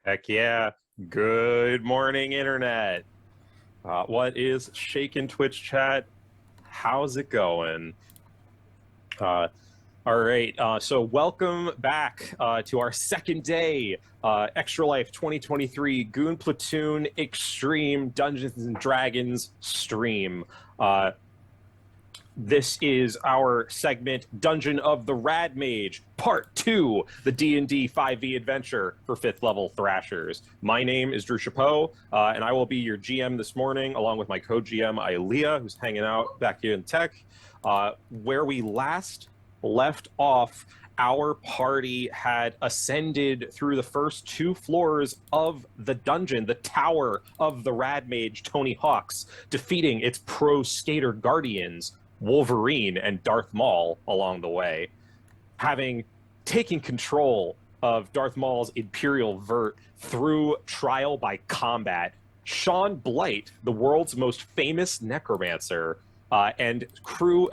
Heck yeah. Good morning, Internet. What is shaking Twitch chat? How's it going? All right. So welcome back to our second day, Extra Life 2023 Goon Platoon Xtreme Dungeons and Dragons stream. This is our segment, Dungeon of the Rad Mage, Part 2, the D&D 5e adventure for 5th level Thrashers. My name is Drew Chapeau, and I will be your GM this morning, along with my co-GM, Ilea, who's hanging out back here in tech. Where we last left off, our party had ascended through the first 2 floors of the dungeon, the tower of the Rad Mage, Tony Hawxx, defeating its Pro Sk8ter guardians, Wolverine and Darth Maul, along the way. Having taken control of Darth Maul's Imperial Vert through trial by combat, Sean Blight, the world's most famous necromancer, and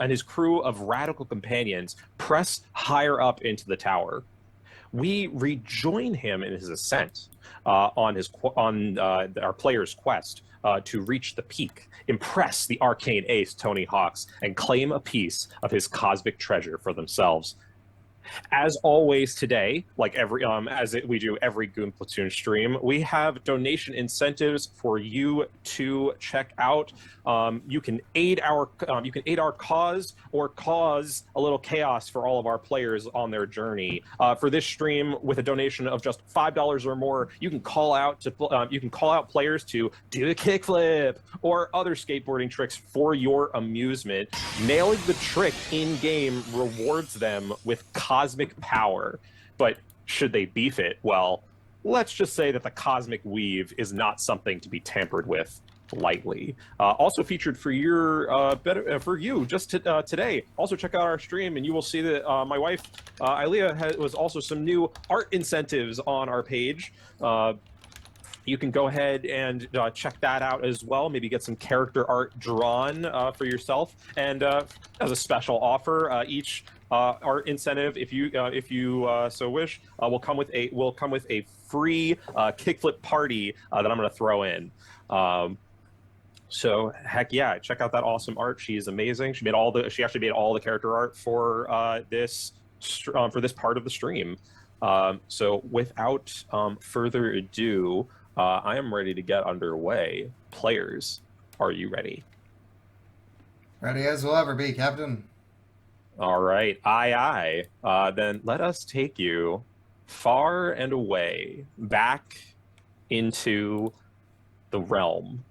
his crew of radical companions press higher up into the tower. We rejoin him in his ascent on our player's quest to reach the peak, impress the arcane ace Tony Hawxx, and claim a piece of his cosmic treasure for themselves. As always today, like we do every Goon Platoon stream, we have donation incentives for you to check out. You can aid our cause or cause a little chaos for all of our players on their journey. For this stream, with a donation of just $5 or more, you can call out players to do a kickflip or other skateboarding tricks for your amusement. Nailing the trick in game rewards them with cosmic power, but should they beef it, well, let's just say that the cosmic weave is not something to be tampered with lightly. Also featured for you just today. Also check out our stream, and you will see that my wife Ilea was also some new art incentives on our page. You can go ahead and check that out as well. Maybe get some character art drawn for yourself. And as a special offer, each art incentive, if you so wish, will come with a free kickflip party that I'm going to throw in. So heck yeah, check out that awesome art. She is amazing. She actually made all the character art for this part of the stream. So without further ado, I am ready to get underway. Players, are you ready? Ready as we'll ever be, Captain. All right, aye. Then let us take you far and away, back into the realm,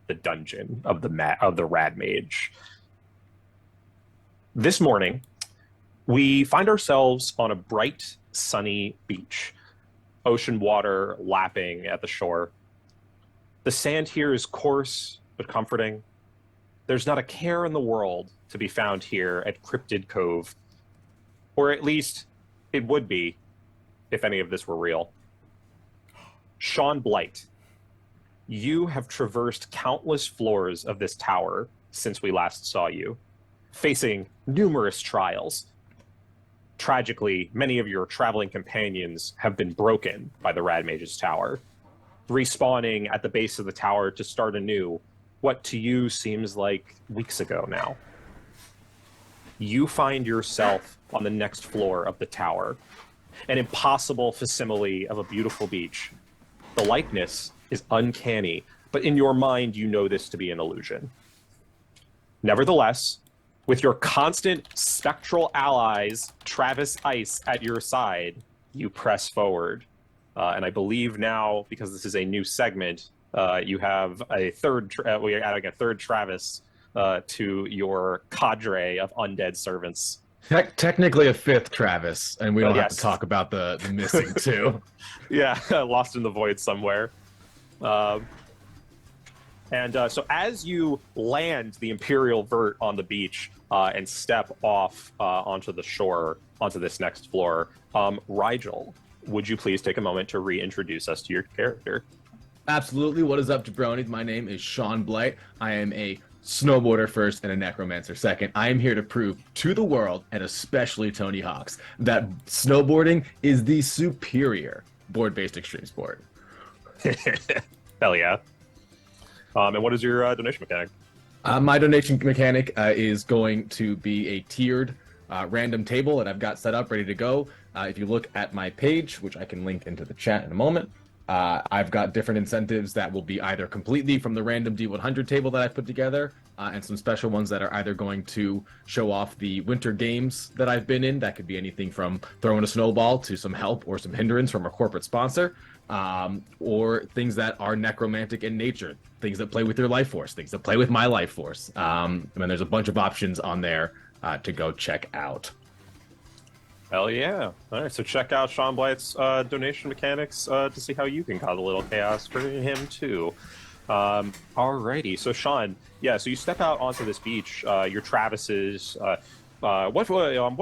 the dungeon of the Rad Mage. This morning, we find ourselves on a bright, sunny beach. Ocean water lapping at the shore. The sand here is coarse but comforting. There's not a care in the world to be found here at Cryptid Cove. Or at least, it would be, if any of this were real. Sean Blight, you have traversed countless floors of this tower since we last saw you, facing numerous trials. Tragically, many of your traveling companions have been broken by the Rad Mage's tower, respawning at the base of the tower to start anew, what to you seems like weeks ago now. You find yourself on the next floor of the tower, an impossible facsimile of a beautiful beach. The likeness is uncanny, but in your mind you know this to be an illusion. Nevertheless, with your constant spectral allies, Travis Ice, at your side, you press forward. And I believe now, because this is a new segment, you have a we're adding a third Travis to your cadre of undead servants. Technically a 5th Travis, and we don't have yes. to talk about the missing 2. Yeah, lost in the void somewhere. So as you land the Imperial Vert on the beach and step off onto the shore, onto this next floor, Rigel, would you please take a moment to reintroduce us to your character? Absolutely. What is up, jabronis? My name is Sean Blight. I am a snowboarder first and a necromancer second. I am here to prove to the world, and especially Tony Hawxx, that snowboarding is the superior board-based extreme sport. Hell yeah. And what is your donation mechanic? My donation mechanic is going to be a tiered random table that I've got set up, ready to go. If you look at my page, which I can link into the chat in a moment, I've got different incentives that will be either completely from the random D100 table that I've put together, and some special ones that are either going to show off the winter games that I've been in. That could be anything from throwing a snowball to some help or some hindrance from a corporate sponsor, or things that are necromantic in nature, things that play with your life force, things that play with my life force. And there's a bunch of options on there to go check out. Hell yeah. All right, so check out Sean Blight's donation mechanics to see how you can cause a little chaos for him too. Alrighty, so Sean, yeah, so you step out onto this beach. Your Travises, what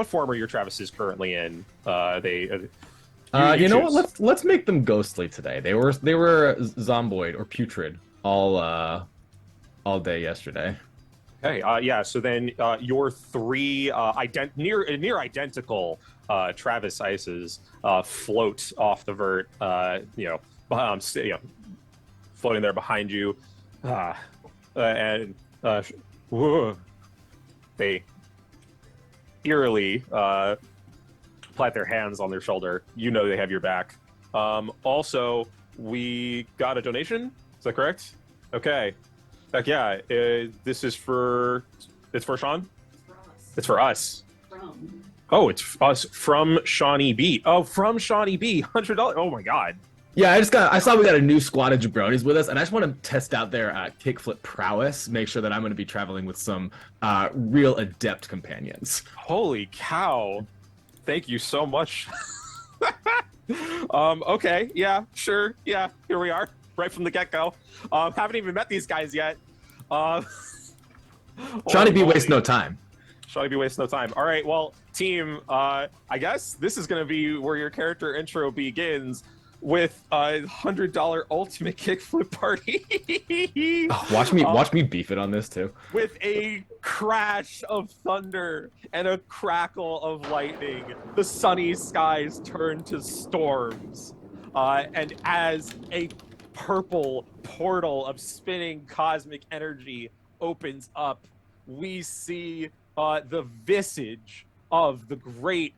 form are your Travises currently in? You know choose. what? Let's make them ghostly today. They were zomboid or putrid all day yesterday. Okay, yeah, so then your three near identical Travis Ices float off the vert, floating there behind you, and they eerily plant their hands on their shoulder. You know they have your back. Also, we got a donation. Is that correct? Okay. Heck yeah. It's for Sean? It's for us. Oh, it's us from Shawnee B. Oh, from Shawnee B. $100. Oh my god. Yeah, I saw we got a new squad of jabronis with us, and I just want to test out their kickflip prowess, make sure that I'm going to be traveling with some real adept companions. Holy cow. Thank you so much. Okay, yeah, sure, yeah, here we are, right from the get-go. Haven't even met these guys yet. Shawnee B wastes no time. Shawnee B wastes no time. All right, well, team, I guess this is going to be where your character intro begins with a $100 ultimate kickflip party. Oh, watch me beef it on this too. With a crash of thunder and a crackle of lightning, the sunny skies turn to storms. And as a purple portal of spinning cosmic energy opens up, we see the visage of the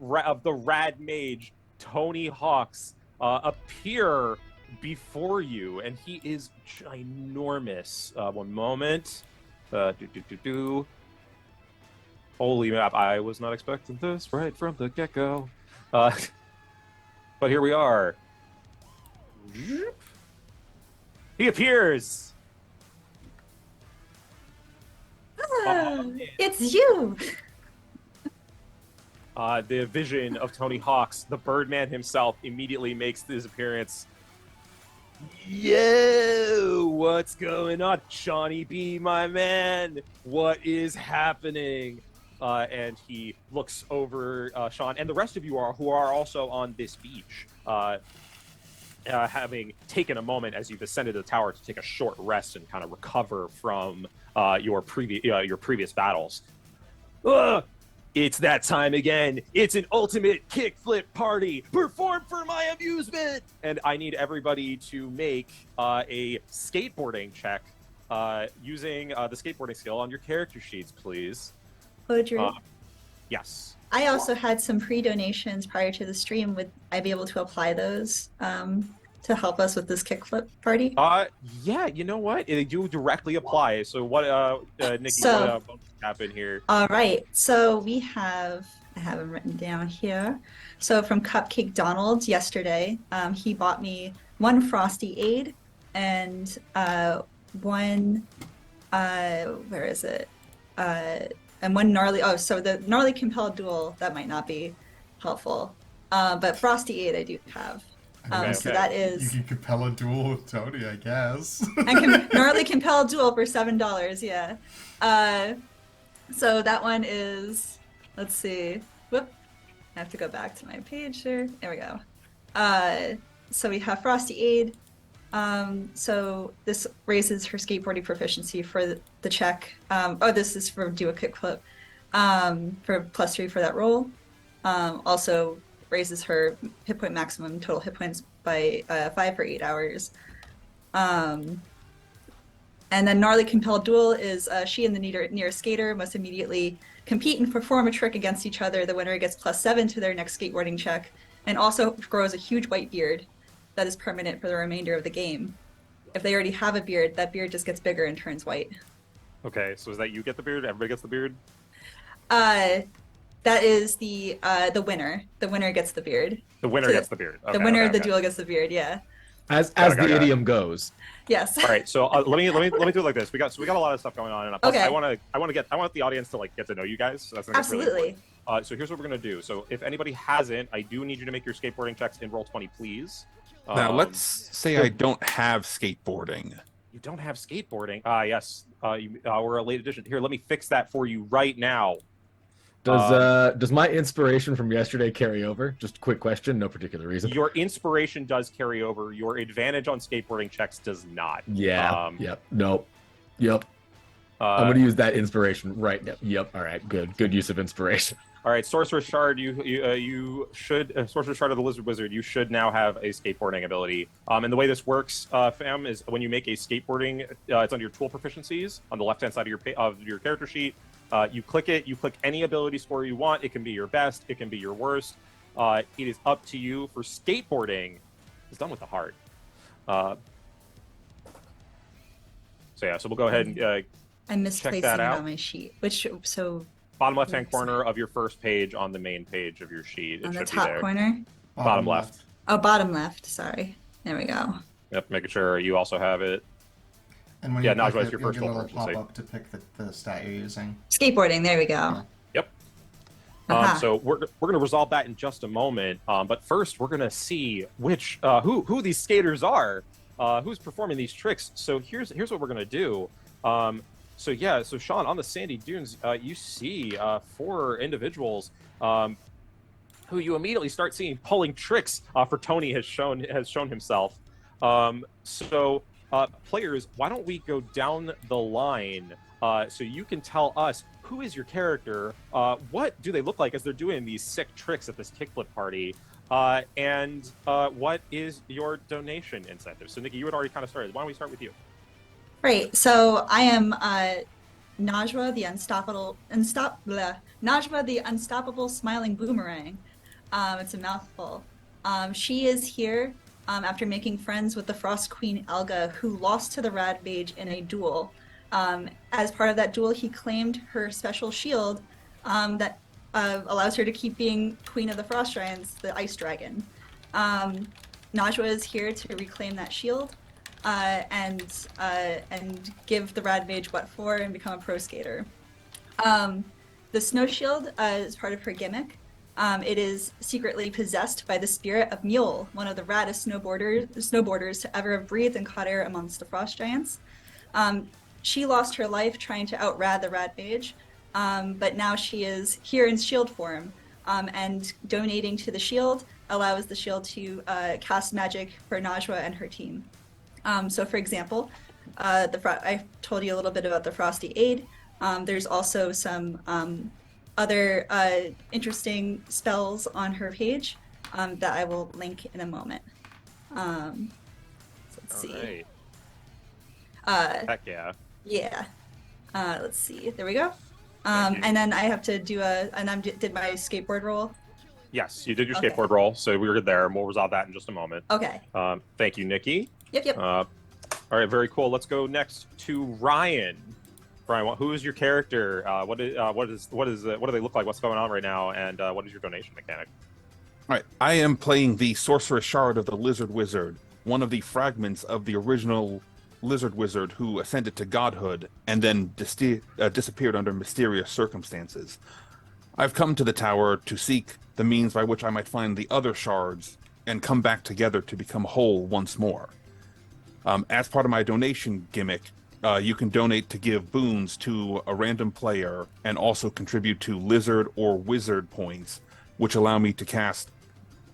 rad mage Tony Hawxx appear before you, and he is ginormous. One moment. Holy map, I was not expecting this right from the get-go. But here we are. He appears. It's you. The vision of Tony Hawxx, the Birdman himself, immediately makes his appearance. Yo, what's going on, Shawnee B, my man? What is happening? And he looks over Sean and the rest of you who are also on this beach, having taken a moment as you've ascended the tower to take a short rest and kind of recover from your previous battles. It's that time again. It's an ultimate kickflip party. Perform for my amusement. And I need everybody to make a skateboarding check using the skateboarding skill on your character sheets, please. Audrey, Yes. I also had some pre-donations prior to the stream. Would I be able to apply those to help us with this kickflip party? Yeah, you know what? They do directly apply. So what, Nikki, what happened here? All right, so we have, I have them written down here. So from Cupcake Donald yesterday, he bought me one Frosty Aid and one, where is it? And one gnarly, so the gnarly compelled duel, that might not be helpful. But Frosty Aid I do have. So that is... You can compel a duel with Tony, I guess. And gnarly compelled duel for $7, yeah. So that one is, let's see. Whoop. I have to go back to my page here. There we go. So we have Frosty Aid. So this raises her skateboarding proficiency for the check. This is for do a kickflip for +3 for that roll. Also raises her hit point maximum total hit points by 5 for 8 hours. And then Gnarly Compelled Duel is she and the nearest skater must immediately compete and perform a trick against each other. The winner gets +7 to their next skateboarding check, and also grows a huge white beard that is permanent for the remainder of the game. If they already have a beard, that beard just gets bigger and turns white. Okay, so is that you get the beard? Everybody gets the beard? That is the winner. The winner gets the beard. The winner gets the beard. Okay, the winner okay, of the okay. duel gets the beard. Yeah. As Got it, the idiom goes. Yes. All right, so let me do it like this. We got a lot of stuff going on, and plus, Okay. I want the audience to like get to know you guys. So that's Absolutely. Really important. So here's what we're gonna do. So if anybody hasn't, I do need you to make your skateboarding checks in Roll20, please. Now, let's say I don't have skateboarding. You don't have skateboarding. Yes. We're a late edition. Here, let me fix that for you right now. Does my inspiration from yesterday carry over? Just a quick question, no particular reason. Your inspiration does carry over. Your advantage on skateboarding checks does not. Yeah. Yep. Nope. Yep. I'm gonna use that inspiration right now. Yep. All right. Good use of inspiration. All right, Sorcerer's Shard. You should Sorcerer's Shard of the Lizard Wizard. You should now have a skateboarding ability. And the way this works, fam, is when you make a skateboarding, it's under your tool proficiencies on the left-hand side of your character sheet. You click it. You click any ability score you want. It can be your best. It can be your worst. It is up to you. For skateboarding, it's done with the heart. So we'll go ahead and I'm misplacing that it out. on my sheet. bottom left-hand corner of your first page on the main page of your sheet. It On the should be top there. corner? Bottom left. Oh, bottom left. Sorry. There we go. Yep, making sure you also have it. And when Yeah, you now click it's your it, you'll first get a roll little proficiency. pop-up to pick the stat you're using. Skateboarding. There we go. Yep. Aha. So we're gonna resolve that in just a moment. But first, we're gonna see which who these skaters are, who's performing these tricks. So here's what we're gonna do. So Sean, on the sandy dunes, you see 4 individuals who you immediately start seeing pulling tricks. For Tony has shown himself. Players, why don't we go down the line so you can tell us who is your character, what do they look like as they're doing these sick tricks at this kickflip party, and what is your donation incentive? So Nikki, you had already kind of started. Why don't we start with you? Right. So I am Najwa, the unstoppable smiling boomerang. It's a mouthful. She is here after making friends with the Frost Queen Elga, who lost to the Rad Mage in a duel. As part of that duel, he claimed her special shield that allows her to keep being Queen of the Frost Giants, the Ice Dragon. Najwa is here to reclaim that shield. And give the Rad Mage what for and become a pro skater. The snow shield is part of her gimmick. It is secretly possessed by the spirit of Mule, one of the raddest snowboarders to ever have breathed and caught air amongst the frost giants. She lost her life trying to outrad the Rad Mage, but now she is here in shield form, and donating to the shield allows the shield to cast magic for Najwa and her team. So, for example, I told you a little bit about the Frosty Aid. There's also some other interesting spells on her page that I will link in a moment. So let's see. Right. Heck yeah. Yeah. Let's see. There we go. Thank you. And then I have to do did my skateboard roll. Yes, you did your Okay. skateboard roll, so we were good there, and we'll resolve that in just a moment. Okay. Thank you, Nikki. Yep. All right, very cool. Let's go next to Ryan. Ryan, who is your character? What do they look like? What's going on right now? And what is your donation mechanic? All right, I am playing the Sorcerer's Shard of the Lizard Wizard, one of the fragments of the original Lizard Wizard who ascended to godhood and then disappeared under mysterious circumstances. I've come to the tower to seek the means by which I might find the other shards and come back together to become whole once more. As part of my donation gimmick, you can donate to give boons to a random player and also contribute to lizard or wizard points, which allow me to cast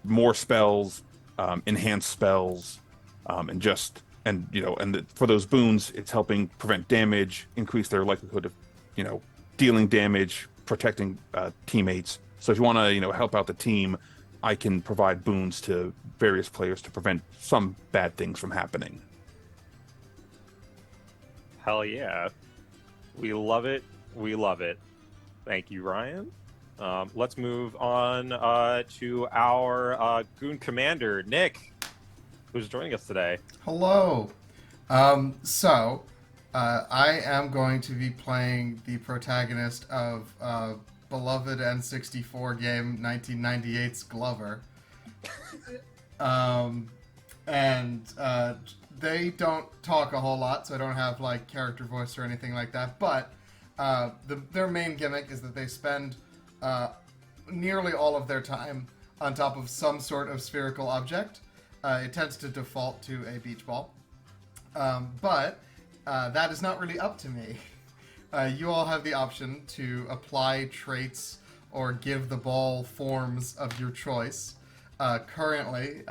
more spells, enhance spells, for those boons, it's helping prevent damage, increase their likelihood of, dealing damage, protecting teammates. So if you want to, help out the team, I can provide boons to various players to prevent some bad things from happening. Hell yeah. We love it. We love it. Thank you, Ryan. Let's move on to our Goon Commander, Nick, who's joining us today. Hello. I am going to be playing the protagonist of beloved N64 game 1998's Glover. They don't talk a whole lot, so I don't have like character voice or anything like that. But their main gimmick is that they spend nearly all of their time on top of some sort of spherical object. It tends to default to a beach ball. But that is not really up to me. You all have the option to apply traits or give the ball forms of your choice. Currently,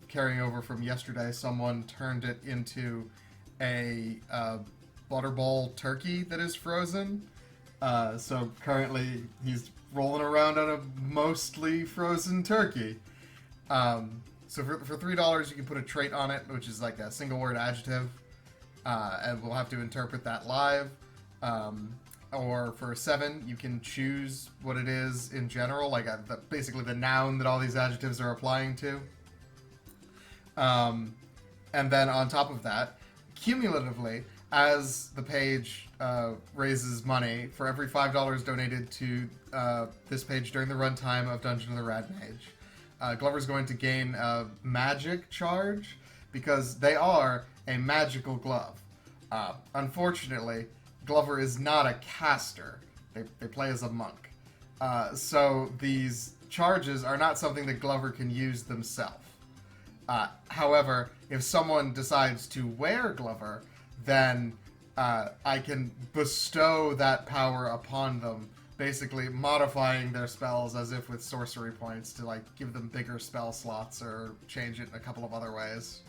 carrying over from yesterday, someone turned it into a butterball turkey that is frozen. So currently, he's rolling around on a mostly frozen turkey. So for $3, you can put a trait on it, which is like a single word adjective, and we'll have to interpret that live. Or for $7, you can choose what it is in general, like basically the noun that all these adjectives are applying to. And then on top of that, cumulatively, as the page raises money, for every $5 donated to this page during the runtime of Dungeon of the Rad Mage, Glover's going to gain a magic charge because they are a magical glove. Unfortunately, Glover is not a caster. They play as a monk. So these charges are not something that Glover can use themselves. However, if someone decides to wear Glover, then I can bestow that power upon them, basically modifying their spells as if with sorcery points to like give them bigger spell slots or change it in a couple of other ways.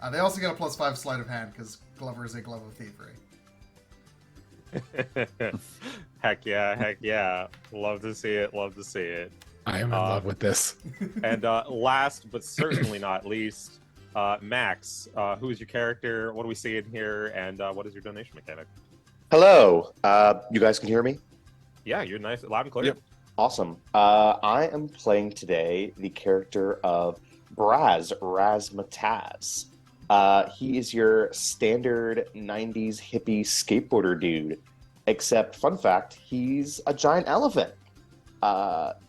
They also get a +5 sleight of hand because Glover is a glove of thievery. Heck yeah. Love to see it. I am in love with this. And last but certainly not least, Max, who is your character? What do we see in here? And what is your donation mechanic? Hello. You guys can hear me? Yeah, you're nice, loud and clear. Yep. Awesome. I am playing today the character of Braz Razmataz. He is your standard 90s hippie skateboarder dude, except, fun fact, he's a giant elephant.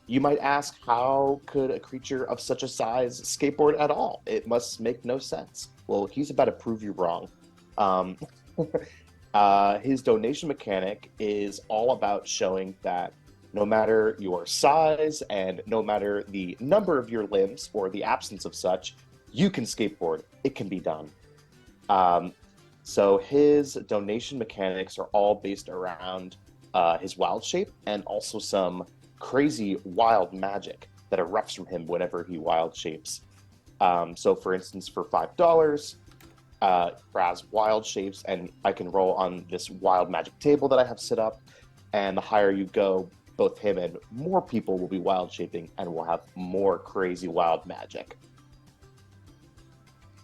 You might ask, how could a creature of such a size skateboard at all? It must make no sense. Well, he's about to prove you wrong. His donation mechanic is all about showing that no matter your size and no matter the number of your limbs or the absence of such, you can skateboard. It can be done. So his donation mechanics are all based around his wild shape and also some crazy wild magic that erupts from him whenever he wild shapes. So for instance, for $5, Braz wild shapes, and I can roll on this wild magic table that I have set up, and the higher you go, both him and more people will be wild shaping and will have more crazy wild magic.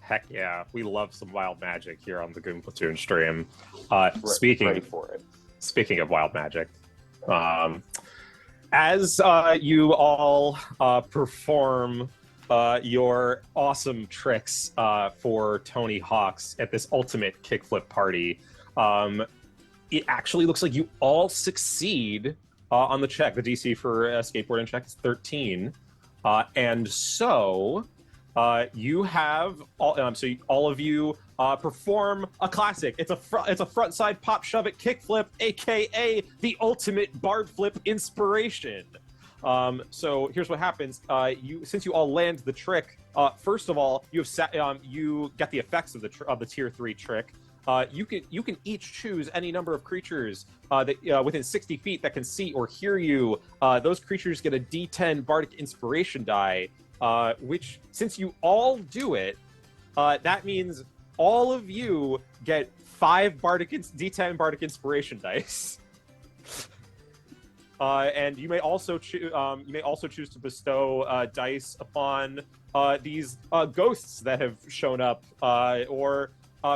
Heck yeah, we love some wild magic here on the Goon Platoon stream. Ready Speaking for it. Speaking of wild magic, as you all perform your awesome tricks for Tony Hawxx at this ultimate kickflip party, it actually looks like you all succeed on the check. The DC for skateboarding check is 13, and so you have all of you perform a classic. It's a front side pop shove it kickflip, aka the ultimate bard flip inspiration. So here's what happens. Since you all land the trick, first of all, you get the effects of the tier 3 trick. You can each choose any number of creatures that within 60 feet that can see or hear you. Those creatures get a D10 bardic inspiration die. Which, since you all do it, that means all of you get 5 D10 bardic inspiration dice. and you may also choose to bestow dice upon these ghosts that have shown up, or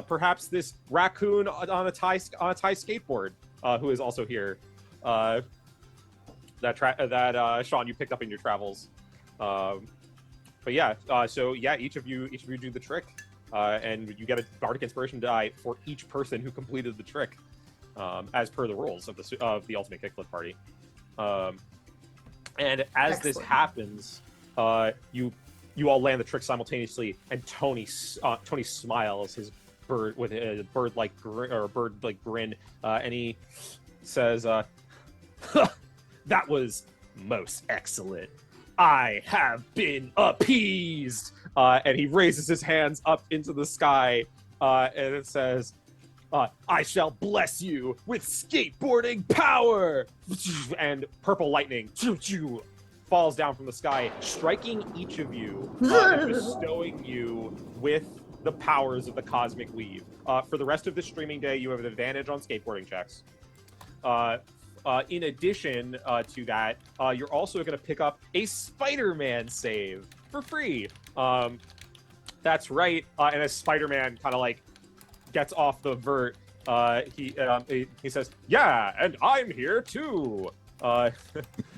perhaps this raccoon on a Thai skateboard who is also here. That Sean, you picked up in your travels. But yeah, so yeah, each of you do the trick, and you get a bardic inspiration die for each person who completed the trick, as per the rules of the ultimate kickflip party. And as this happens, you all land the trick simultaneously, and Tony smiles his bird with a bird-like grin, and he says, "That was most excellent. I have been appeased." And he raises his hands up into the sky, and it says, "I shall bless you with skateboarding power!" And purple lightning falls down from the sky, striking each of you, and bestowing you with the powers of the cosmic weave. For the rest of this streaming day, you have an advantage on skateboarding checks. In addition to that, you're also going to pick up a Spider-Man save for free. That's right. And as Spider-Man kind of like gets off the vert, he says, "Yeah, and I'm here too.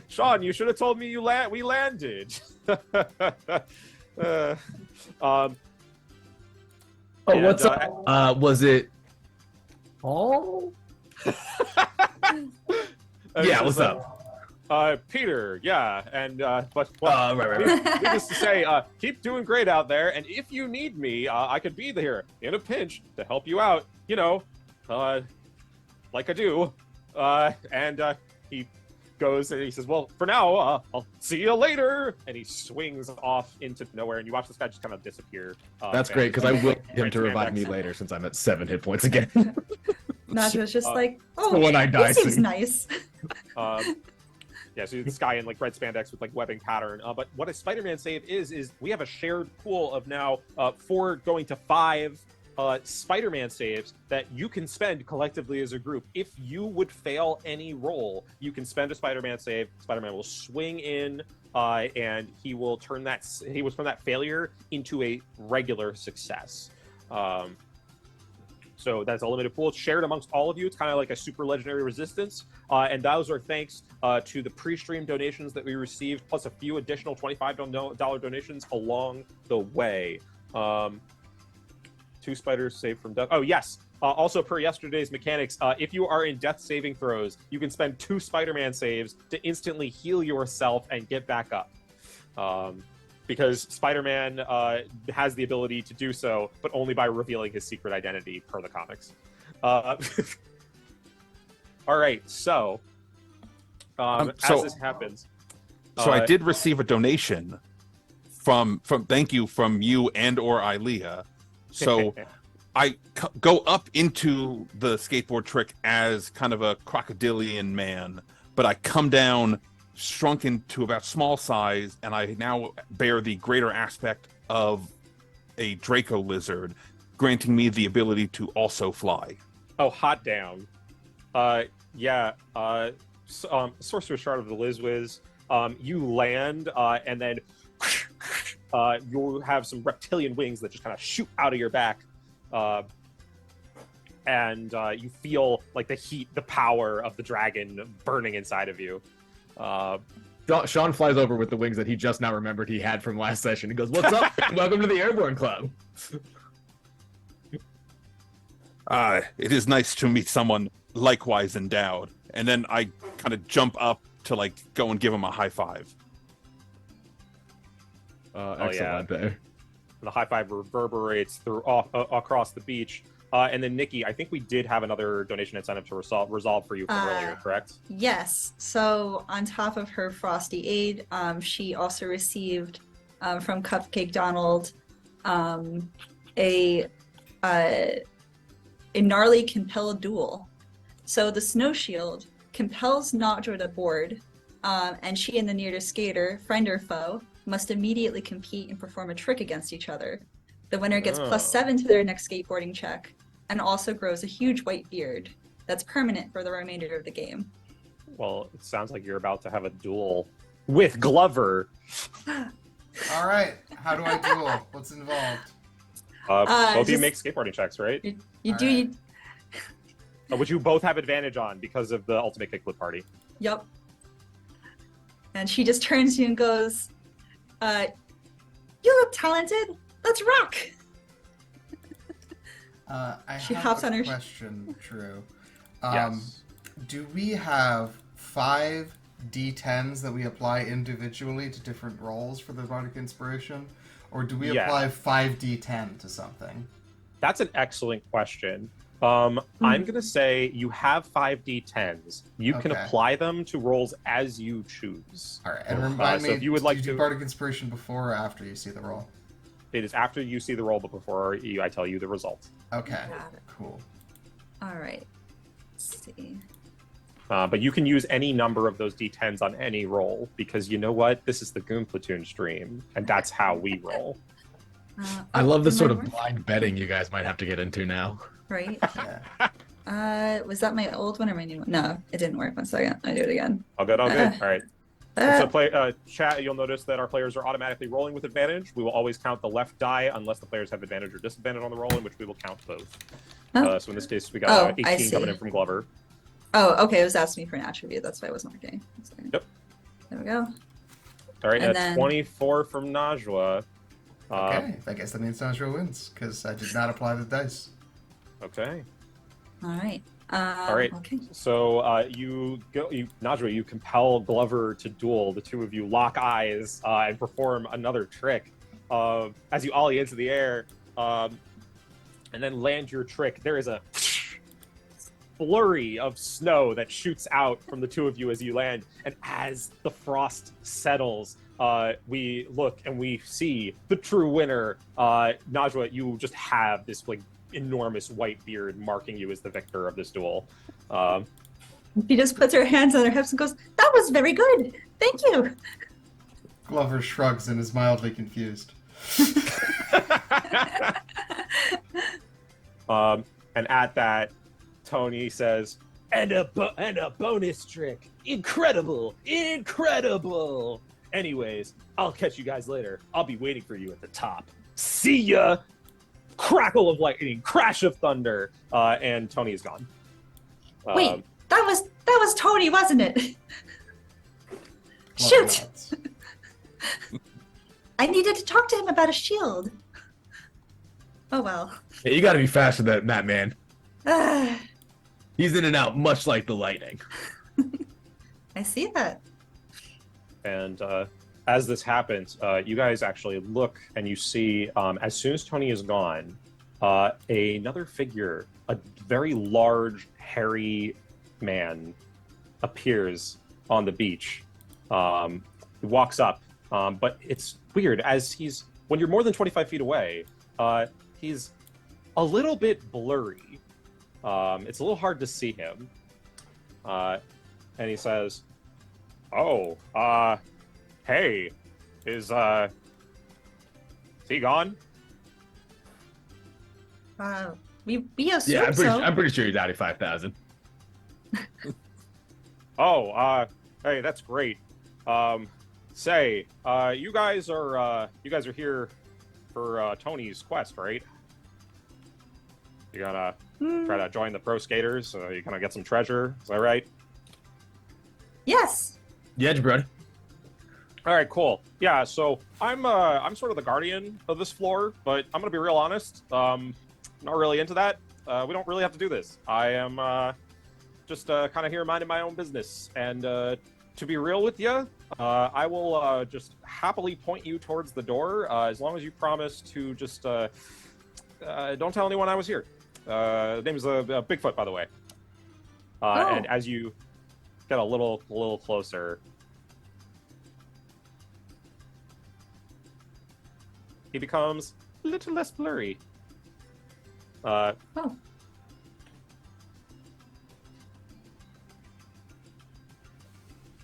Sean, you should have told me we landed." What's up? Was it Paul? Yeah, what's up? Peter, yeah, and but right. needless to say, keep doing great out there, and if you need me, I could be there in a pinch to help you out, like I do. And he goes and he says, "Well, for now, I'll see you later," and he swings off into nowhere, and you watch this guy just kind of disappear. That's great, because I will need him to revive me later, since I'm at 7 hit points again. Nacho's just like, "Oh, when I die this seems soon." nice." Yeah, so this guy in like red spandex with like webbing pattern. But what a Spider-Man save is we have a shared pool of now 4 going to 5 Spider-Man saves that you can spend collectively as a group. If you would fail any roll, you can spend a Spider-Man save. Spider-Man will swing in, and he will turn that failure into a regular success. So that's a limited pool. It's shared amongst all of you. It's kind of like a super legendary resistance. And those are thanks to the pre-stream donations that we received, plus a few additional $25 donations along the way. 2 spiders saved from death. Oh, yes. Also, per yesterday's mechanics, if you are in death saving throws, you can spend 2 Spider-Man saves to instantly heal yourself and get back up. Because Spider-Man has the ability to do so, but only by revealing his secret identity per the comics. All right, so as this happens, so I did receive a donation from thank you from you and or Ilea. So I go up into the skateboard trick as kind of a crocodilian man, but I come down shrunken to about small size, and I now bear the greater aspect of a Draco lizard, granting me the ability to also fly. Oh, hot damn. Sorcerer's Shard of the Lizwiz. You land, and then you'll have some reptilian wings that just kind of shoot out of your back. And you feel like the heat, the power of the dragon burning inside of you. Sean flies over with the wings that he just now remembered he had from last session. He goes, "What's up? Welcome to the Airborne Club." It is nice to meet someone likewise endowed. And then I kind of jump up to like go and give him a high five. Excellent there. The high five reverberates through across the beach. And then Nikki, I think we did have another donation incentive to resolve for you from earlier, correct? Yes. So on top of her frosty aid, she also received from Cupcake Donald a gnarly compel duel. So the snow shield compels Nacho to board, and she and the nearest skater, friend or foe, must immediately compete and perform a trick against each other. The winner gets +7 to their next skateboarding check, and also grows a huge white beard that's permanent for the remainder of the game. Well, it sounds like you're about to have a duel with Glover. All right. How do I duel? What's involved? Both of you just- make skateboarding checks, right? You All do. right. Which you both have advantage on because of the ultimate kickflip party. Yup. And she just turns to you and goes, "You look talented. Let's rock." I She have hops a on her- question, Drew. Yes. Do we have 5 D10s that we apply individually to different roles for the Bardic Inspiration? Or do we Yeah. apply 5 D10 to something? That's an excellent question. I'm going to say you have 5 D10s. You can Okay. apply them to rolls as you choose. All right, and remind so me, if you would do like you do to- Bardic Inspiration before or after you see the roll? It is after you see the roll, but before I tell you the result. Okay, Got it. cool. All right. Let's see. But you can use any number of those D10s on any roll because you know what? This is the Goon Platoon stream, and that's how we roll. I love the did sort my of work? blind betting you guys might have to get into now. Right. Yeah. Was that my old one or my new one? No, it didn't work. 1 second. I do it again. All good, all good. All right. So Uh, chat, you'll notice that our players are automatically rolling with advantage. We will always count the left die unless the players have advantage or disadvantage on the roll, in which we will count both. Oh. So in this case, we got Oh, I 18 coming see. in from Glover. Oh, okay. It was asking me for an attribute. That's why I wasn't working. 1 second. Yep. There we go. All right, And then- 24 from Najwa. Okay, I guess that means Najwa wins, because I did not apply the dice. Okay. All right. All right. Okay. So Najwa, you compel Glover to duel. The two of you lock eyes and perform another trick. As you ollie into the air and then land your trick, there is a flurry of snow that shoots out from the two of you as you land. And as the frost settles, we look and we see the true winner. Najwa, you just have this like enormous white beard marking you as the victor of this duel. She just puts her hands on her hips and goes, "That was very good. Thank you." Glover shrugs and is mildly confused. And at that, Tony says, and a bonus trick. Incredible. Incredible. Anyways, I'll catch you guys later. I'll be waiting for you at the top. See ya. Crackle of lightning, crash of thunder, and Tony is gone. Wait, that was Tony, wasn't it? Glover Shoot! nods. I needed to talk to him about a shield. Oh well. Yeah, you got to be faster than that, man. Ah, He's in and out, much like the lightning. I see that. And as this happens, you guys actually look and you see, as soon as Tony is gone, another figure, a very large, hairy man, appears on the beach. He walks up, but it's weird as when you're more than 25 feet away, he's a little bit blurry. It's a little hard to see him. And he says, "Oh, hey, is he gone?" We assume Yeah, so. I'm pretty sure he's out of 5,000. Oh, hey, that's great. Say, you guys are here for Tony's quest, right? You gonna try to join the Pro Skaters? You gonna get some treasure? Is that right? Yes. Yeah, brother. All right, cool. Yeah, so I'm sort of the guardian of this floor, but I'm gonna be real honest. Not really into that. We don't really have to do this. I am just kind of here minding my own business. And to be real with you, I will just happily point you towards the door as long as you promise to just don't tell anyone I was here. The name is Bigfoot, by the way. And as you get a little closer, he becomes a little less blurry. Oh.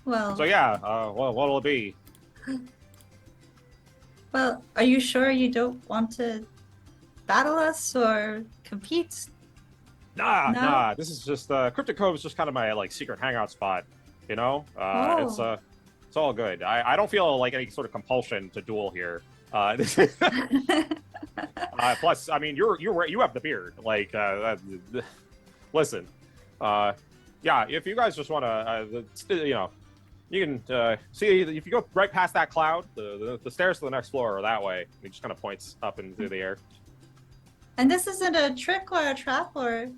Well. So yeah, what'll it be? Well, are you sure you don't want to battle us or compete? No? Nah. This is just Cryptic Cove is just kind of my like secret hangout spot. You know, it's all good. I don't feel like any sort of compulsion to duel here. Plus, I mean, you have the beard. Like, listen, yeah. If you guys just want to, you know, you can see if you go right past that cloud, the stairs to the next floor are that way. He just kind of points up and through the air. And this isn't a trick or a trap or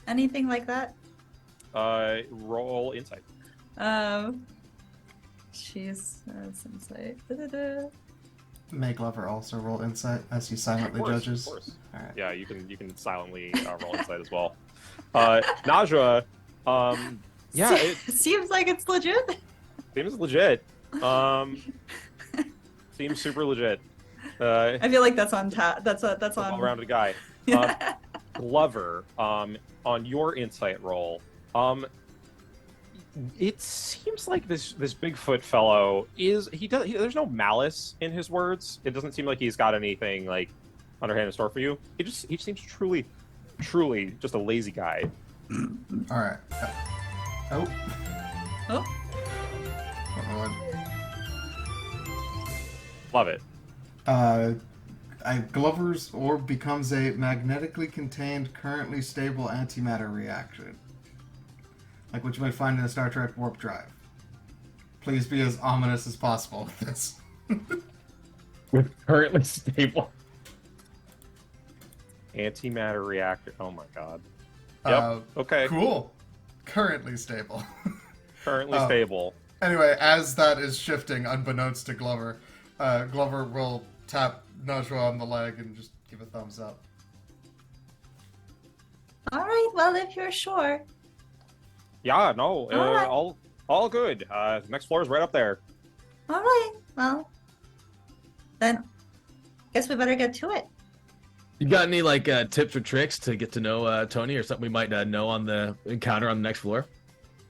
anything like that. Roll insight. She's insight. Da-da-da. Make Lover also roll insight as he silently judges. Of course. All right. Yeah, you can silently roll insight as well. Najwa, yeah, it Seems like it's legit. seems legit. Seems super legit. I feel like that's on that's on. Well-rounded guy. Glover, on your insight roll, it seems like this Bigfoot fellow there's no malice in his words. It doesn't seem like he's got anything like underhand in store for you. He seems truly just a lazy guy. All right. Oh. Oh. Hold Love it. on. Glover's orb becomes a magnetically contained, currently stable antimatter reaction, like what you might find in a Star Trek warp drive. Please be as ominous as possible with this. With currently stable. Antimatter reactor. Oh my god. Yep. Okay. Cool. Currently stable. Currently stable. Anyway, as that is shifting, unbeknownst to Glover, Glover will tap Najwa on the leg and just give a thumbs up. All right. Well, if you're sure. Yeah. No. Alright. All good. The next floor is right up there. All right. Well, then, guess we better get to it. You got any like tips or tricks to get to know Tony, or something we might know on the encounter on the next floor?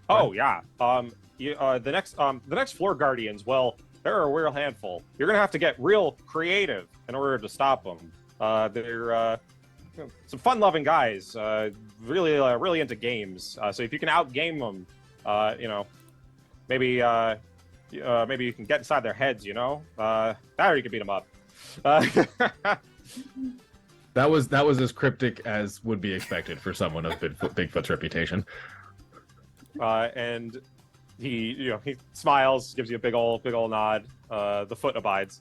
Oh yeah. The next floor guardians. Well, they're a real handful. You're gonna have to get real creative in order to stop them. They're some fun-loving guys. Really into games. So if you can outgame them, maybe you can get inside their heads. You know, that or you can beat them up. That was as cryptic as would be expected for someone of Bigfoot's reputation. And he smiles, gives you a big old nod. The foot abides.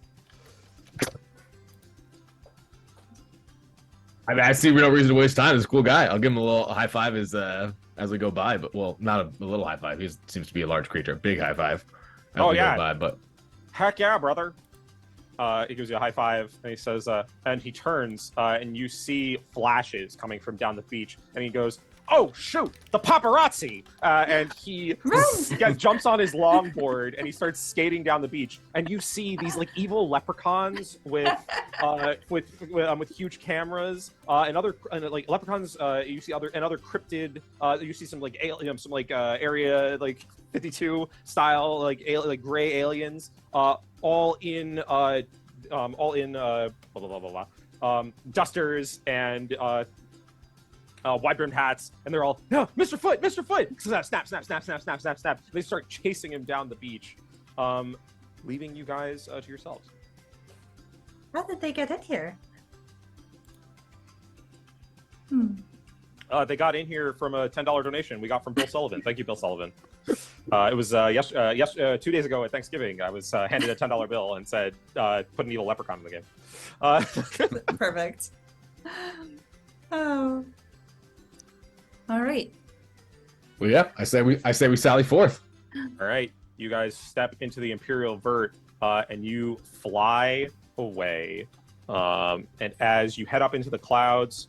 I mean, I see no reason to waste time. He's a cool guy. I'll give him a little high five as we go by, but well, not a little high five. He seems to be a large creature. Big high five. As we go by, but Heck yeah, brother. He gives you a high five, and he says, and he turns, and you see flashes coming from down the beach, and he goes, "Oh shoot, the paparazzi!" And he jumps on his longboard, and he starts skating down the beach, and you see these like evil leprechauns with huge cameras, and like leprechauns. You see other cryptid. You see some like area like 52 style like gray aliens. All in blah blah blah blah dusters and wide-brimmed hats, and they're all, "No, Mr. Foot, Mr. Foot!" Snap, snap, snap, snap, snap, snap, snap, snap. They start chasing him down the beach, leaving you guys to yourselves. How did they get in here? They got in here from a $10 donation we got from Bill Sullivan. Thank you, Bill Sullivan. It was 2 days ago at Thanksgiving. I was handed a $10 bill and said, "Put an evil leprechaun in the game." Perfect. Oh. All right. well, yeah, I say we sally forth. All right, you guys step into the Imperial Vert, and you fly away. And as you head up into the clouds,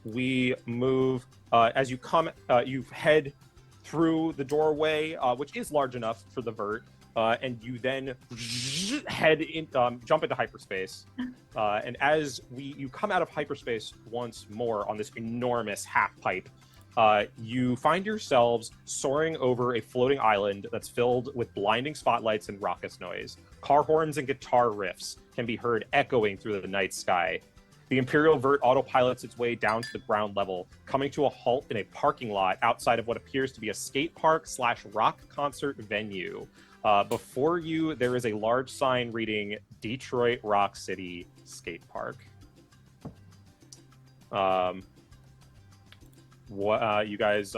we move. As you come, you head through the doorway, which is large enough for the Vert, and you then jump into hyperspace. And as you come out of hyperspace once more on this enormous half pipe, you find yourselves soaring over a floating island that's filled with blinding spotlights and raucous noise. Car horns and guitar riffs can be heard echoing through the night sky. The Imperial Vert autopilots its way down to the ground level, coming to a halt in a parking lot outside of what appears to be a skate park / rock concert venue. Before you, there is a large sign reading Detroit Rock City Skate Park. You guys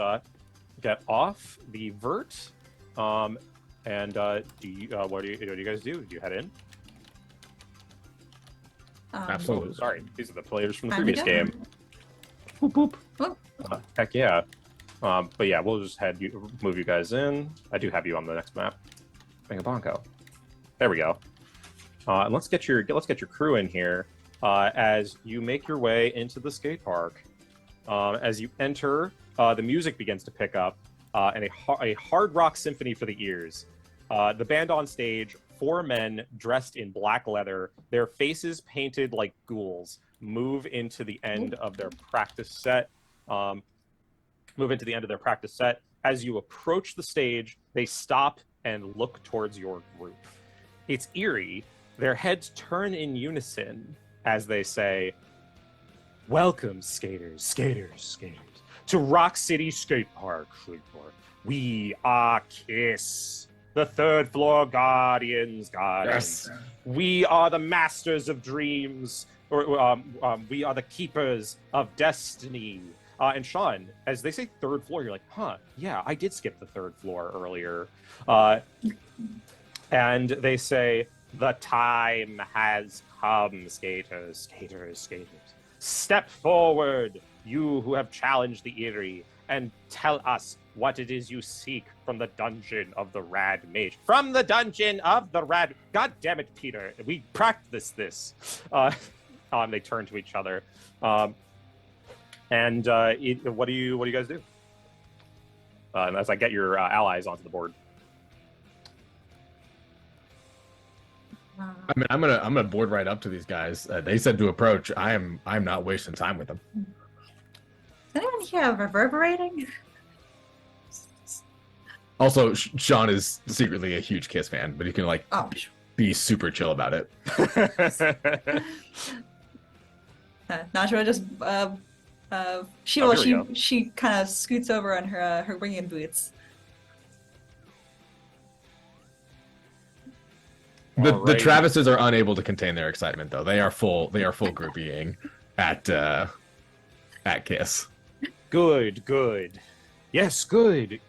get off the vert, and what do you guys do? Do you head in? Absolutely. Oh, sorry, these are the players from the Time to previous go. game. Boop, boop. Whoop. Heck yeah. But yeah, we'll just move you guys in. I do have you on the next map. Bang a bongo. There we go. And let's get your crew in here as you make your way into the skate park. As you enter, the music begins to pick up, and a hard rock symphony for the ears. The band on stage, 4 men dressed in black leather, their faces painted like ghouls, move into the end of their practice set. As you approach the stage, they stop and look towards your group. It's eerie. Their heads turn in unison as they say, "Welcome, skaters, to Rock City Skate Park. We are KISS, the third floor guardians. Yes. We are the masters of dreams, we are the keepers of destiny." And Sean, as they say third floor, you're like, huh, yeah, I did skip the third floor earlier. And they say, "The time has come, skaters. Step forward, you who have challenged the eerie, and tell us what it is you seek from the dungeon of the Rad Mage." From the dungeon of the Rad... God damn it, Peter. We practiced this. They turn to each other. What do you guys do? As I get your allies onto the board. I mean, I'm gonna board right up to these guys. They said to approach. I'm not wasting time with them. Does anyone here reverberating? Also, Sean is secretly a huge Kiss fan, but he can be super chill about it. Najwa just she kind of scoots over on her winged boots. The Alrighty. Travises are unable to contain their excitement, though. They are full groupieing at Kiss. Good. Yes, good.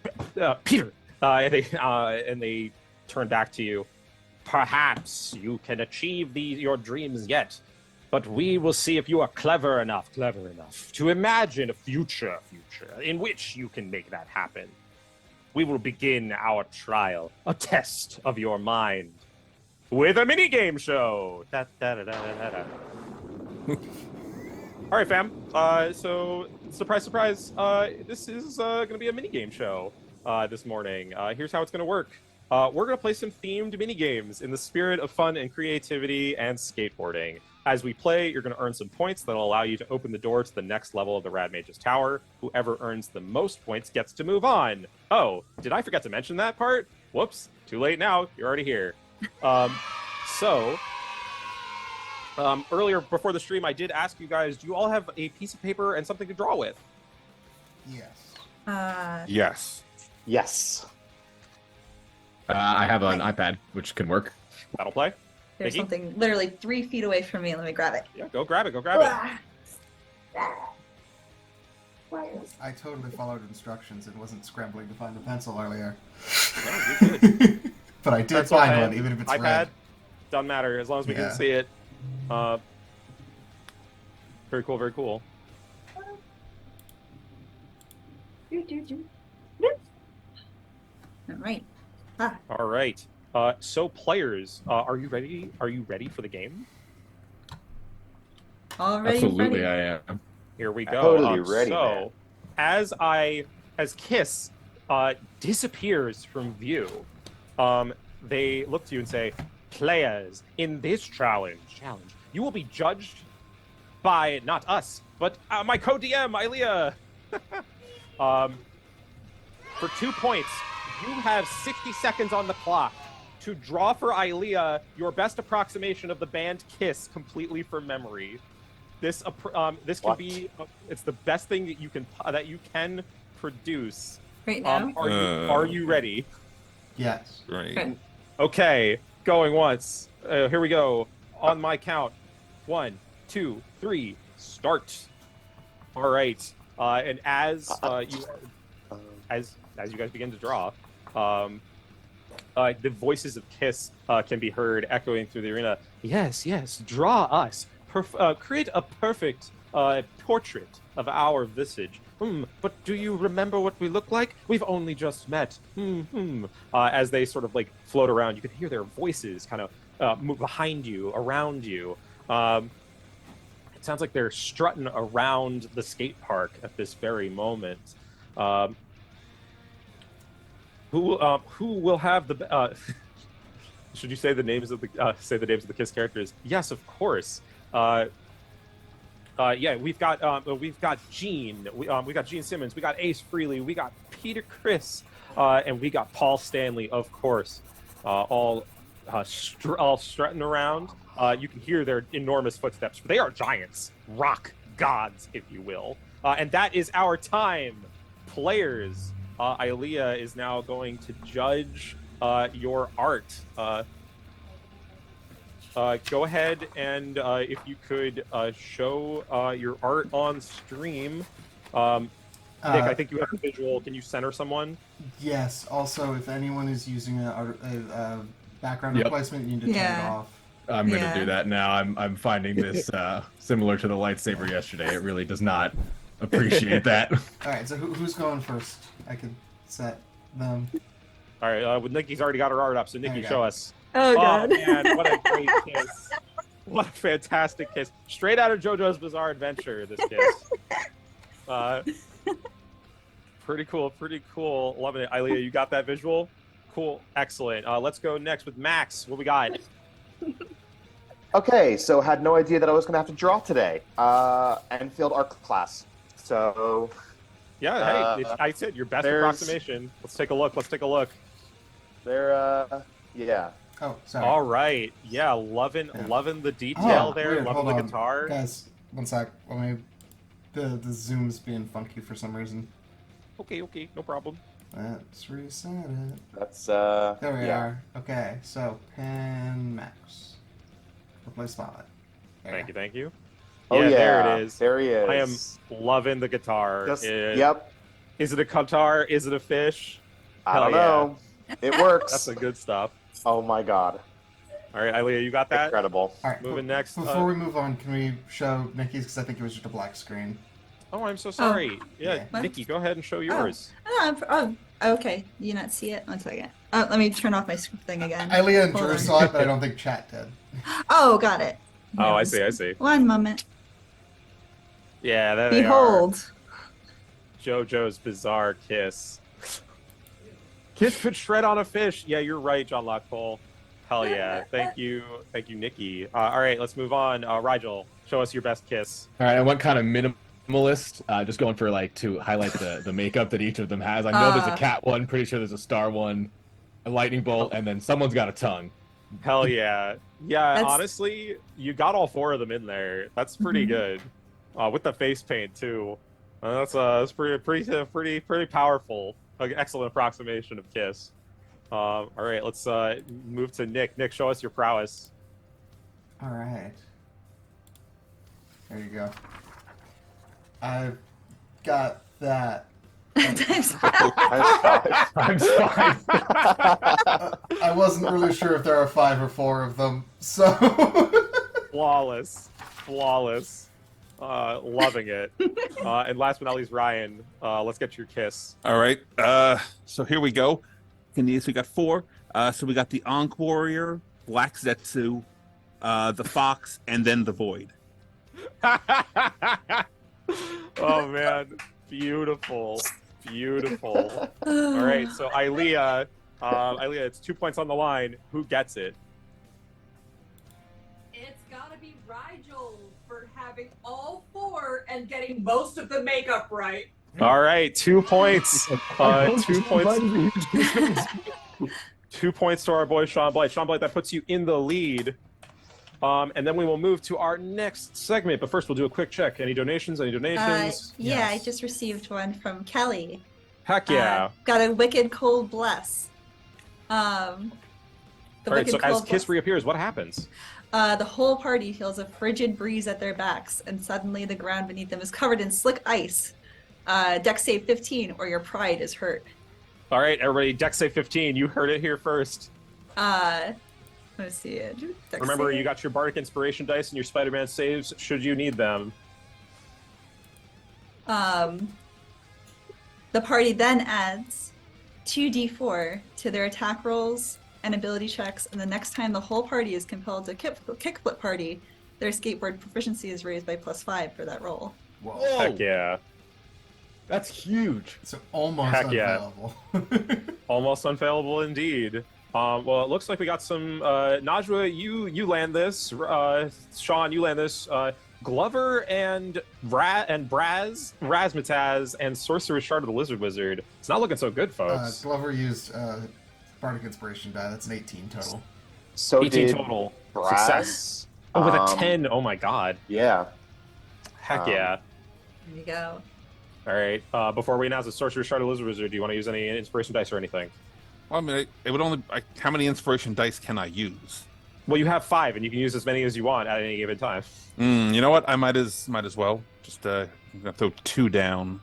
Peter. And they turn back to you. "Perhaps you can achieve your dreams yet, but we will see if you are clever enough to imagine a future in which you can make that happen. We will begin our trial, a test of your mind, with a mini-game show." All right, fam. So, surprise, this is going to be a mini-game show this morning. Here's how it's going to work. We're going to play some themed mini-games in the spirit of fun and creativity and skateboarding. As we play, you're going to earn some points that'll allow you to open the door to the next level of the Rad Mage's tower. Whoever earns the most points gets to move on. Oh, did I forget to mention that part? Whoops, too late now. You're already here. Earlier, before the stream, I did ask you guys, do you all have a piece of paper and something to draw with? Yes. Yes. Yes. I have an iPad, which can work. That'll play. There's Mickey? something literally 3 feet away from me. Let me grab it. Yeah, go grab it. I totally followed instructions and wasn't scrambling to find a pencil earlier. Yeah, you're good. But I did Pencil, find pen, one, even if it's iPad, red. doesn't matter as long as we Yeah. can see it. Very cool. All right. All right. So players, are you ready? Are you ready for the game? Already Absolutely, ready. I am. Here we go. Totally ready, So, as Kiss disappears from view, they look to you and say, "Players, in this challenge, you will be judged by not us, but my co-DM, Ilea. For 2 points, you have 60 seconds on the clock to draw for Ilea your best approximation of the band Kiss completely from memory. this this can What? be it's the best thing that you can produce. Right now. Are you ready? Yes. Right. Okay. Okay, going once. Here we go. On my count. 1, 2, 3. Start. All right. And as you guys begin to draw, the voices of Kiss can be heard echoing through the arena. Yes, yes. Draw us. Create a perfect portrait of our visage. But do you remember what we look like? We've only just met. As they sort of like float around, you can hear their voices kind of move behind you, around you. It sounds like they're strutting around the skate park at this very moment. Who will have the? Should you say the names of the Kiss characters? Yes, of course. Yeah, we've got Gene, we got Gene Simmons, we got Ace Frehley, we got Peter Criss, and we got Paul Stanley, of course, all strutting around. You can hear their enormous footsteps. They are giants, rock gods, if you will. And that is our time, players. Ilea is now going to judge your art. Go ahead and if you could show your art on stream. Nick, I think you have a visual. Can you center someone? Yes. Also, if anyone is using a background Yep. replacement, you need to turn it off. I'm gonna Yeah. do that now. I'm finding this similar to the lightsaber yesterday. It really does not appreciate that. All right. So who's going first? I could set them. All right. Well, Nikki's already got her art up, so Nikki, There you show go. us. Oh god. Man, what a great kiss! What a fantastic kiss! Straight out of JoJo's Bizarre Adventure. This kiss. Pretty cool. Loving it. Ilea, you got that visual? Cool. Excellent. Let's go next with Max. What we got? Okay, so had no idea that I was going to have to draw today. Enfield Arc class. So Yeah, hey, I said your best there's- approximation. Let's take a look. they're, yeah. Oh, sorry. All right. Yeah, loving the detail there. Weird. Loving Hold the on. guitar. Guys, one sec. Let me. The zoom's being funky for some reason. Okay, no problem. Let's reset it. That's, There we yeah. are. Okay, so pen max. Replace spotlight. Thank you. Oh, yeah. There it is. There he is. I am loving the guitar. Just, yep. Is it a guitar? Is it a fish? I don't Hell know. It works. That's the good stuff. Oh, my God. All right, Ilea, you got that? Incredible. All right. Moving next. Before we move on, can we show Nikki's? Because I think it was just a black screen. Oh, I'm so sorry. Yeah, Yeah. Nikki, go ahead and show yours. Oh, okay. You not see it? 1 second. Let me turn off my thing again. Ilea and Hold Drew on. saw it, but I don't think chat did. Oh, got it. Oh, I see. One moment. Yeah, there they are. Behold. JoJo's Bizarre Kiss. Kiss could shred on a fish. Yeah, you're right, John Lockpole. Hell yeah. Thank you, Nikki. All right, let's move on. Rigel, show us your best kiss. All right, I went kind of minimalist, just going for like to highlight the makeup that each of them has. I know there's a cat one, pretty sure there's a star one, a lightning bolt, and then someone's got a tongue. Hell yeah. Yeah, That's- honestly, you got all 4 of them in there. That's pretty good. With the face paint too. That's pretty powerful. Excellent approximation of Kiss. All right, let's move to Nick. Nick, show us your prowess. All right. There you go. I've got that. Times I'm fine. I wasn't really sure if there are 5 or 4 of them, so. Flawless. Loving it. And last but not least, Ryan, let's get your kiss. All right. So here we go. In these, we got 4. So we got the Ankh Warrior, Black Zetsu, the Fox, and then the Void. Oh man, beautiful. All right, so Ilea, it's 2 points on the line. Who gets it? It's gotta be Rigel for having all 4 and getting most of the makeup right. All right, 2 points. 2 points. 2 points to our boy Sean Blight. Sean Blight, that puts you in the lead. And then we will move to our next segment. But first, we'll do a quick check. Any donations? Any donations? Yeah, I Yes. just received one from Kelly. Heck yeah. Got a wicked cold bless. The All right, wicked so as cold Kiss bless. reappears, what happens? The whole party feels a frigid breeze at their backs, and suddenly the ground beneath them is covered in slick ice. Dex save 15, or your pride is hurt. All right, everybody, Dex save 15. You heard it here first. Let's see it. Dex Remember, save. you got your Bardic Inspiration dice and your Spider-Man saves should you need them. The party then adds 2d4 to their attack rolls and ability checks, and the next time the whole party is compelled to kickflip party, their skateboard proficiency is raised by +5 for that roll. Whoa. Heck yeah. That's huge. So almost Heck yeah. unfailable. Almost unfailable indeed. Well, it looks like we got some. Najwa, you land this. Sean, you land this. Glover and Razmataz and Sorcerer's Shard of the Lizard Wizard. It's not looking so good, folks. Glover used Bardic Inspiration die. That's an 18 total. So 18 did total. Braz. Success. Oh, with a Um, 10. Oh my god. Yeah. Heck um, yeah. There you go. All right. Before we announce the Sorcerer's Shard of the Lizard Wizard, do you want to use any inspiration dice or anything? Well, I mean, it would only. How many inspiration dice can I use? Well, you have 5, and you can use as many as you want at any given time. You know what? I might as well. Just I'm gonna throw 2 down.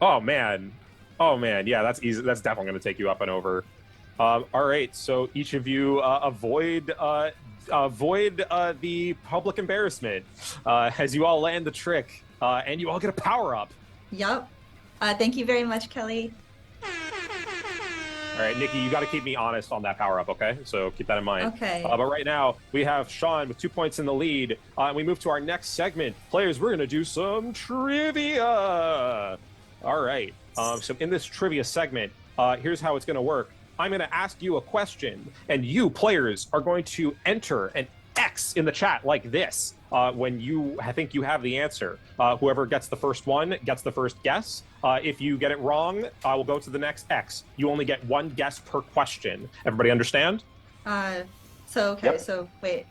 Oh man. Yeah, that's easy. That's definitely going to take you up and over. All right. So each of you avoid the public embarrassment as you all land the trick, and you all get a power up. Yup. Thank you very much, Kelly. All right, Nikki, you got to keep me honest on that power up, okay? So keep that in mind. Okay. But right now, we have Sean with 2 points in the lead. And we move to our next segment. Players, we're going to do some trivia. All right. So in this trivia segment, here's how it's going to work. I'm going to ask you a question, and you, players, are going to enter an X in the chat like this when you think you have the answer. Whoever gets the first one gets the first guess. If you get it wrong, I will go to the next X. You only get one guess per question. Everybody understand? Okay, Yep. so wait.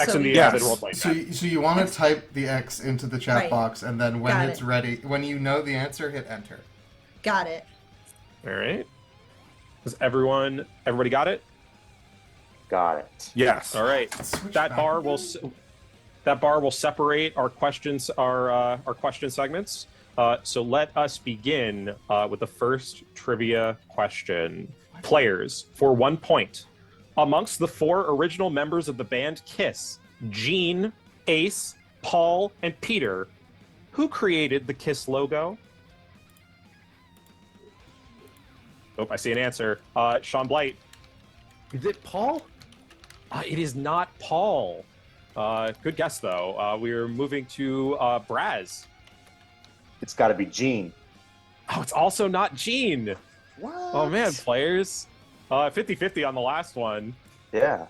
X So in the Yes. avid roleplay So, chat. so you want to type the X into the chat Right. box, and then when Got it's it. ready, when you know the answer, hit enter. Got it. All right. Does everybody got it? Got it. Yes. All right. Switch That back. bar will separate our questions, our question segments. So let us begin with the first trivia question. Players, for 1 point. Amongst the 4 original members of the band Kiss, Gene, Ace, Paul, and Peter, who created the Kiss logo? Oh, I see an answer. Sean Blight. Is it Paul? It is not Paul. Good guess, though. We're moving to Braz. It's got to be Gene. Oh, it's also not Gene. What? Oh, man, players. 50-50 on the last one. Yeah.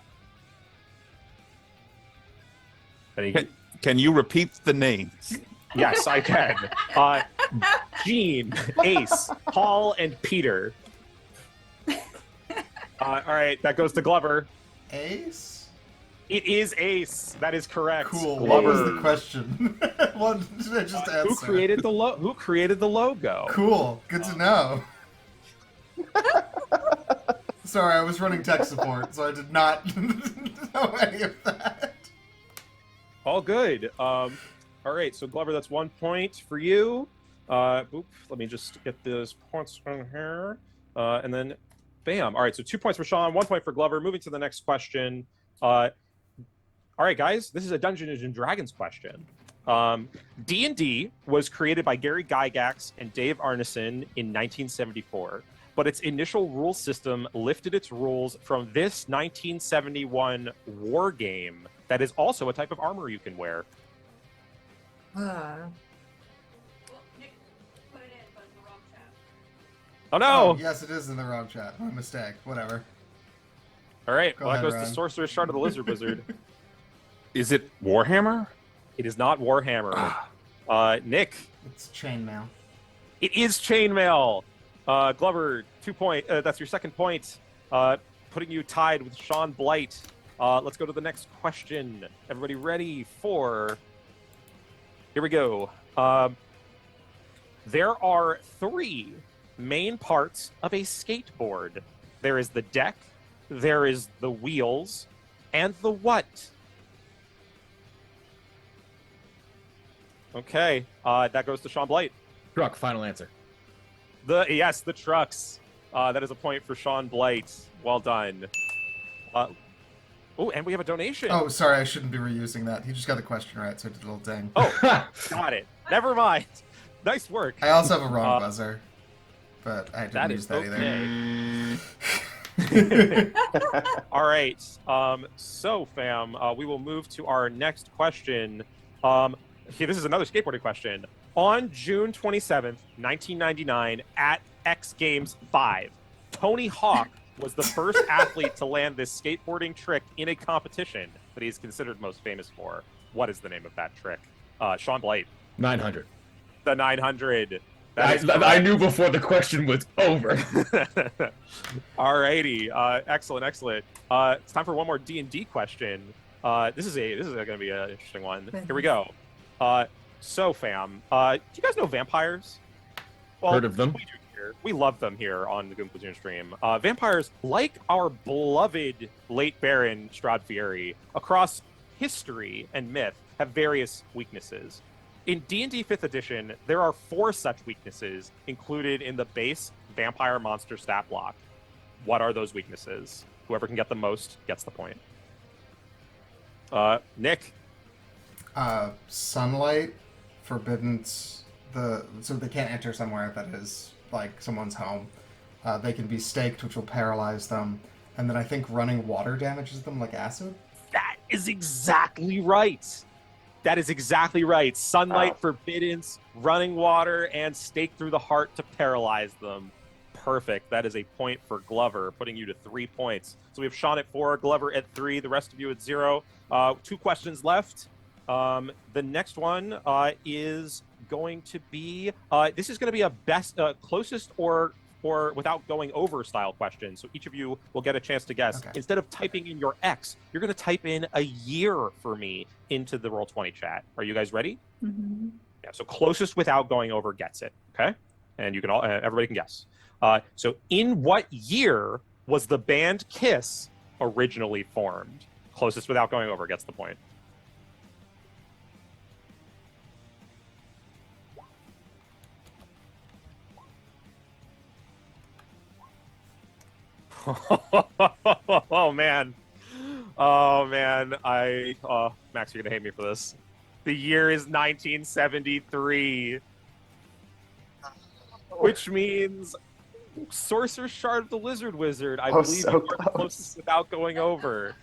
Can you repeat the names? Yes, I can. Gene, Ace, Paul, and Peter. All right, that goes to Glover. Ace? It is Ace. That is correct. Cool. What Glover. was the question? What did I just answer? Who created the logo? Cool. Good to know. Sorry, I was running tech support, so I did not know any of that. All good. All right, so Glover, that's 1 point for you. Let me just get those points on here. And then, bam. All right, so 2 points for Sean, 1 point for Glover. Moving to the next question. All right, guys, this is a Dungeons and Dragons question. D&D was created by Gary Gygax and Dave Arneson in 1974, but its initial rule system lifted its rules from this 1971 war game that is also a type of armor you can wear. Well, Nick put it in, but in the wrong chat. Oh, no! Oh, yes, it is in the wrong chat. My mistake. Whatever. All right, Go well, that ahead, goes to Ryan. Sorcerer's Shard of the Lizard Wizard. Is it Warhammer? It is not Warhammer. Nick, It's chainmail. it is Chainmail. Glover, 2 point. That's your second point. putting you tied with Sean Blight. Let's go to the next question. Everybody ready for... Here we go. There are 3 main parts of a skateboard. There is the deck, there is the wheels, and the what? Okay, that goes to Sean Blight. Truck, final answer. Yes, the trucks. That is a point for Sean Blight. Well done. Oh, and we have a donation. Oh, sorry, I shouldn't be reusing that. He just got the question right, so I did a little ding. Oh, got it. Never mind. Nice work. I also have a wrong buzzer, but I didn't use that okay. All right. So, fam, we will move to our next question. Okay, this is another skateboarding question. On June 27th, 1999, at X Games 5, Tony Hawk was the first athlete to land this skateboarding trick in a competition that he is considered most famous for. What is the name of that trick? Sean Blight. 900. The 900. I knew before the question was over. Alrighty. Excellent. It's time for one more D&D question. This is going to be an interesting one. Here we go. So, fam, do you guys know vampires? Well, Heard of them. We do here. We love them here on the Goon Platoon stream. Vampires, like our beloved late Baron Strahd Fieri, across history and myth, have various weaknesses. In D&D 5th edition, there are 4 such weaknesses included in the base vampire monster stat block. What are those weaknesses? Whoever can get the most gets the point. Nick. Sunlight, forbidden, so they can't enter somewhere that is like someone's home. They can be staked, which will paralyze them, and then I think running water damages them like acid. That is exactly right. Sunlight, forbiddance, running water, and stake through the heart to paralyze them. Perfect. That is a point for Glover, putting you to 3 points. So we have Sean at 4, Glover at 3, the rest of you at 0. 2 questions left. The next one is going to be this is going to be a best closest or without going over style question. So each of you will get a chance to guess. Okay. Instead of typing in your X, you're going to type in a year for me into the Roll20 chat. Are you guys ready? Mm-hmm. Yeah. So closest without going over gets it. Okay. And you can all everybody can guess. So in what year was the band Kiss originally formed? Closest without going over gets the point. Oh man, Max, you're gonna hate me for this. The year is 1973, which means Sorcerer's Shard of the Lizard Wizard. I believe so you are the close. closest without going over.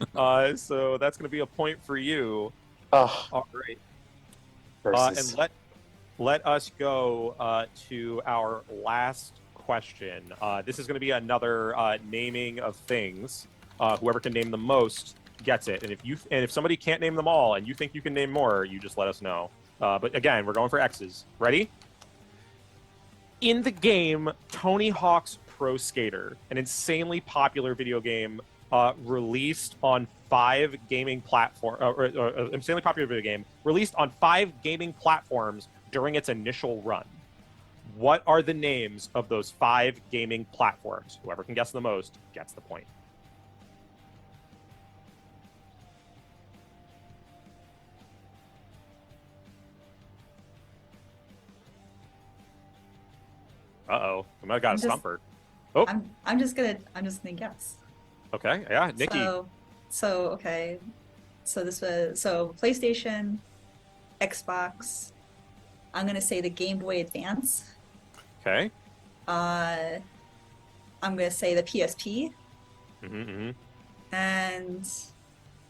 So that's gonna be a point for you. Oh, All right, versus. and let us go to our last question. This is going to be another naming of things. Whoever can name the most gets it. And if somebody can't name them all and you think you can name more, you just let us know. But again, we're going for X's. Ready? In the game Tony Hawk's Pro Skater, an insanely popular video game released on 5 gaming platforms, insanely popular video game released on 5 gaming platforms during its initial run. What are the names of those 5 gaming platforms? Whoever can guess the most gets the point. Uh-oh. We might have got a stumper. Oh, I'm just gonna guess. okay. Yeah, Nikki. Okay. So PlayStation, Xbox. I'm gonna say the Game Boy Advance. Okay. I'm gonna say the PSP. Mm-hmm. And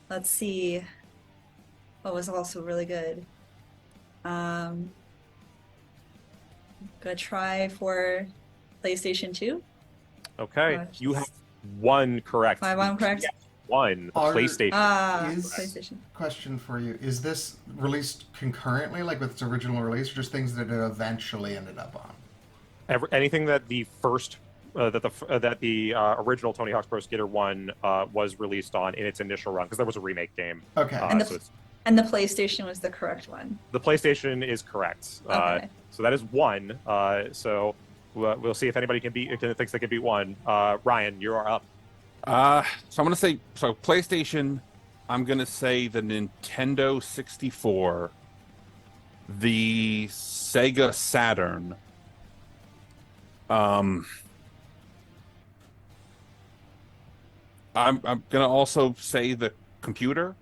let's see what was also really good. Gonna try for PlayStation 2. Okay. You have 1 correct. My one correct. Yes, 1. Are- PlayStation. Is- PlayStation. Question for you: is this released concurrently, like with its original release, or just things that it eventually ended up on? Anything that the first that the original Tony Hawk's Pro Skater 1 was released on in its initial run, because there was a remake game. Okay. And the PlayStation was the correct one. The PlayStation is correct. Okay. So that is 1. So we'll see if anybody thinks they can beat 1. Ryan, you are up. So I'm gonna say PlayStation. I'm gonna say the Nintendo 64, the Sega Saturn. I'm gonna also say the computer,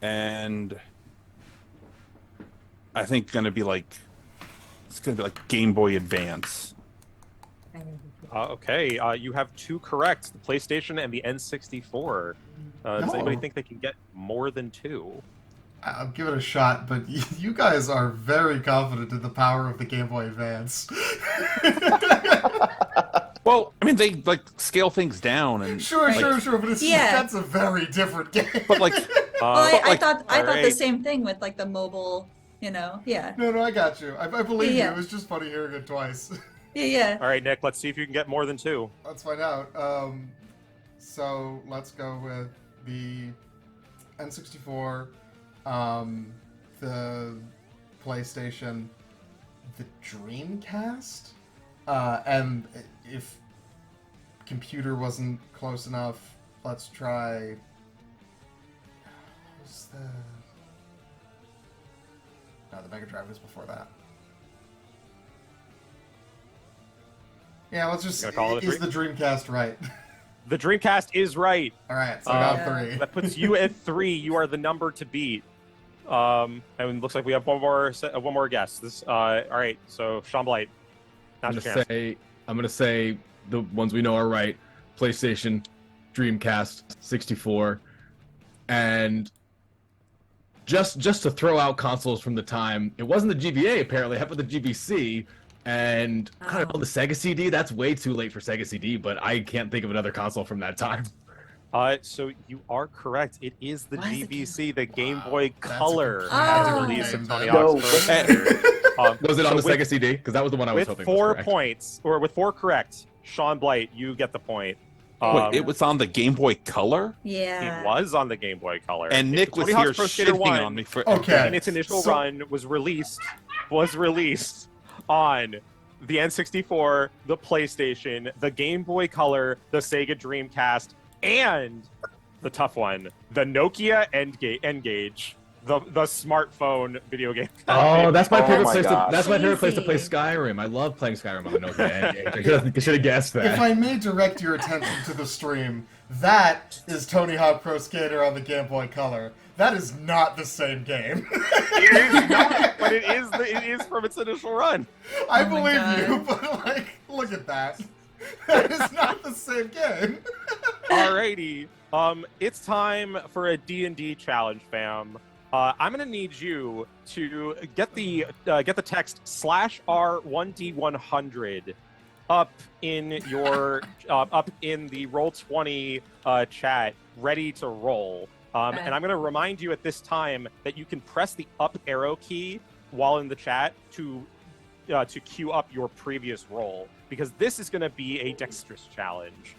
and I think it's gonna be like Game Boy Advance. Okay, you have 2 correct: the PlayStation and the N64. Does anybody think they can get more than 2? I'll give it a shot, but you guys are very confident in the power of the Game Boy Advance. Well, I mean, they like scale things down and Sure, but it's that's a very different game. But like, I thought the right. same thing with like the mobile, yeah. No, I got you. I believe Yeah. you. It was just funny hearing it twice. Yeah. All right, Nick, let's see if you can get more than 2. Let's find out. So let's go with the N64, the PlayStation, the Dreamcast, and if computer wasn't close enough, let's try. What's the? No, the Mega Drive was before that. Yeah, let's just. Gonna call it a Is the Dreamcast right? The Dreamcast is right. All right, so I got 3. That puts you at 3. You are the number to beat. And it looks like we have one more guess. All right, so Sean Blight. I'm gonna say the ones we know are right: PlayStation, Dreamcast, 64, and just to throw out consoles from the time, it wasn't the GBA apparently. How about the GBC? And I don't know, the Sega CD. That's way too late for Sega CD, but I can't think of another console from that time. So you are correct. It is the Why is it GBC, the Game Boy That's a Color, completely had different release game of Tony then. Hawk's Pro Skater. Was it on the with, Sega CD? Because that was the one I was with hoping 4 was correct. points, or with 4 correct, Sean Blight, you get the point. wait, it was on the Game Boy Color, Yeah. It was on the Game Boy Color. and Nick was Tony here Hawk's Pro Skater shitting 1 on me for. Okay. in its initial So- run was released on the N64, the PlayStation, the Game Boy Color, the Sega Dreamcast, and the tough one, the Nokia N-Gage, the smartphone video game. Oh, that's my Oh favorite my place. gosh. That's my favorite place to play Easy. Skyrim. I love playing Skyrim on the Nokia. I should have guessed If that. I may direct your attention to the stream, that is Tony Hawk Pro Skater on the Game Boy Color. That is not the same game. It is not, but it is from its initial run. I Oh my believe God. you, but like, look at that. That is not the same game. Alrighty, it's time for a D&D challenge, fam. I'm gonna need you to get the text /R1D100 up in your up in the Roll20 chat, ready to roll. And I'm going to remind you at this time that you can press the up arrow key while in the chat to queue up your previous roll, because this is going to be a dexterous challenge.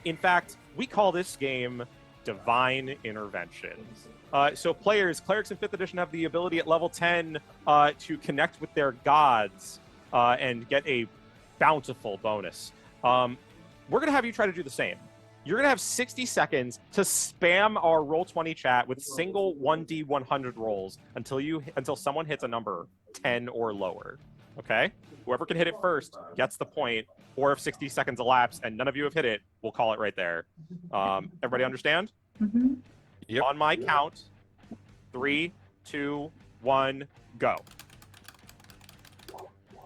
In fact, we call this game Divine Intervention. So players, clerics in 5th edition have the ability at level 10 to connect with their gods and get a bountiful bonus. We're going to have you try to do the same. You're going to have 60 seconds to spam our Roll20 chat with single 1D100 rolls until someone hits a number 10 or lower. Okay? Whoever can hit it first gets the point, or if 60 seconds elapse and none of you have hit it, we'll call it right there. Everybody understand? Mm-hmm. Yep. On my count, 3, 2, 1, go.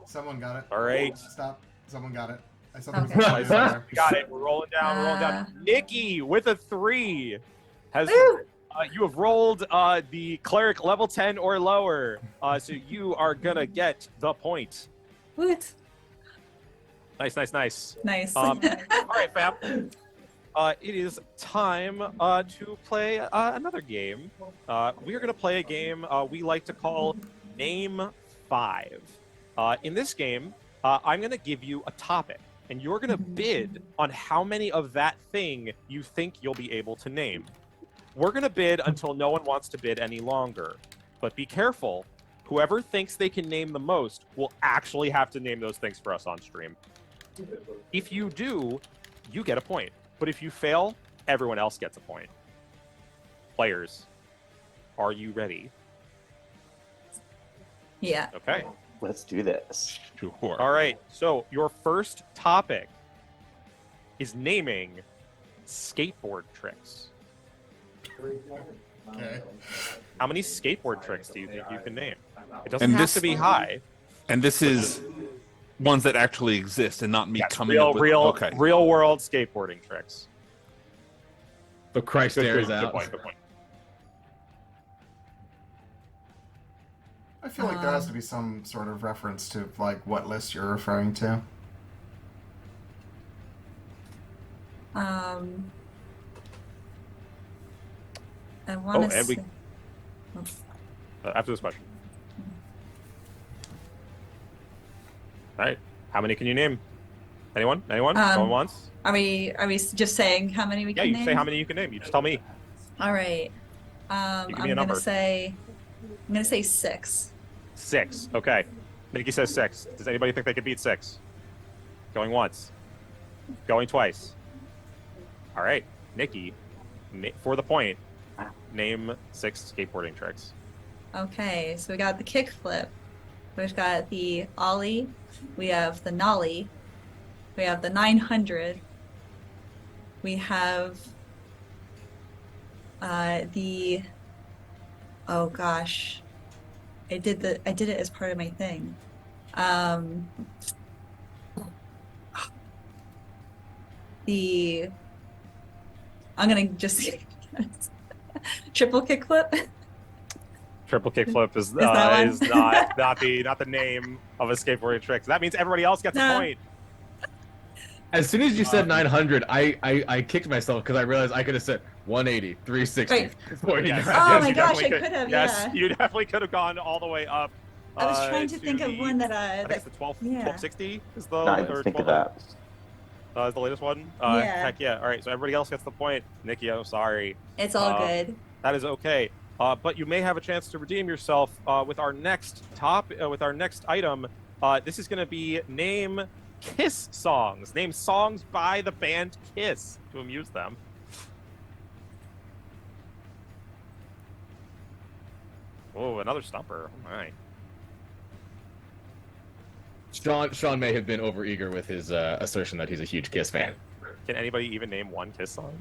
Someone got it. All right. Stop. Someone got it. I saw Okay. there was a We got it. We're rolling down. We're rolling down. Nikki with a 3 has. Woo! You have rolled the cleric level 10 or lower, so you are gonna get the point. What? Nice, nice, nice. Nice. All right, fam. It is time to play another game. We are going to play a game we like to call Name 5. In this game, I'm going to give you a topic, and you're going to bid on how many of that thing you think you'll be able to name. We're going to bid until no one wants to bid any longer. But be careful. Whoever thinks they can name the most will actually have to name those things for us on stream. If you do, you get a point. But if you fail, everyone else gets a point. Players, are you ready? Yeah. Okay. Let's do this. Sure. All right. So your first topic is naming skateboard tricks. Okay. How many skateboard tricks do you think you can name? It doesn't And have this- to be high. And this is ones that actually exist and not me Yes, coming up with. Okay. real world skateboarding tricks. The Christ Good, stares good, good out. point, good point. I feel like there has to be some sort of reference to like what list you're referring to. I Oh, want to and we- say. After this question. All right. How many can you name? Anyone? Anyone? Going once? Are we just saying how many we Yeah, can you name? say how many you can name. You just tell me. All right. You give me a I'm number. gonna say 6. 6. Okay. Nikki says 6. Does anybody think they could beat 6? Going once. Going twice. All right. Nikki, for the point, name 6 skateboarding tricks. Okay, so we got the kickflip. We've got the ollie. We have the nollie. We have the 900. We have the. Oh gosh, I did it as part of my thing. I'm gonna just triple kickflip. Triple kickflip is that one? is not the name of a skateboarding trick. So that means everybody else gets a No. point. As soon as you said 900, I kicked myself because I realized I could have said 180, 360, Right. 40. Yes. Oh Yes, my you gosh, definitely I could have, Yes, yeah. you definitely could have gone all the way up. I was trying to think of the- one that I think it's the 12, yeah. 1260 is the Not or even think of 12 that. is the latest one. Yeah. Heck yeah! All right, so everybody else gets the point. Nikki, I'm sorry. it's all good. That is okay. But you may have a chance to redeem yourself with our next item. This is going to be name Kiss songs. Name songs by the band Kiss to amuse them. Oh, another stumper. Oh my. Sean may have been overeager with his assertion that he's a huge Kiss fan. Can anybody even name one Kiss song?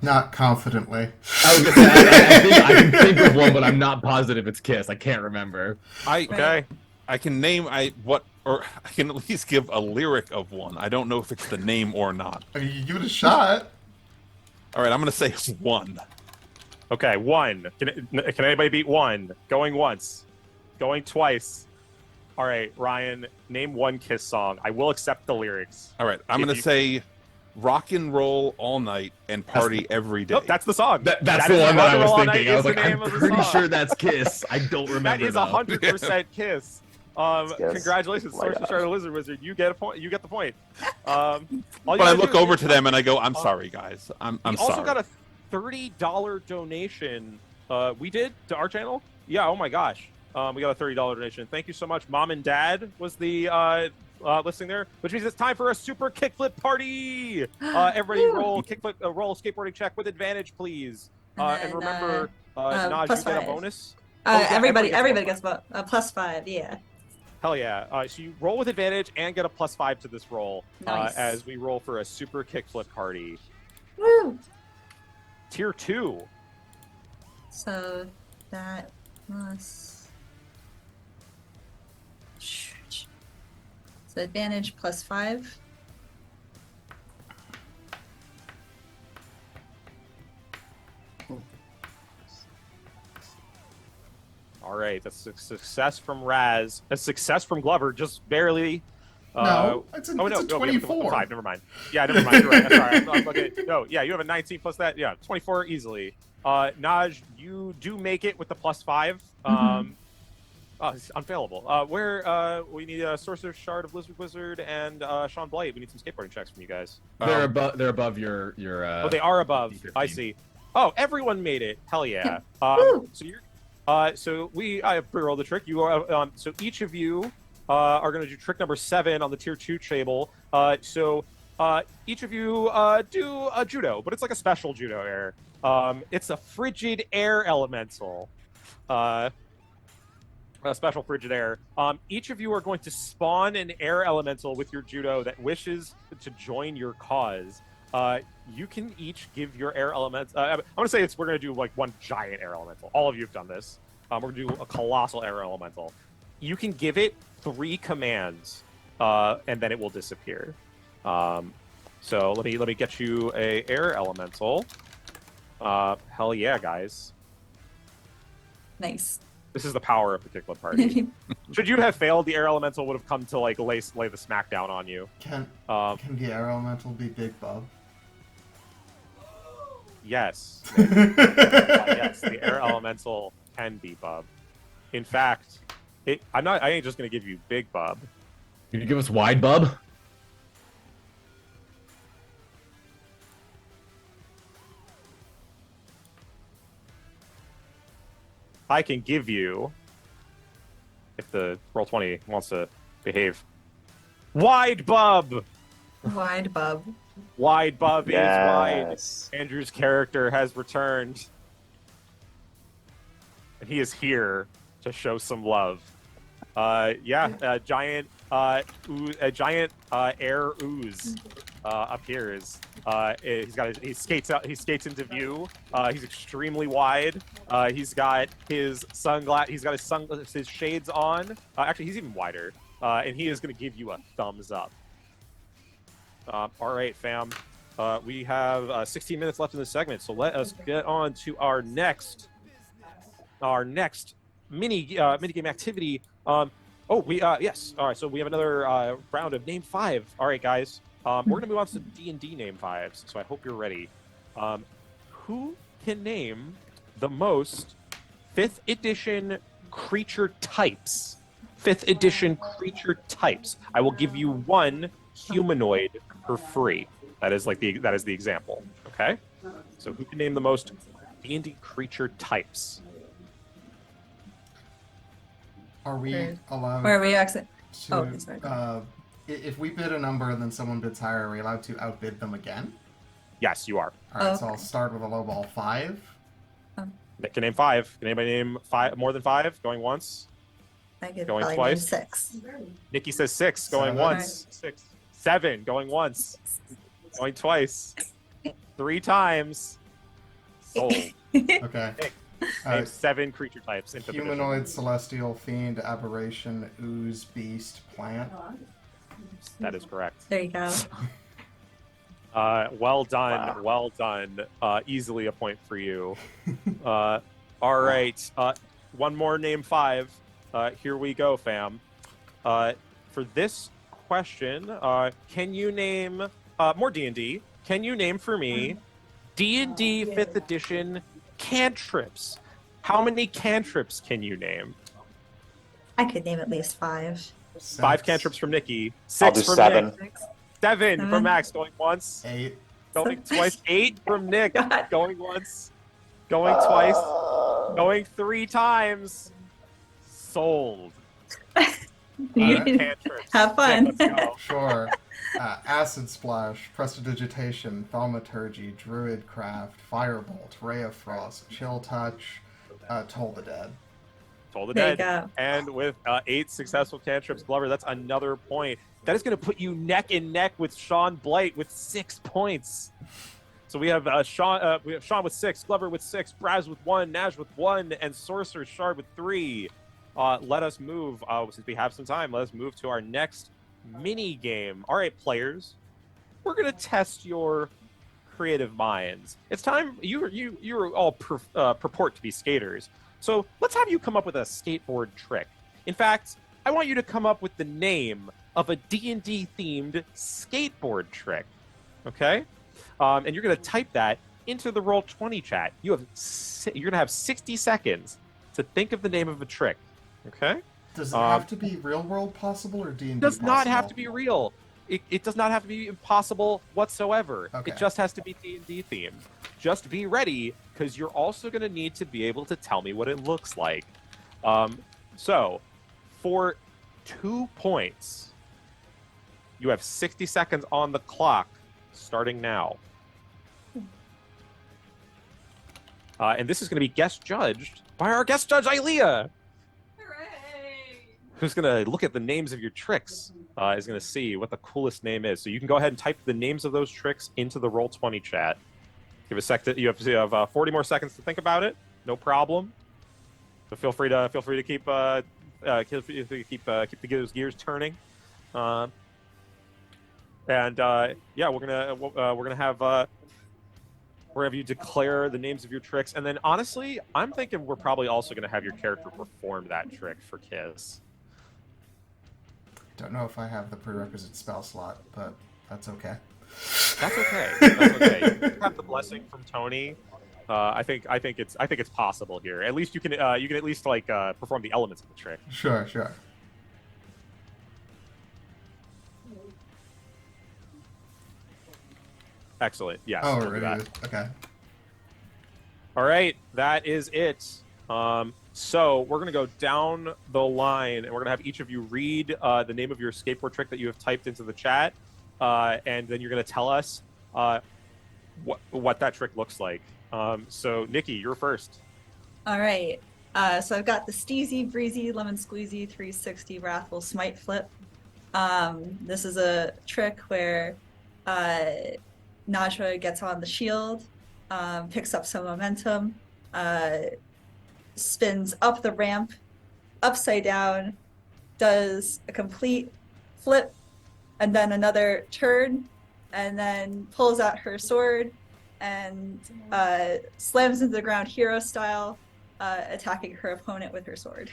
Not confidently. I was gonna say, I can think of one, but I'm not positive it's Kiss. I can't remember. Okay. I can name I can at least give a lyric of one. I don't know if it's the name or not. I mean, you give it a shot. All right, I'm gonna say one. Okay, 1. Can anybody beat 1? Going once. Going twice. All right, Ryan, name one Kiss song. I will accept the lyrics. All right, I'm If gonna you- say rock and roll all night and party every day. Nope, that's the song. That's That the is one that I Rock and was Roll All Night thinking. I is was the like, name I'm of the pretty song. sure that's Kiss. I don't That remember. is though. 100% Kiss. Yes. Congratulations, Oh my Sorcerer God. Starter Lizard Wizard. You get a point. You get the point. All you But I gotta look do over is- to them and I go, "I'm sorry, guys. I'm We sorry." also got a $30 donation. We did to our channel. Yeah. Oh my gosh. We got a $30 donation. Thank you so much. Mom and Dad was the listing there, which means it's time for a super kickflip party. Everybody Woo. roll kickflip, roll skateboarding check with advantage, please. And then, remember, Naj, you get a +5. bonus. Oh, yeah, Everybody everybody gets a +5. Yeah. Hell yeah. So you roll with advantage and get a +5 to this roll Nice. as we roll for a super kickflip party. Woo! Tier 2. So that plus. So advantage +5. All right, that's a success from Raz. A success from Glover, just barely. No, it's a we have 24. 5. Never mind. Yeah, never mind. You're right. Sorry. I'm looking. No, yeah, you have a 19 plus that. Yeah, 24 easily. Naj, you do make it with the +5. Oh, it's unfailable. We need a Sorcerer's Shard of Lizard Wizard and Sean Blight. We need some skateboarding checks from you guys. They're above your. Oh, they are above. D15. I see. Oh, everyone made it. Hell yeah. Woo. So you're. I have pre-rolled the trick. You are. So each of you are going to do trick number 7 on the tier 2 table. Each of you do a judo, but it's like a special judo air. It's a frigid air elemental. A special frigid air. Each of you are going to spawn an air elemental with your judo that wishes to join your cause. You can each give your air elements. I'm gonna say we're gonna do like one giant air elemental. All of you have done this. We're gonna do a colossal air elemental. You can give it 3 commands, and then it will disappear. So let me get you a air elemental. Hell yeah, guys! Nice. This is the power of the Kickflip party. Should you have failed, the air elemental would have come to like lay the smackdown on you. Can the air elemental be Big Bub? Yes. Yes, the air elemental can be Bub. In fact, I ain't just gonna give you Big Bub. Can you give us Wide Bub? I can give you, if the Roll20 wants to behave, Wide Bub. Wide Bub. Wide Bub is wide. Yes. Andrew's character has returned, and he is here to show some love. A giant air ooze appears. He skates into view. He's extremely wide. He's got his sunglass. He's got his shades on. Actually, he's even wider. And he is going to give you a thumbs up. All right, fam. We have 16 minutes left in this segment, so let us get on to our next mini game activity. Yes. All right, so we have another round of Name 5. All right, guys. We're gonna move on to D&D Name 5s, so I hope you're ready. Who can name the most 5th edition creature types? 5th edition creature types. I will give you 1 humanoid for free. That is the example. Okay. So who can name the most D&D creature types? Are we allowed Where are we exit? to, Oh, sorry. if we bid a number and then someone bids higher, are we allowed to outbid them again? Yes, you are. Alright, so Okay. I'll start with a low ball 5. Nick can name 5. Can anybody name 5 more than 5? Going once. I could Going probably twice? name 6. Nikki says 6. Going 7. once. 6. 7. Going once. Going twice. 3 times. Sold. Okay. Name 7 creature types in 5th edition. Humanoid, celestial, fiend, aberration, ooze, beast, plant. That is correct. There you go. Well done. Wow. Well done. Easily a point for you. All right. One more name 5. Here we go, fam. For this question, can you name more D&D? Can you name for me D&D 5th edition cantrips? How many cantrips can you name? I could name at least 5. 5 cantrips from Nikki. I'll 6 do from 7. Nick. 7 from 7. Max. Going once. 8. Going twice. 8 from Nick. God. Going once. Going twice. Going 3 times. Sold. Cantrips. Have fun. Let's go. Sure. Acid Splash, Prestidigitation, Thaumaturgy, Druidcraft, Firebolt, Ray of Frost, Chill Touch, Toll the Dead. Toll the There you Dead. go. And with 8 successful cantrips, Glover, that's another point. That is going to put you neck and neck with Sean Blight with 6 points. So we have Sean with 6, Glover with 6, Braz with 1, Nash with 1, and Sorcerer's Shard with 3. Let us move, since we have some time, let us move to our next mini game. All right, players, we're going to test your creative minds. It's time. You all purport to be skaters. So let's have you come up with a skateboard trick. In fact, I want you to come up with the name of a D&D themed skateboard trick. Okay? And you're going to type that into the Roll20 chat. You're going to have 60 seconds to think of the name of a trick. Okay? Does it have to be real world possible or D&D It does not have possible? to be real. It does not have to be impossible whatsoever. Okay. It just has to be D&D themed. Just be ready, because you're also going to need to be able to tell me what it looks like. So, for 2 points, you have 60 seconds on the clock, starting now. And this is going to be guest judged by our guest judge, Ilea, Hooray! who's going to look at the names of your tricks. Is going to see what the coolest name is. So you can go ahead and type the names of those tricks into the Roll20 chat. Give a sec. You have 40 more seconds to think about it. No problem. So feel free to keep keep those gears turning. Yeah, we're gonna have you declare the names of your tricks, and then honestly, I'm thinking we're probably also gonna have your character perform that trick for Kiss. Don't know if I have the prerequisite spell slot, but that's okay. That's okay. That's okay. You have the blessing from Tony. I think it's possible here. At least you can at least perform the elements of the trick. Sure. Excellent. Yes. Oh, we'll do that. really? Okay. All right, that is it. So we're gonna go down the line, and we're gonna have each of you read the name of your skateboard trick that you have typed into the chat, and then you're gonna tell us what that trick looks like. So Nikki, you're first. All right. So I've got the Steezy, Breezy, Lemon Squeezy, 360 Wrathful Smite Flip. This is a trick where Najwa gets on the shield, picks up some momentum, spins up the ramp, upside down, does a complete flip, and then another turn, and then pulls out her sword and slams into the ground hero style, attacking her opponent with her sword.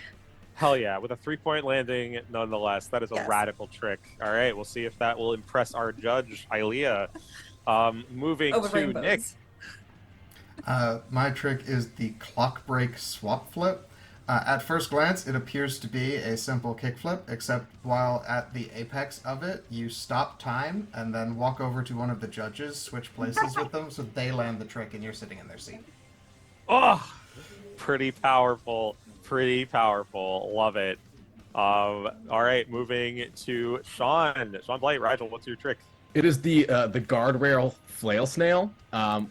Hell yeah, with a 3-point landing nonetheless. That is a Yes. radical trick. All right, we'll see if that will impress our judge, Ilea. Moving Over to rainbows. Nick. My trick is the clock break swap flip. At first glance, it appears to be a simple kickflip, except while at the apex of it, you stop time and then walk over to one of the judges, switch places with them, so they land the trick and you're sitting in their seat. Oh, pretty powerful. Pretty powerful. Love it. All right, moving to Sean. Sean Blight, Rigel, what's your trick? It is the guardrail flail snail,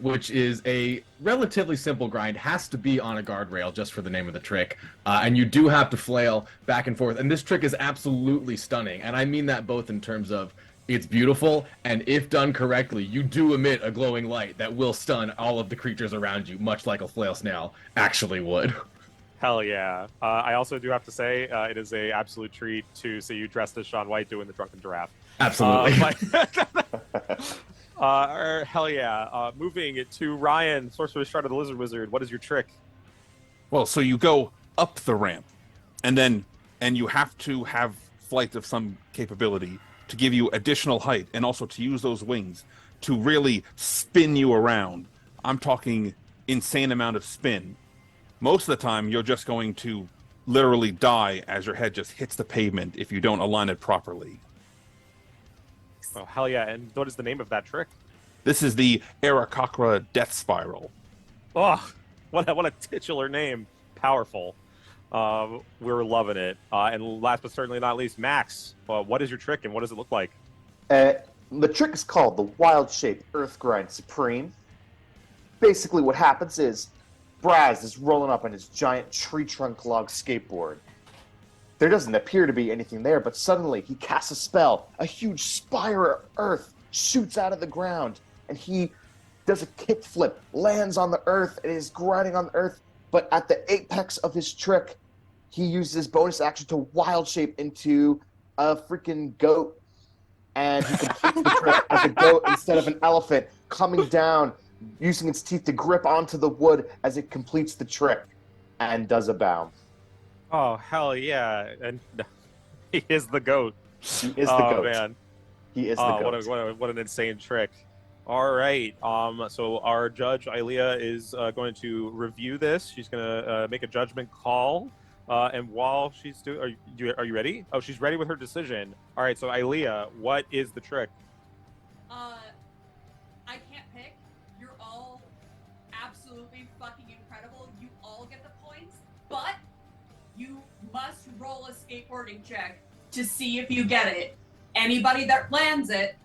which is a relatively simple grind. Has to be on a guardrail just for the name of the trick, and you do have to flail back and forth. And this trick is absolutely stunning, and I mean that both in terms of it's beautiful, and if done correctly, you do emit a glowing light that will stun all of the creatures around you, much like a flail snail actually would. Hell yeah. I also do have to say, it is a absolute treat to see you dressed as Sean White doing the Drunken Giraffe. Absolutely. Hell yeah. Moving to Ryan, Sorcerer's Shard of the Lizard Wizard. What is your trick? Well, so you go up the ramp, and you have to have flight of some capability to give you additional height, and also to use those wings to really spin you around. I'm talking insane amount of spin. Most of the time, you're just going to literally die as your head just hits the pavement if you don't align it properly. Oh, hell yeah. And what is the name of that trick? This is the Aarakocra Death Spiral. Oh, what a titular name. Powerful. We're loving it. And last but certainly not least, Max, what is your trick and what does it look like? The trick is called the Wild Shape Earth Grind Supreme. Basically what happens is Braz is rolling up on his giant tree trunk log skateboard. There doesn't appear to be anything there, but suddenly he casts a spell. A huge spire of earth shoots out of the ground, and he does a kickflip, lands on the earth, and is grinding on the earth. But at the apex of his trick, he uses his bonus action to wild shape into a freaking goat. And he completes the trick as a goat instead of an elephant, coming down, using its teeth to grip onto the wood as it completes the trick and does a bound. Oh, hell yeah. And he is the goat. He is the goat. Man. He is the goat. What an insane trick. All right. So our judge, Ilea, is going to review this. She's going to make a judgment call. And while she's doing, are you ready? Oh, she's ready with her decision. All right, so Ilea, what is the trick? I can't pick. You're all absolutely fucking incredible. You all get the points, but you must roll a skateboarding check to see if you get it. Anybody that lands it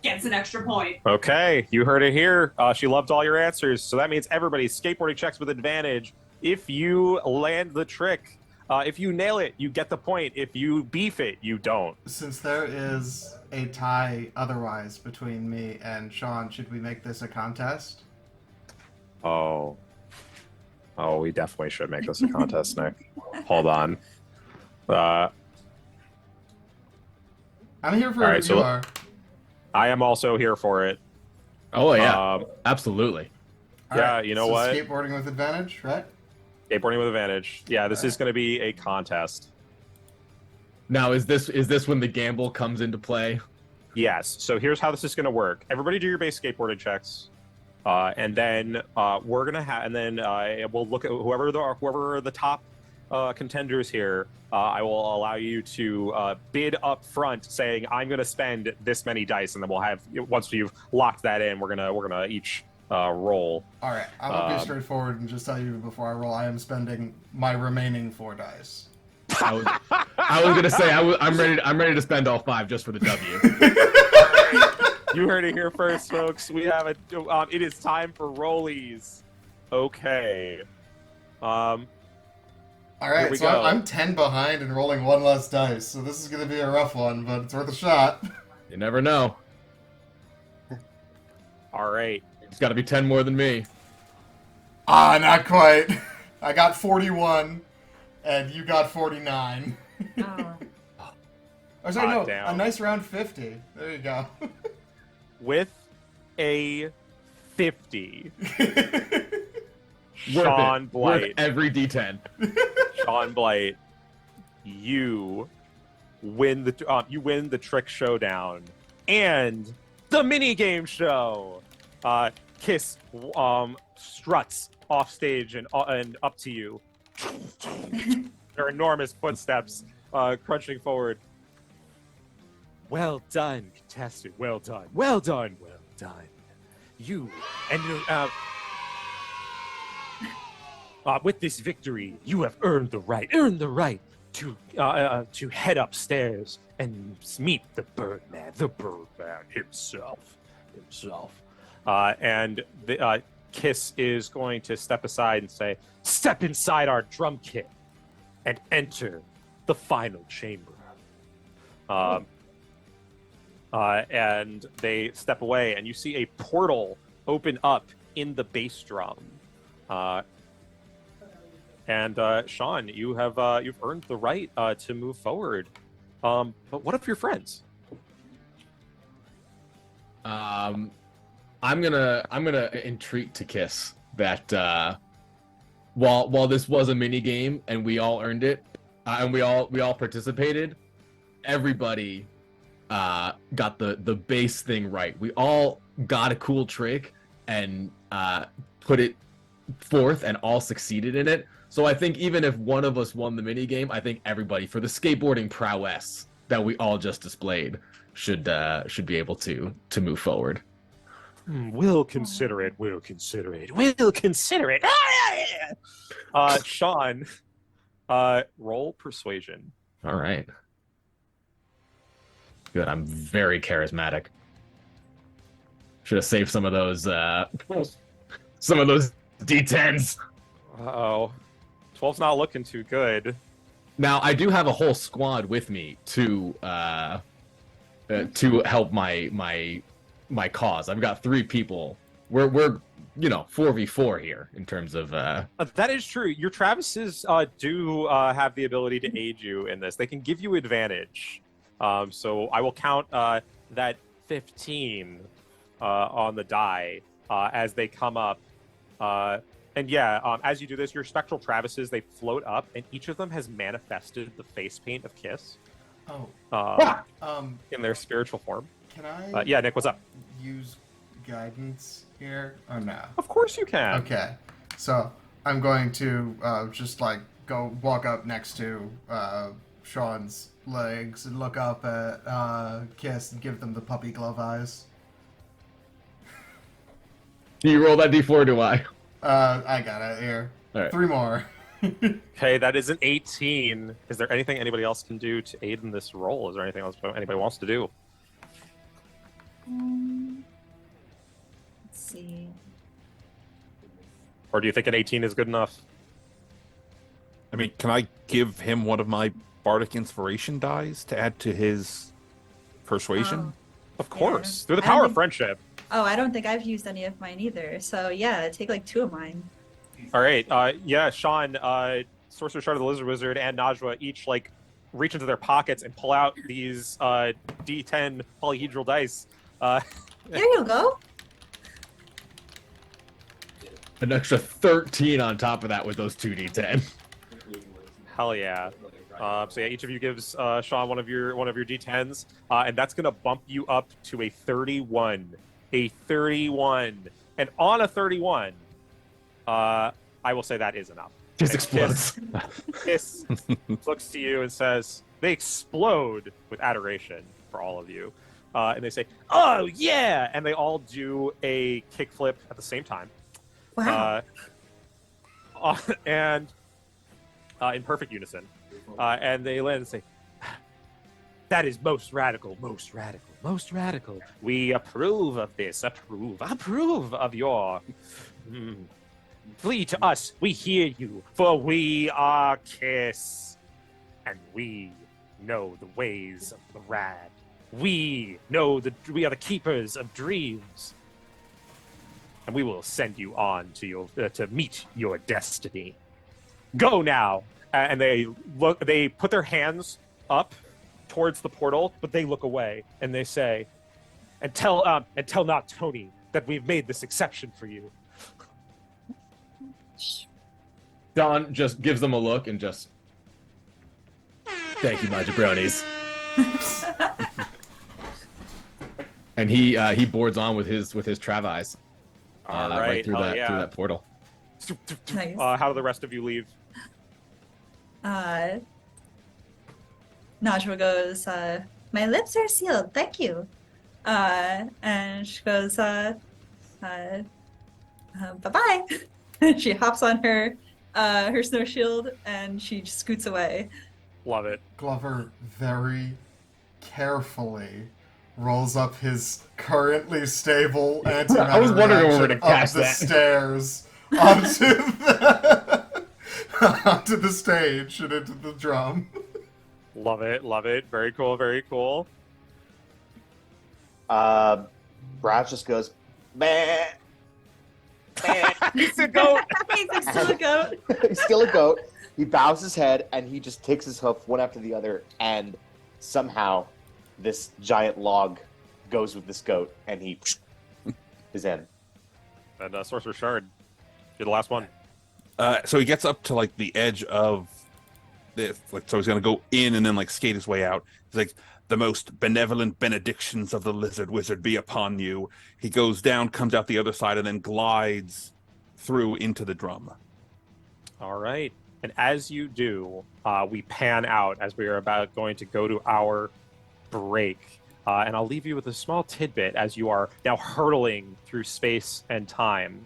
gets an extra point. Okay, you heard it here. She loved all your answers, so that means everybody skateboarding checks with advantage. If you land the trick, if you nail it, you get the point. If you beef it, you don't. Since there is a tie otherwise between me and Sean, should we make this a contest? Oh, we definitely should make this a contest, Nick. Hold on. I'm here for All right, it. so You are. I am also here for it. Oh yeah, absolutely. All Yeah, right, you know so what? Skateboarding with advantage, right? Skateboarding with advantage. Yeah, this is going to be a contest. Now, is this when the gamble comes into play? Yes. So here's how this is going to work. Everybody do your base skateboarding checks, and then we're gonna have, and then we'll look at whoever are the top contenders here. I will allow you to bid up front, saying I'm going to spend this many dice, and then we'll have, once you've locked that in, we're gonna each roll. All right, I'm gonna be straightforward and just tell you before I roll. I am spending my remaining 4 dice. I was gonna say I'm ready to spend all 5 just for the W. You heard it here first, folks. We have it is time for rollies. Okay. All Here right, we so go. I'm 10 behind and rolling 1 less dice, so this is gonna be a rough one, but it's worth a shot. You never know. All right. It's got to be 10 more than me. Ah, not quite. I got 41, and you got 49. Oh. Oh, sorry, no, Hot down. a nice round 50. There you go. With a 50, Worth Sean it. Blight. Worth every D10. Sean Blight, you win the trick showdown and the mini game show. Kiss struts off stage and up to you. Their enormous footsteps crunching forward. Well done, contestant. Well done. Well done. Well done. You and with this victory, you have earned the right to head upstairs and meet the Birdman himself. And the Kiss is going to step aside and say, "Step inside our drum kit and enter the final chamber." And they step away, and you see a portal open up in the bass drum. And Sean, you've earned the right to move forward. But what of your friends? I'm gonna entreat to Kiss that while this was a mini game and we all earned it, and we all participated, everybody got the base thing right. We all got a cool trick and put it forth and all succeeded in it. So I think even if one of us won the mini game, I think everybody, for the skateboarding prowess that we all just displayed, should be able to move forward. We'll consider it. We'll consider it. We'll consider it. Sean, roll persuasion. All right. Good. I'm very charismatic. Should have saved some of those D10s. Uh-oh. 12's not looking too good. Now I do have a whole squad with me to help my cause. I've got 3 people. We're 4v4 here in terms of That is true. Your Travises do have the ability to aid you in this. They can give you advantage. So I will count that 15 on the die as they come up. And yeah, as you do this, your spectral Travises, they float up, and each of them has manifested the face paint of Kiss Oh, in their spiritual form. can I Yeah, Nick, what's up? use guidance here or no? Of course you can. Okay, so I'm going to just like go walk up next to Sean's legs and look up at Kiss and give them the puppy glove eyes. Do you roll that d4 or do I? I got it here. All right. 3 more. Okay, that is an 18. Is there anything anybody else can do to aid in this roll? Is there anything else anybody wants to do? Let's see. Or do you think an 18 is good enough? I mean, can I give him one of my bardic inspiration dies to add to his persuasion? Of course. Yeah. Through the I power think- of friendship. Oh, I don't think I've used any of mine either. So yeah, take like 2 of mine. All right. Yeah, Sean, Sorcerer Shard of the Lizard Wizard, and Najwa each like reach into their pockets and pull out these D10 polyhedral dice. There you go. An extra 13 on top of that with those 2d10. Hell yeah. So yeah, each of you gives Sean one of your D10s, and that's gonna bump you up to a 31. A 31, and on a 31, I will say that is enough. Just And explodes. Kiss looks to you and says, they explode with adoration for all of you, and they say, "Oh yeah!" And they all do a kickflip at the same time. Wow. And in perfect unison. And they land and say, "That is most radical, most radical, most radical. We approve of this, approve of your... Flee to us, we hear you, for we are Kiss, and we know the ways of the rad. We are the keepers of dreams, and we will send you on to your to meet your destiny. Go now." And they put their hands up towards the portal, but they look away and they say, and tell not Tony that we've made this exception for you." Don just gives them a look and just, "Thank you, my jabronis." And he boards on with his Travize. All right right, through hell that yeah. through that portal. Nice. How do the rest of you leave? Najwa goes, "My lips are sealed, thank you." And she goes, bye-bye. And she hops on her snow shield and she just scoots away. Love it. Glover very carefully rolls up his currently stable antimatter I was wondering when we were reaction gonna catch up the that. stairs onto the stage and into the drum. Love it. Love it. Very cool. Very cool. Brad just goes, meh. He's a goat. He's still a goat. He's still a goat. He bows his head and he just takes his hoof one after the other, and somehow this giant log goes with this goat, and he is in. And Sorcerer Shard, you're the last one. So he gets up to like the edge of this, like, so he's gonna go in and then like skate his way out. He's like, "The most benevolent benedictions of the lizard wizard be upon you." He goes down, comes out the other side, and then glides through into the drum. All right. And as you do, we pan out as we are about going to go to our break. And I'll leave you with a small tidbit as you are now hurtling through space and time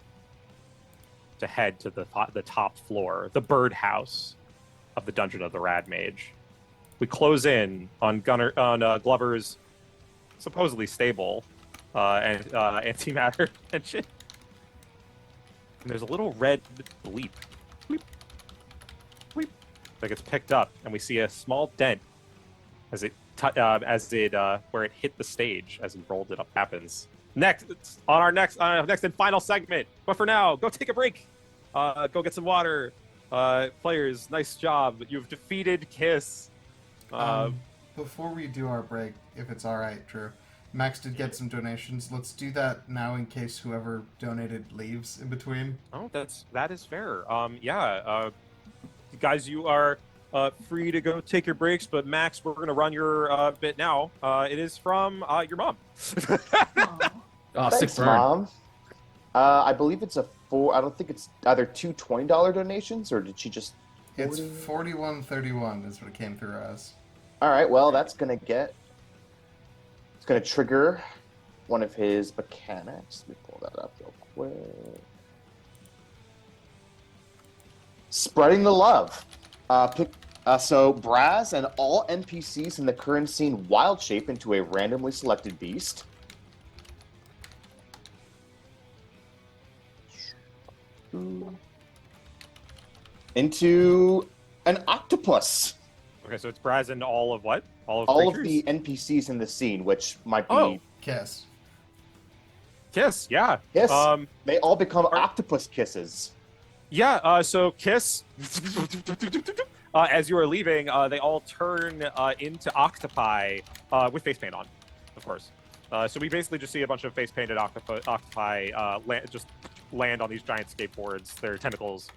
to head to the top floor, the Birdhaauus of the Dungeon of the Rad Mage. We close in on Glover's supposedly stable and antimatter engine. And there's a little red bleep. Bleep. Bleep. That gets picked up, and we see a small dent as it where it hit the stage as he rolled it up. Happens next on our next and final segment. But for now, go take a break. Go get some water. Players, nice job. You've defeated Kiss. Before we do our break, if it's all right, Drew, Max did get some donations. Let's do that now in case whoever donated leaves in between. Oh, that is fair. Guys, you are free to go take your breaks, but Max, we're gonna run your bit now. It is from your mom. Oh, sick Thanks, burn. Mom. I believe it's I don't think it's either two $20 donations, or did she just It's 4131 is what it came through as. All right, well, that's going to it's going to trigger one of his mechanics. Let me pull that up real quick. Spreading the love. So Braz and all NPCs in the current scene wild shape into a randomly selected beast. Into an octopus. Okay, so it's Braz and all of what? All of All creatures? of the NPCs in the scene, which might be Oh. Kiss. Kiss, yeah. Kiss. Um, They all become octopus kisses. yeah, so Kiss, as you are leaving, they all turn into octopi with face paint on, of course. So we basically just see a bunch of face painted octopi just land on these giant skateboards. Their tentacles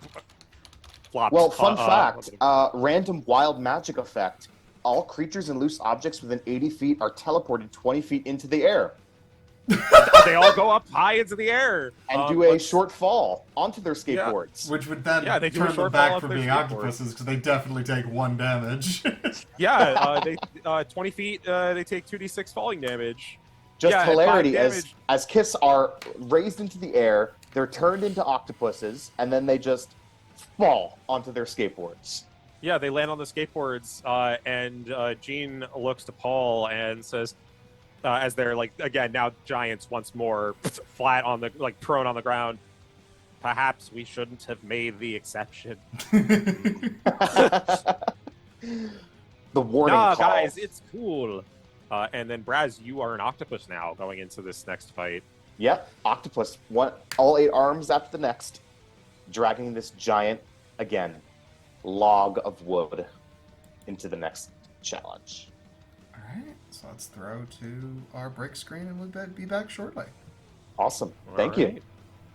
flop. Well, fun fact, random wild magic effect. All creatures and loose objects within 80 feet are teleported 20 feet into the air. They all go up high into the air. And do a short fall onto their skateboards. Which would then Yeah, they do a turn them short back fall from off their being skateboards. octopuses because they definitely take 1 damage. Yeah, they 20 feet, they take 2d6 falling damage. Just yeah, hilarity, 5 damage. as Kiss are raised into the air, they're turned into octopuses, and then they just fall onto their skateboards. Yeah, they land on the skateboards, and Jean looks to Paul and says, as they're like again now giants once more, flat on the prone on the ground. Perhaps we shouldn't have made the exception. The warning Nah, call. guys, it's cool. And then Braz, you are an octopus now going into this next fight. Yep, octopus. All 8 arms after the next, dragging this giant, again, log of wood into the next challenge. Alright, so let's throw to our break screen and we'll be back shortly. Awesome. Thank All you. right.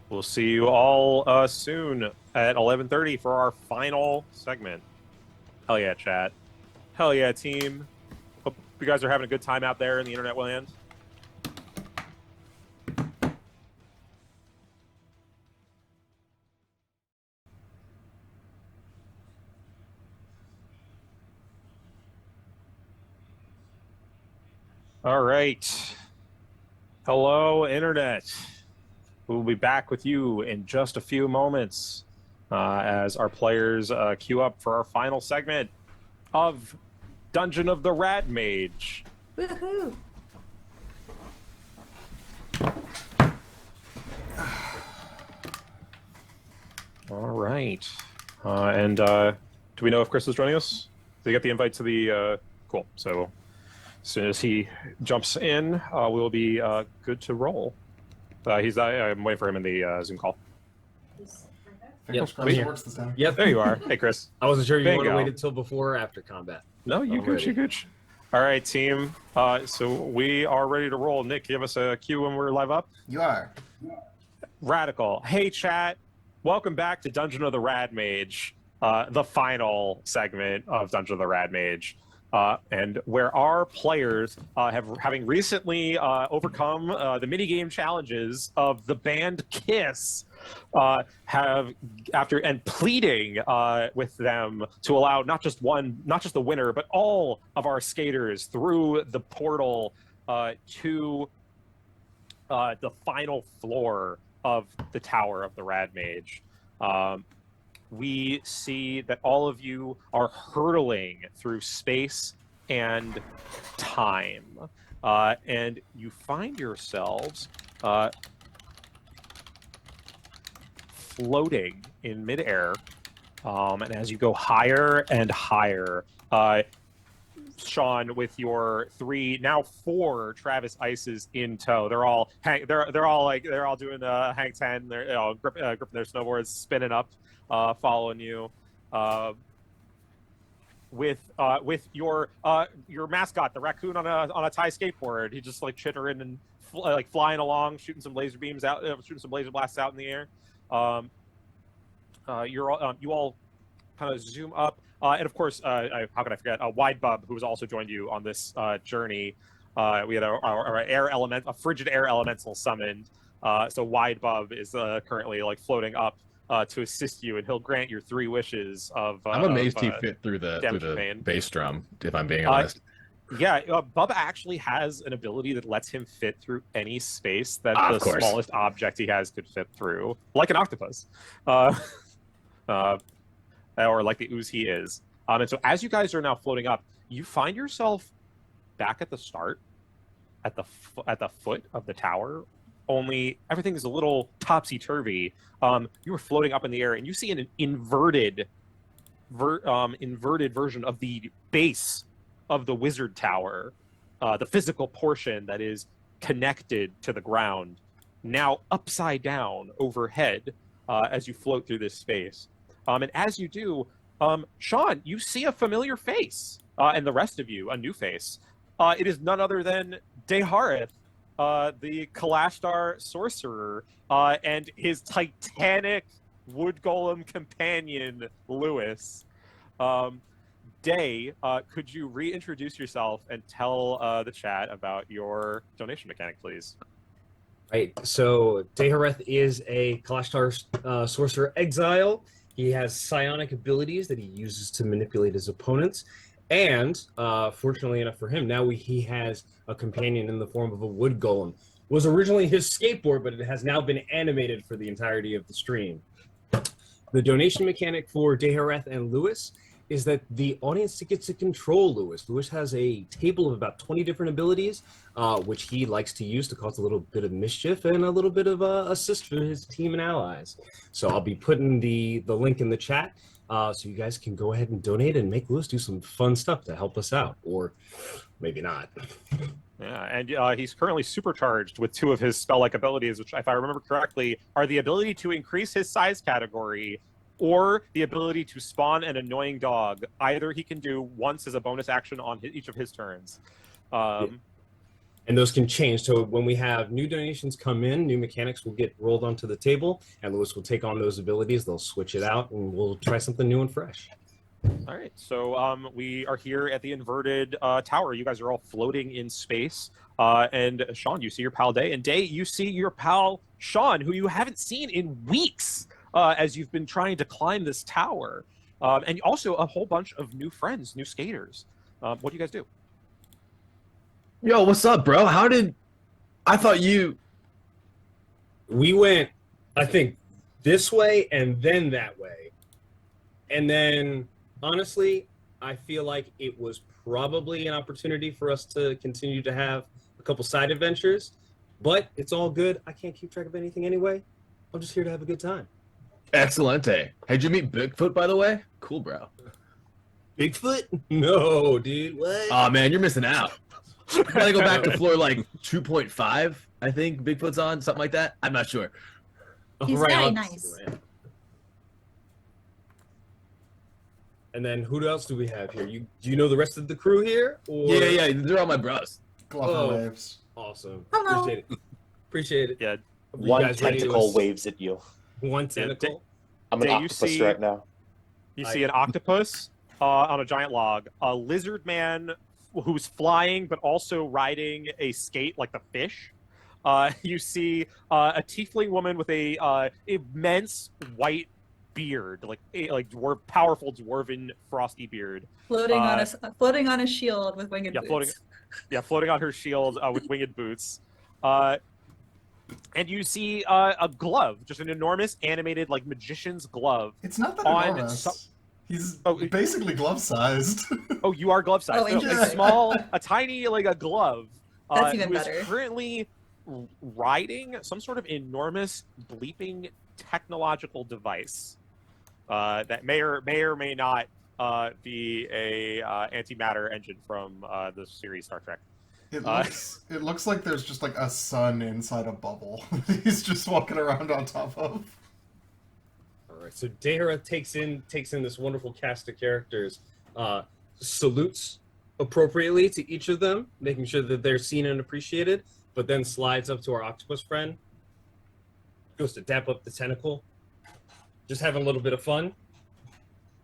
We'll see you all soon at 11:30 for our final segment. Hell yeah, chat. Hell yeah, team. Hope you guys are having a good time out there in the internet land. All right. Hello, internet. We'll be back with you in just a few moments as our players queue up for our final segment of Dungeon of the Rad Mage. Woohoo! All right. And do we know if Chris is joining us? Did he get the invite to the... Cool. So as soon as he jumps in, we'll be good to roll. I'm waiting for him in the Zoom call. Fingers Yep, crossed I'm it here. works this time. Yep. There you are. Hey, Chris. I wasn't sure you want to Bingo. wait until before or after combat. No, you I'm gooch, you ready. gooch. All right, team. So we are ready to roll. Nick, give us a cue when we're live up. You are. Radical. Hey, chat. Welcome back to Dungeon of the Rad Mage, the final segment of Dungeon of the Rad Mage. And where our players having recently overcome the minigame challenges of the band Kiss, have pleading with them to allow not just the winner, but all of our skaters through the portal to the final floor of the Tower of the Rad Mage. We see that all of you are hurtling through space and time, and you find yourselves floating in midair, and as you go higher and higher, Sean, with your 4 Travis Ices in tow. They're all doing the hang 10. They're gripping their snowboards, spinning up, following you. With your mascot, the raccoon on a Thai skateboard. He just chittering and flying along, shooting some laser beams out, shooting some laser blasts out in the air. You all kind of zoom up. And of course, how can I forget? Wide Bub, who has also joined you on this journey. We had a frigid air elemental summoned. So Wide Bub is currently floating up to assist you, and he'll grant your 3 wishes of. I'm amazed he of, fit through the damage to pain. bass drum, if I'm being honest. Yeah, Bubba actually has an ability that lets him fit through any space that Of the course. smallest object he has could fit through, like an octopus, or like the ooze he is. And so as you guys are now floating up, you find yourself back at the start, at the foot of the tower. Only everything is a little topsy-turvy. You were floating up in the air, and you see an inverted version of the base of the wizard tower, the physical portion that is connected to the ground, now upside down overhead as you float through this space. And as you do, Sean, you see a familiar face, and the rest of you, a new face. It is none other than Thaaat, the Kalashtar sorcerer, and his titanic wood golem companion, Lewis. Day, could you reintroduce yourself and tell the chat about your donation mechanic, please? Right. So Thaaat is a Kalashtar sorcerer exile. He has psionic abilities that he uses to manipulate his opponents. And fortunately enough for him, now he has a companion in the form of a wood golem. It was originally his skateboard, but it has now been animated for the entirety of the stream. The donation mechanic for Thaaat and Lewis is that the audience gets to control Lewis. Lewis has a table of about 20 different abilities, which he likes to use to cause a little bit of mischief and a little bit of assist for his team and allies. So I'll be putting the link in the chat, so you guys can go ahead and donate and make Lewis do some fun stuff to help us out, or maybe not. Yeah, and he's currently supercharged with 2 of his spell-like abilities, which, if I remember correctly, are the ability to increase his size category or the ability to spawn an annoying dog. Either he can do once as a bonus action on each of his turns. And those can change. So when we have new donations come in, new mechanics will get rolled onto the table, and Lewis will take on those abilities. They'll switch it out, and we'll try something new and fresh. All right, so we are here at the inverted tower. You guys are all floating in space. And Sean, you see your pal Day, and Day, you see your pal Sean, who you haven't seen in weeks. As you've been trying to climb this tower. And also a whole bunch of new friends, new skaters. What do you guys do? Yo, what's up, bro? I thought you... We went, I think, this way and then that way. And then, honestly, I feel like it was probably an opportunity for us to continue to have a couple side adventures. But it's all good. I can't keep track of anything anyway. I'm just here to have a good time. Excelente. Hey, did you meet Bigfoot, by the way? Cool, bro. Bigfoot? No, dude. What? Oh, man, you're missing out. You gotta go back to floor, like, 2.5, I think Bigfoot's on, something like that. I'm not sure. He's Right very on. nice. And then who else do we have here? Do you know the rest of the crew here? Or... Yeah, they're all my bros. Gluffer waves. Awesome. Hello. Appreciate it. Yeah. You One guys ready to tentacle waves at you. One tentacle? I'm an Day, you octopus see- right now. You see an octopus on a giant log, a lizard man who's flying but also riding a skate like the fish. You see a tiefling woman with a immense white beard, powerful dwarven frosty beard. Floating on a shield with winged boots. Floating on her shield with winged boots. And you see a glove, just an enormous animated magician's glove. It's not that on enormous. He's basically glove-sized. Oh, you are glove sized. Oh, interesting. A tiny a glove. That's even who is better. currently riding some sort of enormous bleeping technological device that may or may not be a antimatter engine from the series Star Trek. It looks like there's just a sun inside a bubble. He's just walking around on top of. All right, so Thaaat takes in this wonderful cast of characters, salutes appropriately to each of them, making sure that they're seen and appreciated, but then slides up to our octopus friend, goes to dap up the tentacle, just having a little bit of fun,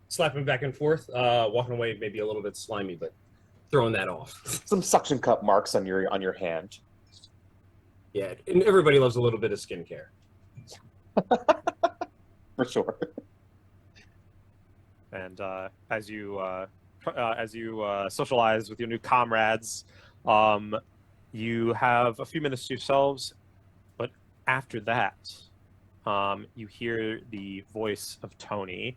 slapping back and forth, walking away maybe a little bit slimy, but throwing that off. Some suction cup marks on your hand. Yeah, and everybody loves a little bit of skincare. sure. And as you socialize with your new comrades, you have a few minutes to yourselves. But after that, you hear the voice of Tony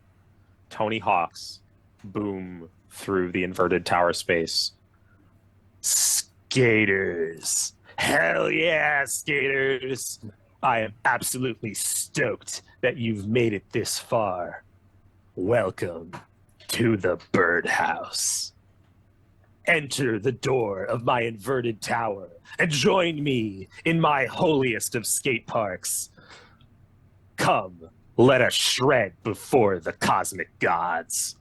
Hawxx, boom through the inverted tower space. Skaters! Hell yeah, skaters! I am absolutely stoked that you've made it this far. Welcome to the Birdhaauus. Enter the door of my inverted tower and join me in my holiest of skate parks. Come, let us shred before the cosmic gods.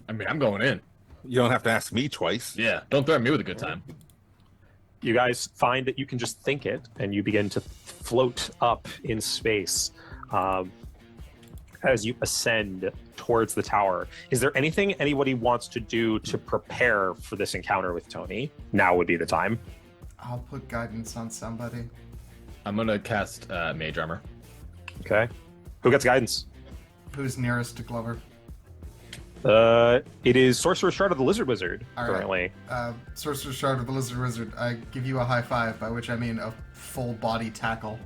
I mean, I'm going in. You don't have to ask me twice. Yeah, don't threaten me with a good time. You guys find that you can just think it, and you begin to float up in space as you ascend towards the tower. Is there anything anybody wants to do to prepare for this encounter with Tony? Now would be the time. I'll put guidance on somebody. I'm gonna cast Mage Armor. Okay. Who gets guidance? Who's nearest to Glover? It is Sorcerer's Shard of the Lizard Wizard, All right. currently. Sorcerer's Shard of the Lizard Wizard. I give you a high five, by which I mean a full body tackle.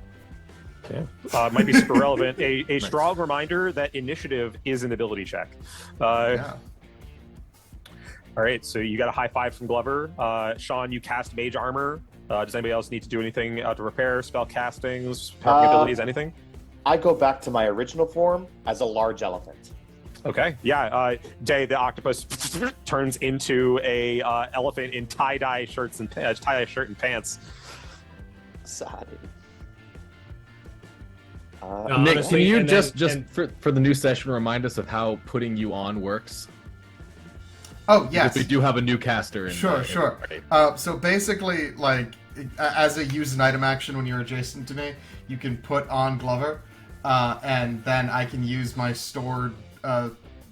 Okay. Might be super relevant. A strong reminder that initiative is an ability check. Yeah. All right, so you got a high five from Glover. Sean, you cast Mage Armor. Does anybody else need to do anything to repair, spell castings, abilities, anything? I go back to my original form as a large elephant. Okay, yeah. Day the octopus turns into a elephant in tie-dye shirts and tie-dye shirt and pants. Sad. Nick, honestly, can you and just then- for the new session remind us of how putting you on works? Oh, yes. Because we do have a new caster. Sure. So basically, like, as a use an item action when you're adjacent to me, you can put on Glover, and then I can use my stored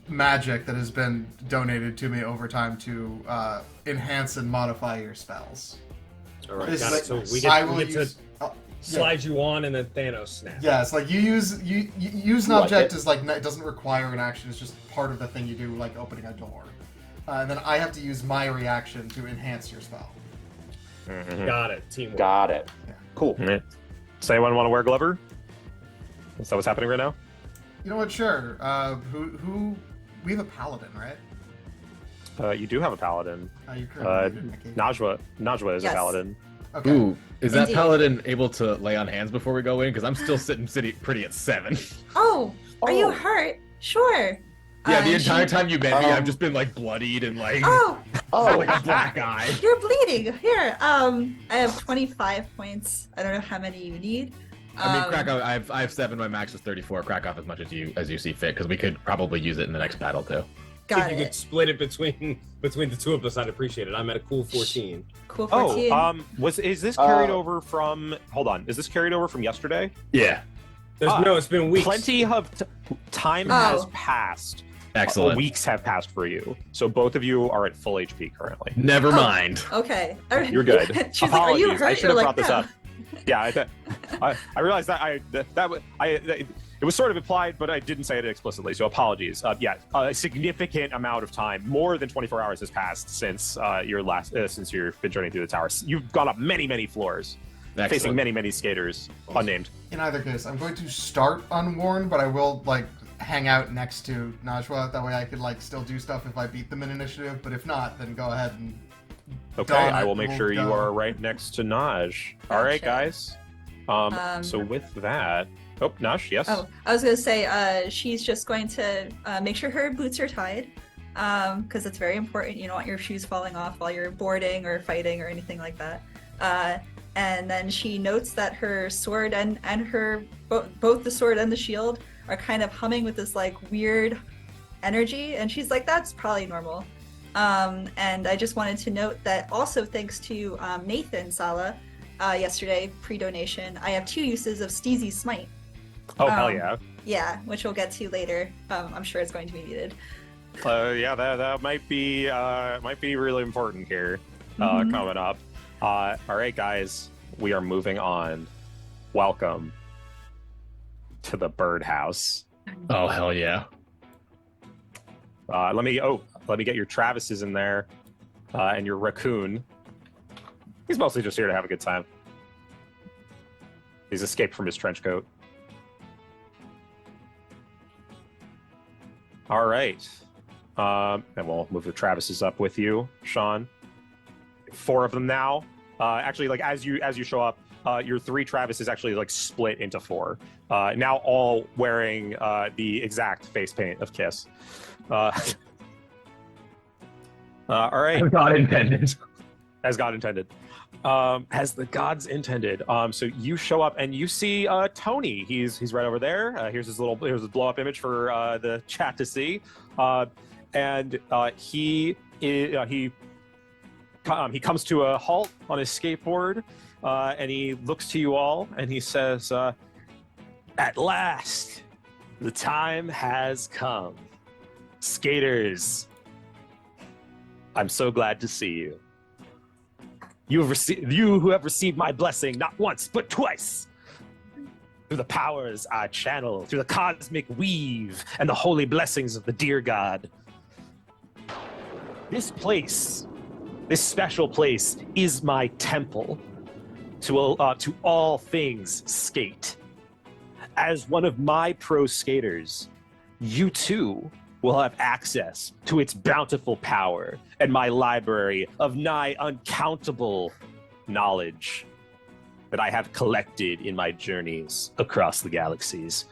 magic that has been donated to me over time to enhance and modify your spells. All right, This got is it. like- So we I get, will we get use- to slide you on, and then Thanos snap. Yeah, it's like you use an Like object it. is like it doesn't require an action. It's just part of the thing you do, like opening a door. And then I have to use my reaction to enhance your spell. Got it. Teamwork. Got it. Cool. All right. Does anyone want to wear Glover? Is that what's happening right now? You know what? Sure. Who? We have a paladin, right? You do have a paladin. You're currently muted, Nikki. Najwa is Yes. a paladin. Okay. Ooh, is that Indeed. paladin able to lay on hands before we go in? Because I'm still sitting pretty at 7. Oh, are you Oh. hurt? Sure. Yeah, the she- entire time you met me, I've Um, just been like bloodied and like, Oh, like Oh, a black eye. you're bleeding. Here, I have 25 points. I don't know how many you need. I mean, Krakow, I have 7. My max is 34. Krakow as much as you see fit, because we could probably use it in the next battle too. Got If you it. could split it between the two of us, I'd appreciate it. I'm at a cool 14. Cool 14. Is this carried Uh, over from? Hold on, is this carried over from yesterday? Yeah, No, it's been weeks. Plenty of time Oh. has passed. excellent. Weeks have passed for you, so both of you are at full HP currently. Never Oh. mind. Okay. You're good. She's like, are you Apologies, hurt? I should You're have like, brought this "No." up. Yeah, I realized that it was sort of implied, but I didn't say it explicitly, so apologies. A significant amount of time, more than 24 hours, has passed since since you've been journeying through the tower. You've gone up many floors, facing Excellent. many skaters, unnamed. In either case, I'm going to start unworn, but I will like hang out next to Najwa. That way, I could like still do stuff if I beat them in initiative. But if not, then go ahead and. Okay, Don, I will make we'll sure you go. are right next to Naj. All right, Gotcha. guys. Um, So with that, Naj, yes. Oh, I was gonna say, she's just going to make sure her boots are tied, because it's very important. You don't want your shoes falling off while you're boarding or fighting or anything like that. And then she notes that her sword and her both the sword and the shield are kind of humming with this like weird energy, and she's like, "That's probably normal." And I just wanted to note that also thanks to Nathan Sala yesterday pre-donation, I have 2 uses of Steezy's Smite. Oh hell yeah. Yeah, which we'll get to later. I'm sure it's going to be needed. Yeah, that might be really important here Mhm. coming up. All right, guys, we are moving on. Welcome to the Birdhaauus. Oh hell yeah! Let me get your Travises in there, and your raccoon. He's mostly just here to have a good time. He's escaped from his trench coat. All right. And we'll move the Travises up with you, Sean. 4 of them now. Actually, like as you show up, your 3 Travises actually like split into 4. Now all wearing the exact face paint of Kiss. All right. As God intended. As God intended. As the gods intended. So you show up and you see Tony. He's right over there. Here's his blow up image for the chat to see. And he comes to a halt on his skateboard, and he looks to you all and he says, "At last, the time has come. Skaters, I'm so glad to see you. You who have received my blessing not once but twice. Through the powers I channel, through the cosmic weave and the holy blessings of the dear God. This place, this special place, is my temple to all things skate. As one of my pro skaters, you too will have access to its bountiful power and my library of nigh uncountable knowledge that I have collected in my journeys across the galaxies.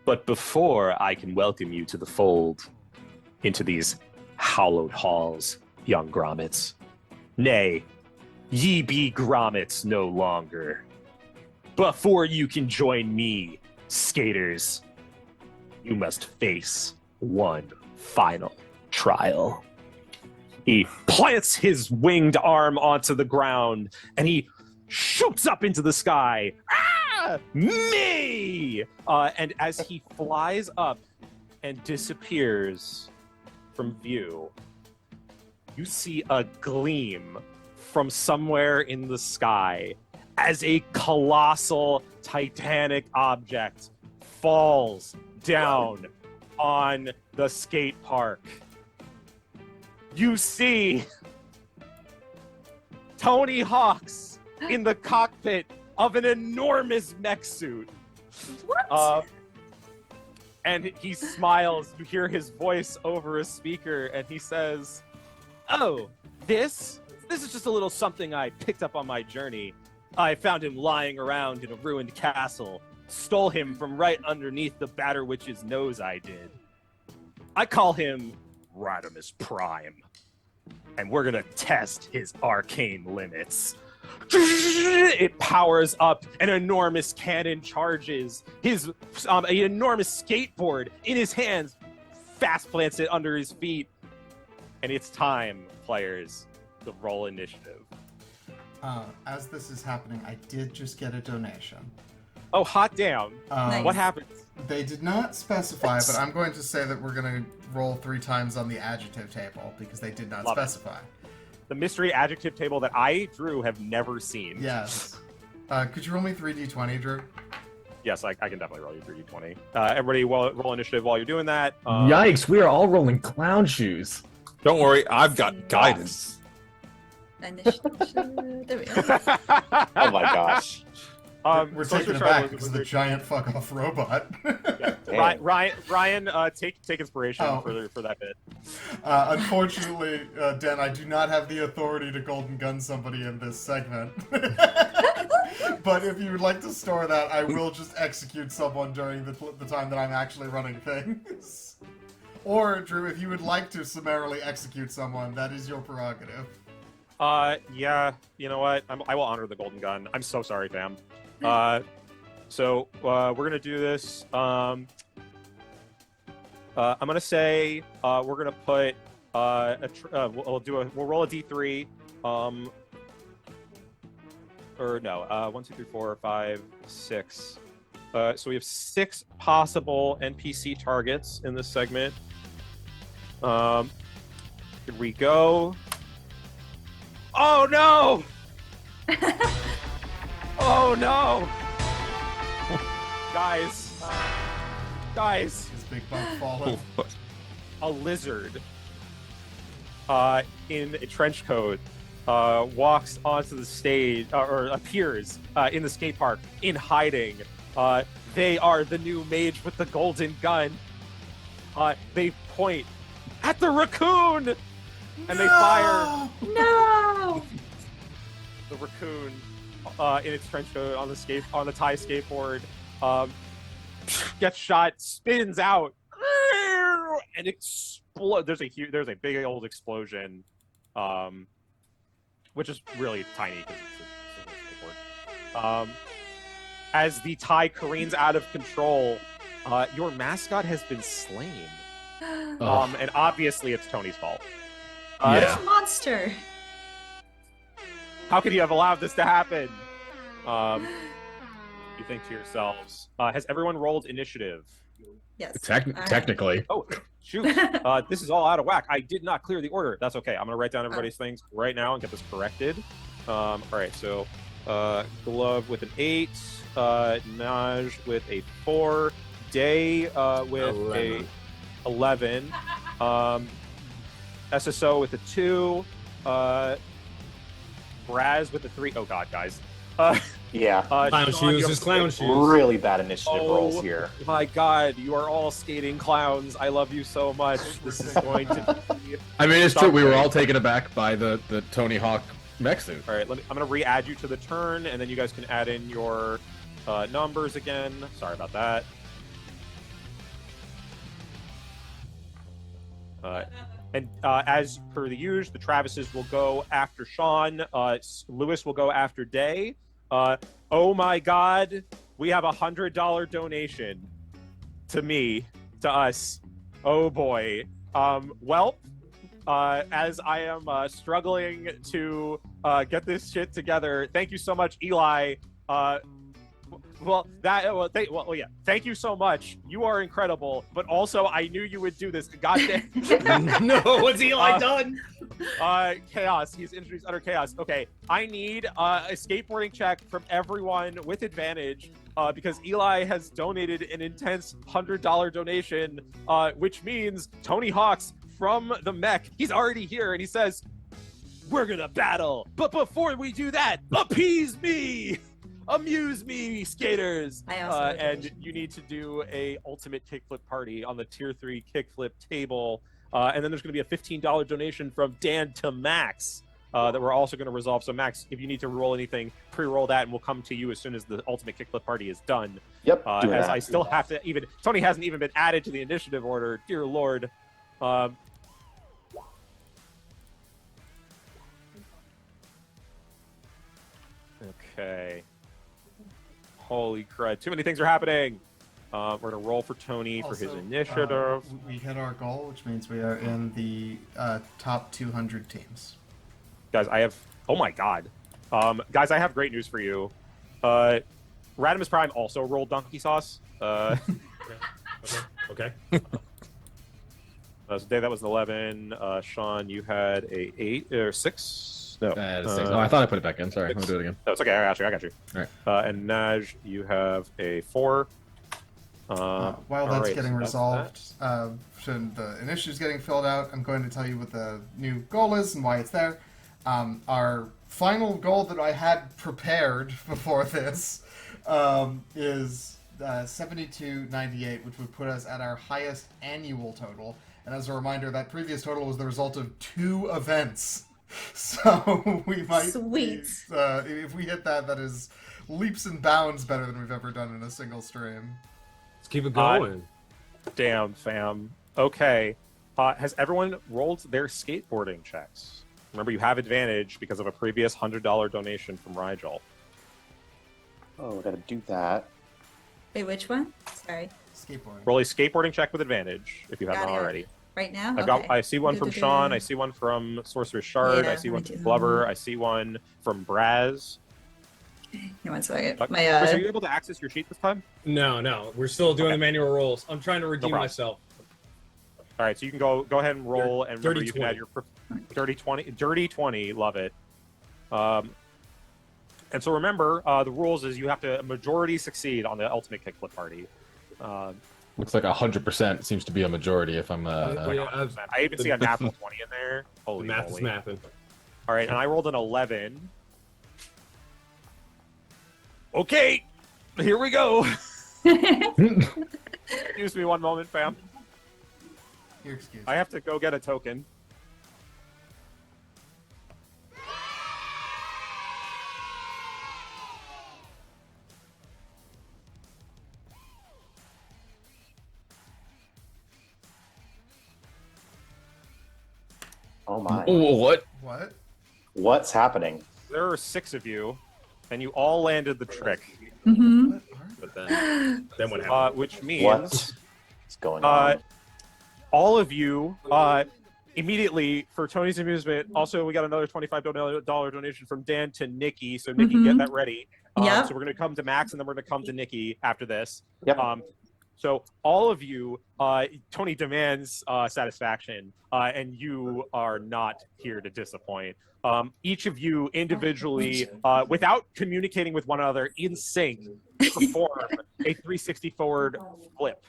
But before I can welcome you to the fold, into these hallowed halls, young grommets, nay, ye be grommets no longer. Before you can join me, skaters, you must face one final trial." He plants his winged arm onto the ground and he shoots up into the sky. Ah, me! And as he flies up and disappears from view, you see a gleam from somewhere in the sky as a colossal titanic object falls down on the skate park. You see Tony Hawxx in the cockpit of an enormous mech suit. What? And he smiles. You hear his voice over a speaker, and he says, "Oh, this is just a little something I picked up on my journey. I found him lying around in a ruined castle. Stole him from right underneath the Batter Witch's nose, I did. I call him Rodimus Prime. And we're gonna test his arcane limits." It powers up, an enormous cannon charges. His an enormous skateboard in his hands fast plants it under his feet. And it's time, players, to roll initiative. As this is happening, I did just get a donation. Oh, hot damn. Nice. What happens? They did not specify, but I'm going to say that we're going to roll 3 times on the adjective table because they did not Love it. specify. The mystery adjective table that I, Drew, have never seen. Yes. Could you roll me 3d20, Drew? Yes, I can definitely roll you 3d20. Everybody roll initiative while you're doing that. Yikes! We are all rolling clown shoes. Don't worry, I've got guidance. Initiative. There we go. Oh my gosh. We're Social taken Charlie aback was because of the wizard. giant fuck-off robot. Yeah. Ryan, take inspiration Oh. for that bit. Unfortunately, Den, I do not have the authority to golden gun somebody in this segment. But if you would like to store that, I will just execute someone during the time that I'm actually running things. Or, Drew, if you would like to summarily execute someone, that is your prerogative. Yeah, you know what? I will honor the golden gun. I'm so sorry, fam. So we're gonna do this. I'm gonna say we're gonna put we'll roll a d3. Or no, 1, 2, 3, 4, 5, 6. So we have 6 possible NPC targets in this segment. Here we go. Oh no! Oh no! Guys, This big bump falling. a lizard in a trench coat walks onto the stage or appears in the skate park in hiding. They are the new mage with the golden gun. They point at the raccoon and they fire No! the raccoon in its trench coat on the Thai skateboard. Gets shot, spins out, and explodes. There's a big old explosion, which is really tiny because it's a skateboard. As the Thai careens out of control, your mascot has been slain. And obviously it's Tony's fault. Yeah. It's a monster. How could you have allowed this to happen? You think to yourselves, has everyone rolled initiative? Yes. Technically. Oh, shoot. This is all out of whack. I did not clear the order. That's okay. I'm going to write down everybody's things right now and get this corrected. All right, so Glove with an 8, Naj with a 4, Day with 11. a 11, SSO with a 2, Braz with a 3. Oh, God, guys. Yeah. Clown Sean, you shoes, have just a clown 6. shoes. Really bad initiative Oh. rolls here. My God, you are all skating clowns. I love you so much. This is going to be... I mean, it's true. We were all taken aback by the Tony Hawk mech suit. All right, I'm going to re-add you to the turn, and then you guys can add in your numbers again. Sorry about that. And as per the usual, the Travises will go after Sean. Lewis will go after Day. Oh my God, we have $100 donation to us. Oh boy. Well, as I am struggling to get this shit together, thank you so much, Eli. Yeah. Thank you so much. You are incredible. But also, I knew you would do this. Goddamn. No, what's Eli done? Chaos. He's introduced utter chaos. Okay, I need a skateboarding check from everyone with advantage because Eli has donated an intense $100 donation, which means Tony Hawxx from the mech. He's already here, and he says, "We're gonna battle, but before we do that, appease me." Amuse me, skaters! I also have and donation. you need to do a ultimate kickflip party on the tier 3 kickflip table. And then there's going to be a $15 donation from Dan to Max that we're also going to resolve. So Max, if you need to roll anything, pre-roll that, and we'll come to you as soon as the ultimate kickflip party is done. Yep. As doing that. I still have to Tony hasn't even been added to the initiative order. Dear Lord. Okay. Holy crud. Too many things are happening. We're going to roll for Tony for his Also, initiative. We hit our goal, which means we are in the top 200 teams. Guys, oh my God. Guys, I have great news for you. Radimus Prime also rolled Donkey Sauce. Okay. So Dave, that was an 11. Sean, you had a 8 or 6. No. I thought I put it back in. Sorry, I'm gonna do it again. No, it's okay. I got you. All right. And Naj, you have a 4. While all that's right, getting so resolved, should the initiative's getting filled out, I'm going to tell you what the new goal is and why it's there. Our final goal that I had prepared before this is 7298, which would put us at our highest annual total. And as a reminder, that previous total was the result of 2 events. So we might Sweet. if we hit that, that is leaps and bounds better than we've ever done in a single stream. Let's keep it going. Damn, fam. Okay. Has everyone rolled their skateboarding checks? Remember, you have advantage because of a previous $100 donation from Rigel. Oh, we gotta do that. Wait, which one? Sorry. Skateboarding. Roll a skateboarding check with advantage if you haven't Got it. already. Right now? I see one from Sean. I see one from Sorcerer's Shard. Yeah, I see one I from do. Glover. I see one from Braz. Here, one second. Chris, My are you able to access your sheet this time? No. We're still doing Okay. the manual rolls. I'm trying to redeem problem. myself. All right, so you can go ahead and roll, and remember Dirty you can 20. add your dirty 20. Dirty 20, love it. And so remember, the rules is you have to majority succeed on the ultimate kickflip party. Looks like 100% seems to be a majority. If I'm I even see a natural 20 in there. Holy The math moly. is mathing. All right, and I rolled an 11. Okay, here we go. Excuse me one moment, fam. You're excused. I have to go get a token. Oh my. what? What? What's happening? There are 6 of you, and you all landed the trick, Mm-hmm. What are But then what happened? which means What's going on? all of you immediately, for Tony's amusement, also we got another $25 donation from Dan to Nikki. So Nikki, Mhm. get that ready. Yep. So we're going to come to Max, and then we're going to come to Nikki after this. Yep. So all of you, Tony demands satisfaction, and you are not here to disappoint. Each of you individually, without communicating with one another in sync, perform a 360 forward flip,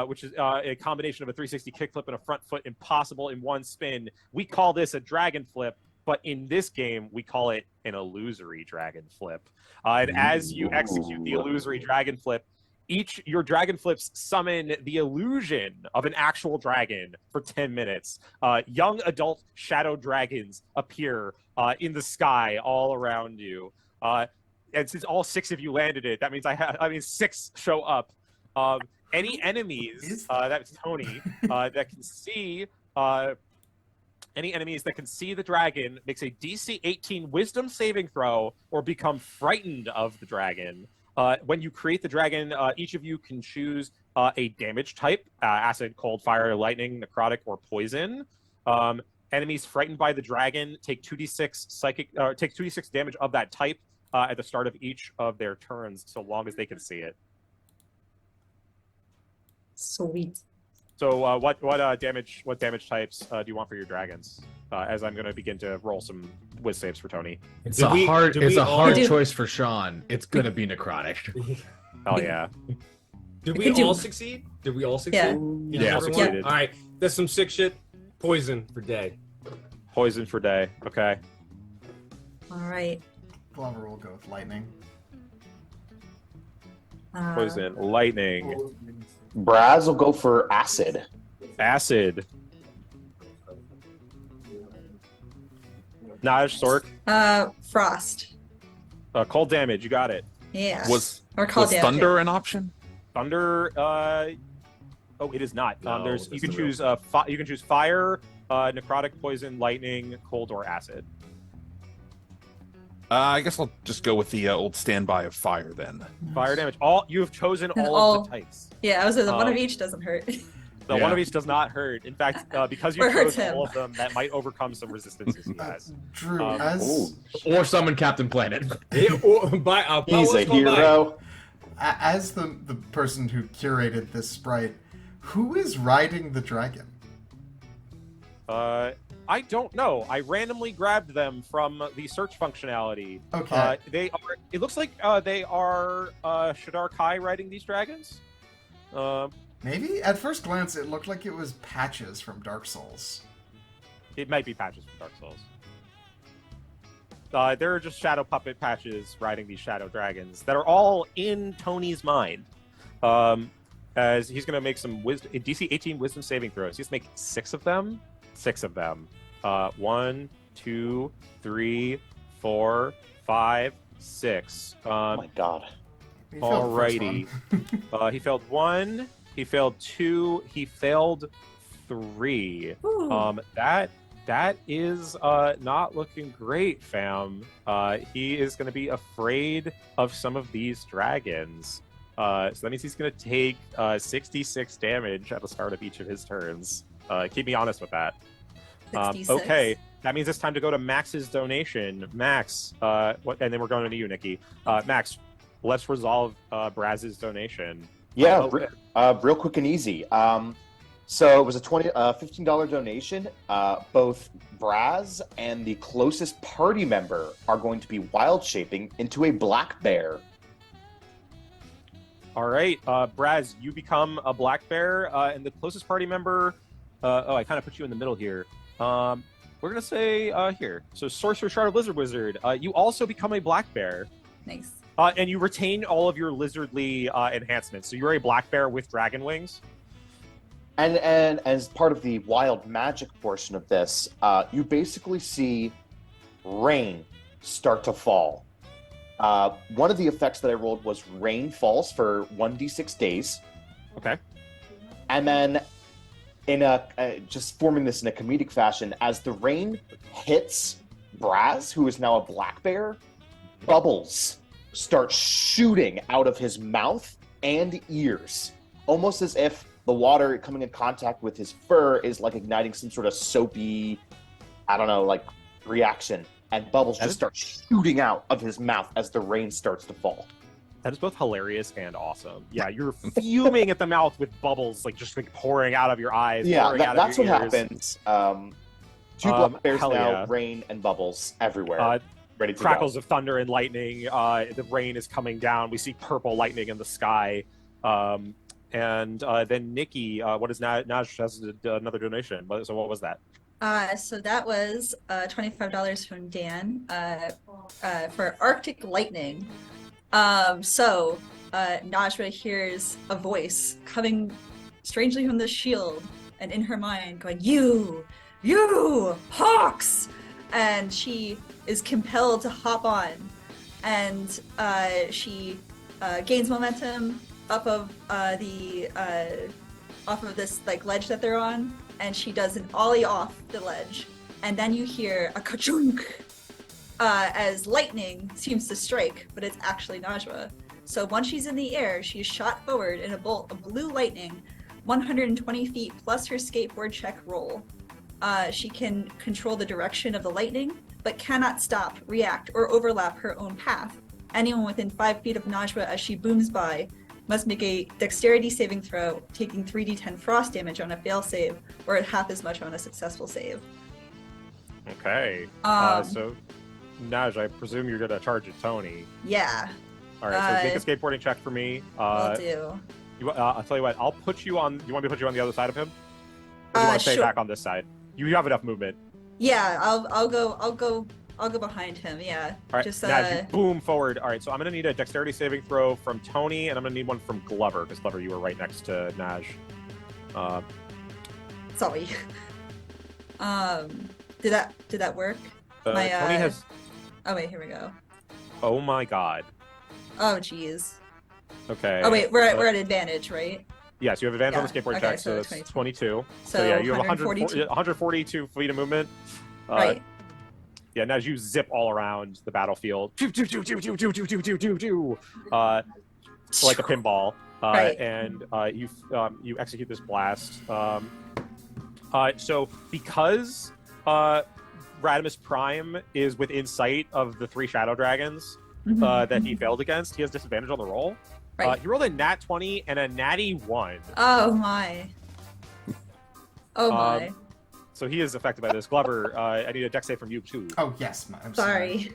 which is a combination of a 360 kickflip and a front foot impossible in one spin. We call this a dragon flip, but in this game, we call it an illusory dragon flip. And as you execute the illusory dragon flip, your dragon flips summon the illusion of an actual dragon for 10 minutes. Young adult shadow dragons appear in the sky all around you. And since all 6 of you landed it, that means 6 show up. Any enemies, that's Tony, that can see any enemies that can see the dragon makes a DC 18 wisdom saving throw or become frightened of the dragon. When you create the dragon, each of you can choose a damage type: acid, cold, fire, lightning, necrotic, or poison. Enemies frightened by the dragon take 2d6 damage of that type at the start of each of their turns, so long as they can see it. Sweet. So, what damage types do you want for your dragons? As I'm going to begin to roll some whiz saves for Tony. It's Did a we- hard. did It's we a all- hard Did- choice for Sean. It's gonna be necrotic. Oh yeah. Did I we could do- all succeed? Did we all succeed? Yeah. Each Yeah, and every succeeded. one? All right, that's some sick shit. Poison for day. Poison for day. Okay. All right. Glover will go with lightning. Poison, lightning, Braz will go for acid. acid. Naj, Sork, Frost. cold damage. You got it. Yeah. Was or call was damage. thunder an option? Thunder. Oh, it is not. No, You that's can the real- choose. You can choose fire, necrotic, poison, lightning, cold, or acid. I guess I'll just go with the old standby of fire then. Fire damage. You have chosen And all all- of the types. Yeah, I was one Um, of each doesn't hurt. The Yeah. one of each does not hurt. In fact, because you Or hurts chose him. all of them, that might overcome some resistances you guys. Drew, Um, Ooh, Or summon Captain Planet. Yeah, or by, he's a hero. as the person who curated this sprite, who is riding the dragon? I don't know. I randomly grabbed them from the search functionality. Okay. They are. It looks like they are Shadar Kai riding these dragons. Maybe at first glance it looked like it was Patches from Dark Souls. It might be Patches from Dark Souls. There are just shadow puppet Patches riding these shadow dragons that are all in Tony's mind. As he's going to make some DC 18 wisdom saving throws. He's make 6 of them. 6 of them. 1, 2, 3, 4, 5, 6. Oh my god. He failed the first Alrighty. one. He failed 1. He failed 2. He failed 3. Ooh. That is not looking great, fam. He is going to be afraid of some of these dragons. So that means he's going to take 66 damage at the start of each of his turns. Keep me honest with that. 66. Okay, that means it's time to go to Max's donation. Max, and then we're going to you, Nikki. Max, let's resolve Braz's donation. Yeah, Oh, real quick and easy. So it was a $15 donation. Both Braz and the closest party member are going to be wild shaping into a black bear. All right, Braz, you become a black bear, and the closest party member. I kind of put you in the middle here. We're gonna say here. So, Sorcerer Shard of Lizard Wizard. You also become a black bear. Nice. And you retain all of your lizardly enhancements. So you're a black bear with dragon wings. And as part of the wild magic portion of this, you basically see rain start to fall. One of the effects that I rolled was rain falls for 1d6 days. Okay. And then in just forming this in a comedic fashion, as the rain hits Braz, who is now a black bear, bubbles start shooting out of his mouth and ears, almost as if the water coming in contact with his fur is like igniting some sort of soapy, I don't know, like reaction. And bubbles just start shooting out of his mouth as the rain starts to fall. That is both hilarious and awesome. Yeah, you're fuming at the mouth with bubbles like just like pouring out of your eyes. Yeah, that's what ears. happens. Two black bears now, yeah. Rain and bubbles everywhere. Ready to crackles go. of thunder and lightning. The rain is coming down. We see purple lightning in the sky. And then Nikki, what is Naj has another donation. So what was that? So that was $25 from Dan for Arctic Lightning. So Najwa hears a voice coming strangely from the shield, and in her mind going, you, Hawks! And she is compelled to hop on, and she gains momentum off of this like ledge that they're on, and she does an ollie off the ledge, and then you hear a ka-chunk as lightning seems to strike, but it's actually Najwa. So once she's in the air, she's shot forward in a bolt of blue lightning, 120 feet plus her skateboard check roll. She can control the direction of the lightning, but cannot stop, react, or overlap her own path. Anyone within 5 feet of Najwa as she booms by must make a dexterity saving throw, taking 3d10 frost damage on a fail save, or half as much on a successful save. Okay. So, Naj, I presume you're gonna charge at Tony. Yeah. All right. So make a skateboarding check for me. Will do. I'll tell you what. I'll put you on. You want me to put you on the other side of him? Or do you want to stay sure. back on this side? You have enough movement. Yeah, I'll go behind him. Yeah. All right. Just Naj, you boom forward. All right. So I'm gonna need a dexterity saving throw from Tony, and I'm gonna need one from Glover, because Glover, you were right next to Naj. Sorry. Did that work? Tony has. Oh wait, here we go. Oh my God. Oh jeez. Okay. Oh wait, we're at advantage, right? Yes, you have advantage on the Yeah, skateboard okay, check, so so it's 22. So yeah, you have 142. 142 feet of movement. Right. Yeah, now as you zip all around the battlefield, like a pinball, Right. and you execute this blast. So because Radimus Prime is within sight of the 3 shadow dragons that he failed against, he has disadvantage on the roll. Right. He rolled a nat 20 and a natty 1. Oh my. Oh my. So he is affected by this. Glover, I need a dex save from you too. Oh, yes. I'm Sorry.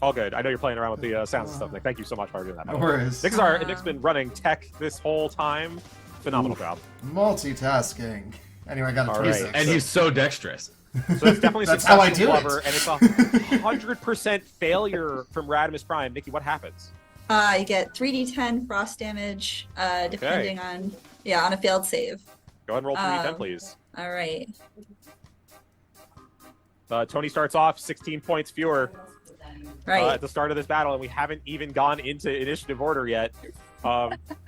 All good. I know you're playing around with the sounds and stuff. Nick. Thank you so much for doing that. No worries. Nick's been running tech this whole time. Phenomenal job. Multitasking. Anyway, I got a All 26. right. And he's so dexterous. So it's definitely That's how I successful, do it. Glover, and it's a 100% failure from Radimus Prime. Nikki, what happens? You get 3d10 frost damage, depending on a failed save. Go ahead and roll 3d10, please. All right. Tony starts off 16 points fewer Right. at the start of this battle, and we haven't even gone into initiative order yet.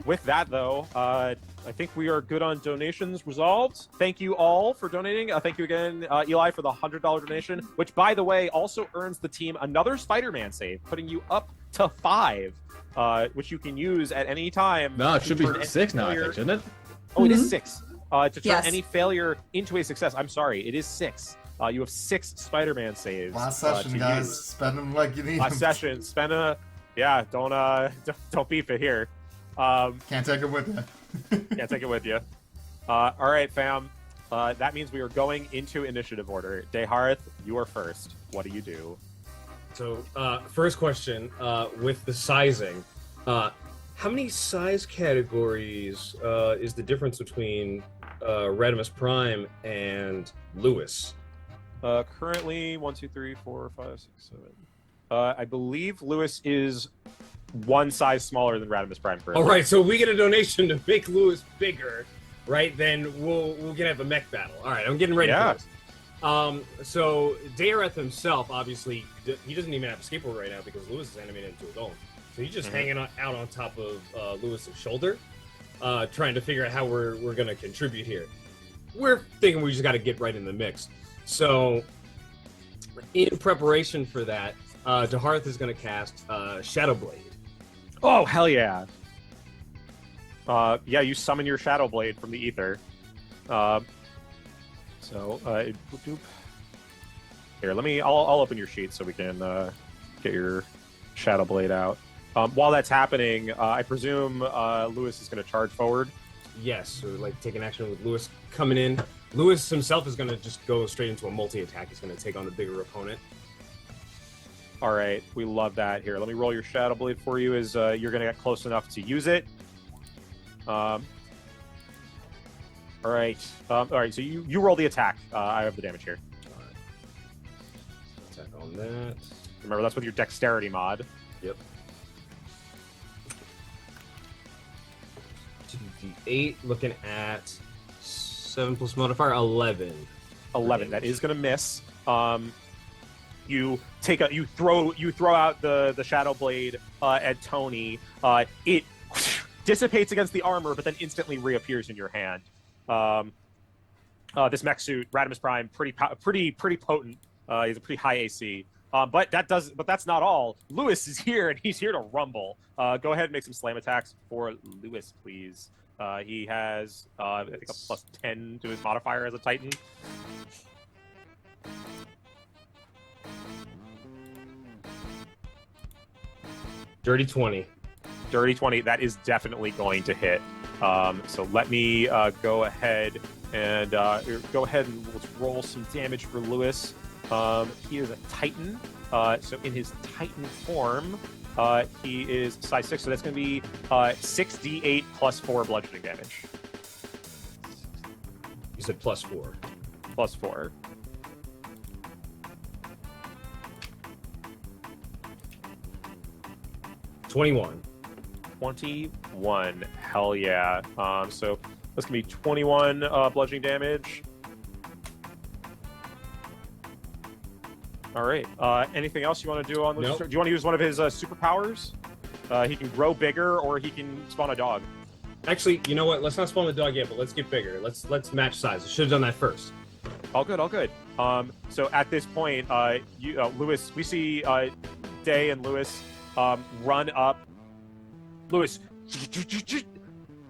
With that, though, I think we are good on donations resolved. Thank you all for donating. Thank you again, Eli, for the $100 donation, which, by the way, also earns the team another Spider-Man save, putting you up to 5, which you can use at any time. No, it to should be turn any 6 now, I think, failure- shouldn't it? Oh, it is 6. To turn Yes. any failure into a success. I'm sorry, it is 6. You have 6 Spider-Man saves. Last session, to guys. use. Spend them like you need Last them. session. Spend a. Yeah, don't beef it here. Can't take it with you. Can't take it with you. All right, fam. That means we are going into initiative order. Dayharth, you are first. What do you do? So, first question, with the sizing, how many size categories is the difference between Radimus Prime and Lewis? Currently, 1, 2, 3, 4, 5, 6, 7. I believe Lewis is one size smaller than Radimus Prime. All right, so we get a donation to make Lewis bigger, right? Then we'll get have a mech battle. All right, I'm getting ready for this. So Dayharth himself, obviously, he doesn't even have a skateboard right now because Lewis is animated into a dome. So he's just hanging out on top of Lewis's shoulder, trying to figure out how we're going to contribute here. We're thinking we just got to get right in the mix. So in preparation for that, Dayharth is going to cast Shadow Blade. Oh, hell yeah. Yeah, you summon your Shadow Blade from the ether. Here, I'll open your sheet so we can get your Shadow Blade out. While that's happening, I presume Lewis is going to charge forward. Yes, so like take an action with Lewis coming in. Lewis himself is going to just go straight into a multi-attack. He's going to take on the bigger opponent. All right, we love that. Here, let me roll your Shadow Blade for you as you're going to get close enough to use it. All right, so you roll the attack. I have the damage here. All right. Attack on that. Remember, that's with your dexterity mod. Yep. 2d8, looking at 7 plus modifier, 11. 11. That is going to miss. You throw out the Shadow Blade at Tony. It dissipates against the armor, but then instantly reappears in your hand. This mech suit, Radimus Prime, pretty potent. He's a pretty high AC. But that's not all. Lewis is here, and he's here to rumble. Go ahead and make some slam attacks for Lewis, please. He has, I think, a plus 10 to his modifier as a Titan. Dirty 20. Dirty 20. That is definitely going to hit. So let me go ahead and let's roll some damage for Lewis. He is a Titan. So in his Titan form, he is size 6. So that's going to be 6d8 plus 4 bludgeoning damage. You said plus 4. Plus 4. $21. 21. Hell yeah. So that's going to be 21 bludgeoning damage. All right. Anything else you want to do on Lewis? Nope. Do you want to use one of his superpowers? He can grow bigger, or he can spawn a dog. Actually, you know what? Let's not spawn the dog yet, but let's get bigger. Let's match size. I should have done that first. All good, all good. So at this point, Lewis, we see Day and Lewis run up. Lewis,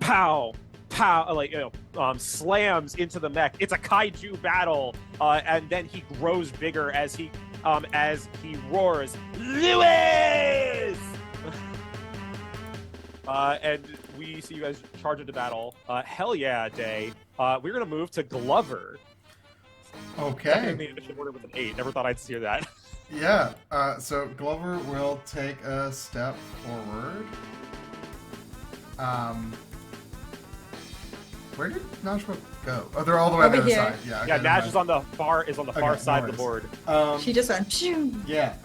pow, pow, slams into the mech. It's a kaiju battle, and then he grows bigger as he roars, Lewis! And we see you guys charge into battle. Hell yeah, Day. We're gonna move to Glover. Okay. The initiative order with an 8. Never thought I'd see that. Yeah. So Glover will take a step forward. Where did Najma go? Oh, they're all the way on the Over other here. side. Yeah. Yeah, okay, Nash never is on the far Okay, side no of the board. mind. She just went, phew. Yeah.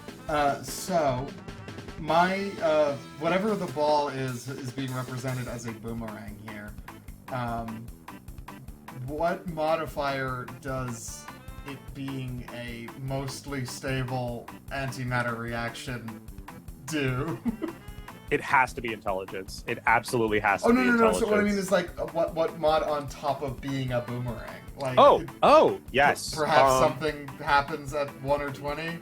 So my whatever the ball is being represented as a boomerang here. What modifier does it being a mostly stable antimatter reaction do? It has to be intelligence. It absolutely has to Oh be no. intelligence. So what I mean is like what mod on top of being a boomerang? Like Yes. Perhaps something happens at 1 or 20.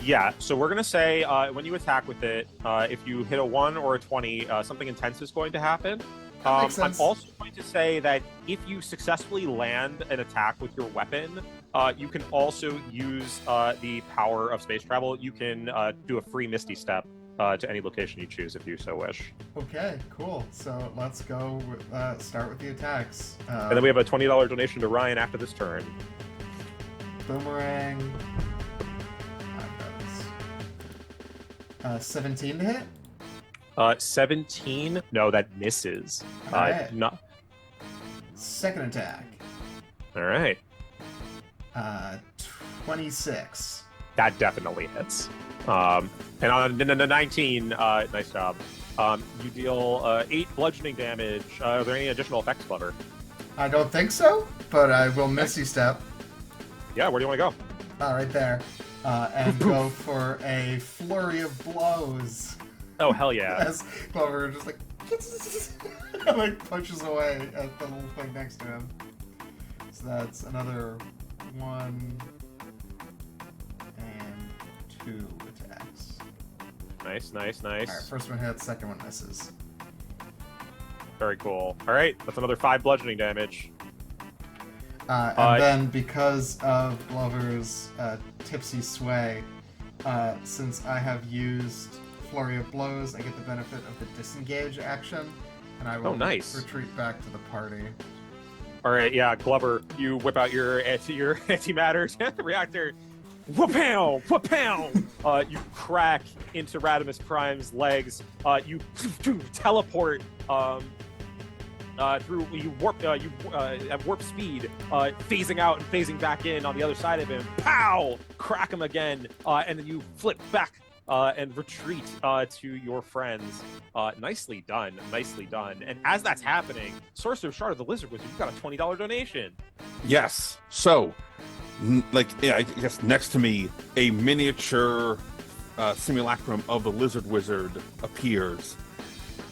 Yeah. So we're gonna say when you attack with it, if you hit a 1 or a 20, something intense is going to happen. That makes sense. I'm also going to say that if you successfully land an attack with your weapon, you can also use the power of space travel. You can do a free Misty Step to any location you choose if you so wish. Okay, cool. So let's go with, start with the attacks. And then we have a $20 donation to Ryan after this turn. Boomerang. 17 to hit? 17. No, that misses. Alright. Not. Second attack. All right. 26. That definitely hits. And on the 19, nice job. You deal 8 bludgeoning damage. Are there any additional effects, Clever? I don't think so, but I will Misty Step. Yeah, where do you want to go? Right there. And go for a flurry of blows. Oh, hell yeah. As Clover just like, and like punches away at the little thing next to him. So that's another 1 and 2 attacks. Nice. Alright, first one hits, second one misses. Very cool. All right, that's another 5 bludgeoning damage. And then because of Glover's tipsy sway, since I have used Flurry of Blows, I get the benefit of the disengage action, and I will retreat back to the party. All right, yeah, Glover, you whip out your antimatter reactor. Wha-pow! Wha-pow! You crack into Radimus Prime's legs. You teleport through. You warp. At warp speed, phasing out and phasing back in on the other side of him. Pow! Crack him again, and then you flip back and retreat to your friends. Nicely done. And as that's happening, Sorcerer Shard of the Lizard Wizard, you've got a $20 donation. Yes. So, I guess next to me, a miniature simulacrum of the Lizard Wizard appears.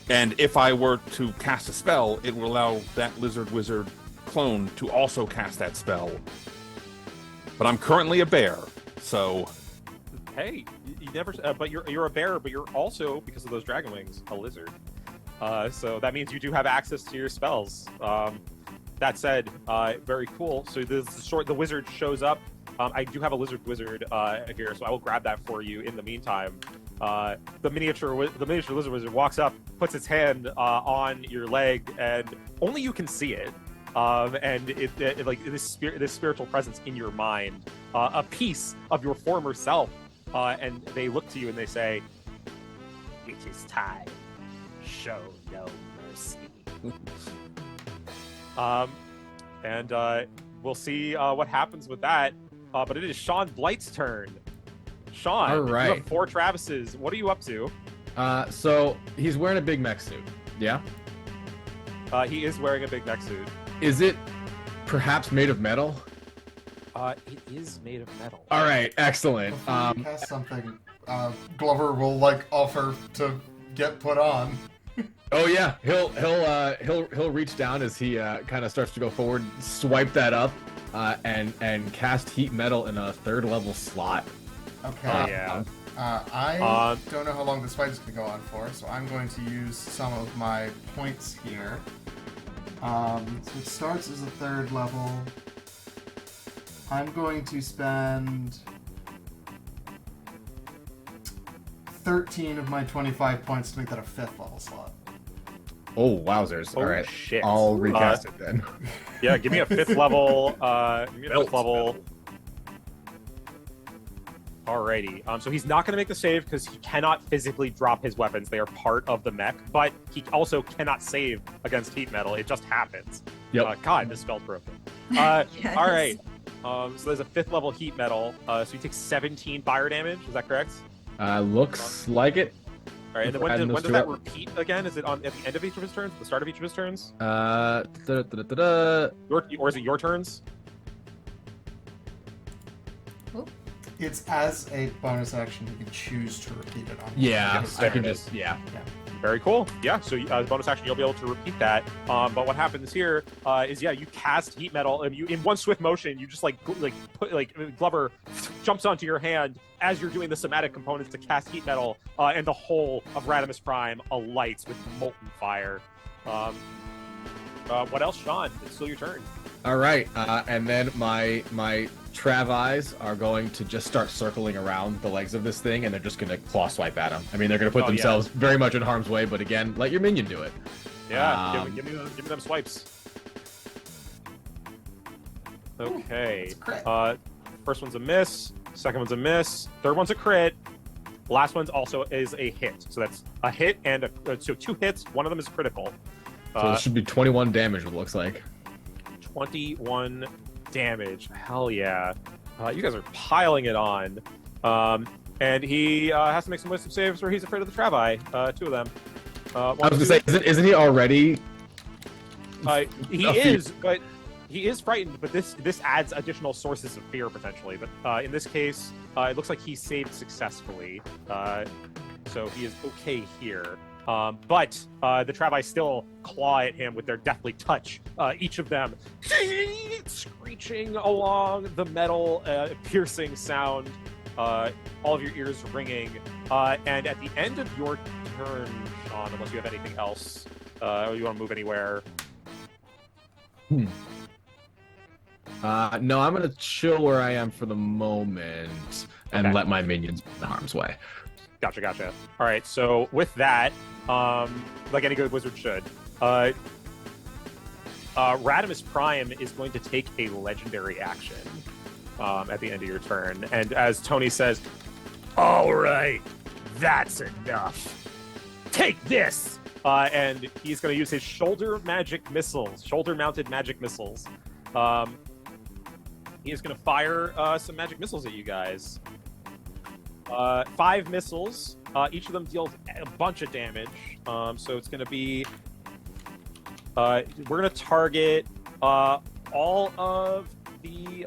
And if I were to cast a spell, it will allow that Lizard Wizard clone to also cast that spell. But I'm currently a bear, so... Hey, you never. But you're a bear, but you're also, because of those dragon wings, a lizard. So that means you do have access to your spells. That said, very cool. So the wizard shows up. I do have a lizard wizard here, so I will grab that for you. In the meantime, the miniature lizard wizard walks up, puts its hand on your leg, and only you can see it. And it like this spiritual presence in your mind, a piece of your former self. And they look to you and they say, "It is time. Show no mercy." And we'll see what happens with that. But it is Sean Blight's turn. Sean, all right. You have 4 Travises. What are you up to? So he's wearing a big mech suit. Yeah. He is wearing a big mech suit. Is it perhaps made of metal? It is made of metal. All right, excellent. Before you cast something, Glover will like offer to get put on. Oh yeah, he'll reach down as he kind of starts to go forward, swipe that up, and cast heat metal in a 3rd level slot. Okay. Yeah. I don't know how long this fight is going to go on for, so I'm going to use some of my points here. So it starts as a 3rd level. I'm going to spend 13 of my 25 points to make that a 5th level slot. Oh, wowzers. Oh, all right, shit. I'll recast it then. Yeah, give me a 5th level. Give me a 5th level. Alrighty. So he's not going to make the save because he cannot physically drop his weapons. They are part of the mech, but he also cannot save against heat metal. It just happens. Yep. God, this spell's broken. Yes. All right. So there's a 5th level heat metal. So he takes 17 fire damage. Is that correct? Looks like it. All right. And then when does that repeat again? Is it at the end of each of his turns? The start of each of his turns? Or is it your turns? It's as a bonus action, you can choose to repeat it on. Yeah, Yes, I there can it just is. yeah. Very cool. Yeah, so as a bonus action, you'll be able to repeat that. But what happens here is, you cast heat metal, and you, in one swift motion, you just Glover jumps onto your hand as you're doing the somatic components to cast heat metal, and the whole of Radimus Prime alights with molten fire. What else, Sean? It's still your turn. All right, and then my Travais are going to just start circling around the legs of this thing, and they're just going to claw swipe at him. I mean, they're going to put themselves very much in harm's way, but again, let your minion do it. Yeah, give me them swipes. Okay. First one's a miss. Second one's a miss. Third one's a crit. Last one's also is a hit. So that's a hit and so 2 hits. One of them is critical. So this should be 21 damage, it looks like. 21 damage. Hell yeah. You guys are piling it on. And he has to make some wisdom saves where he's afraid of the Travi. 2 of them. I was gonna say, isn't he already? He is, but he is frightened. But this adds additional sources of fear potentially. But in this case, it looks like he saved successfully, so he is okay here. But the Travi still claw at him with their deathly touch. Each of them screeching along the metal, piercing sound. All of your ears ringing. And at the end of your turn, Sean, unless you have anything else, or you want to move anywhere. No, I'm gonna chill where I am for the moment and let my minions be in harm's way. Gotcha. All right, so with that, like any good wizard should, Radimus Prime is going to take a legendary action at the end of your turn. And as Tony says, all right, that's enough. Take this! And he's going to use his shoulder-mounted magic missiles. He is going to fire some magic missiles at you guys. 5 missiles. Each of them deals a bunch of damage. So it's going to be... we're going to target all of the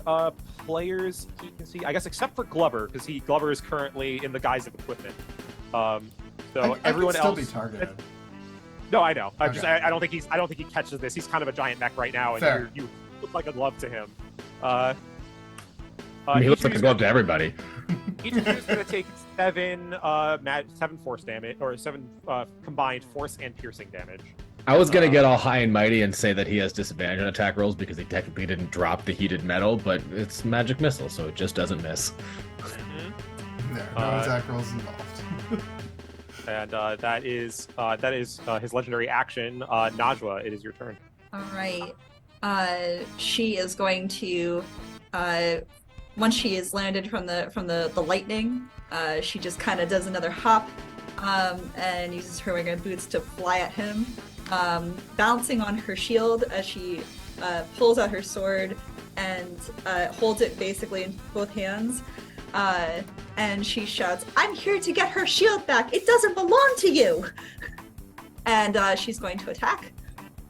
players he can see, I guess, except for Glover, because Glover is currently in the guise of equipment. So everyone else... be targeted. No, I know. Okay. I don't think he catches this. He's kind of a giant mech right now, and you look like a glove to him. He looks like a glove to everybody. Each of you is going to take 7 force damage, or 7 combined force and piercing damage. I was gonna get all high and mighty and say that he has disadvantage on attack rolls because he technically didn't drop the heated metal, but it's magic missile, so it just doesn't miss. There, no attack rolls involved. And that is his legendary action. Najwa, it is your turn. All right. She is going to, once she is landed from the lightning, she just kind of does another hop, and uses her winged boots to fly at him, bouncing on her shield as she pulls out her sword and holds it basically in both hands. And she shouts, "I'm here to get her shield back! It doesn't belong to you!" And she's going to attack.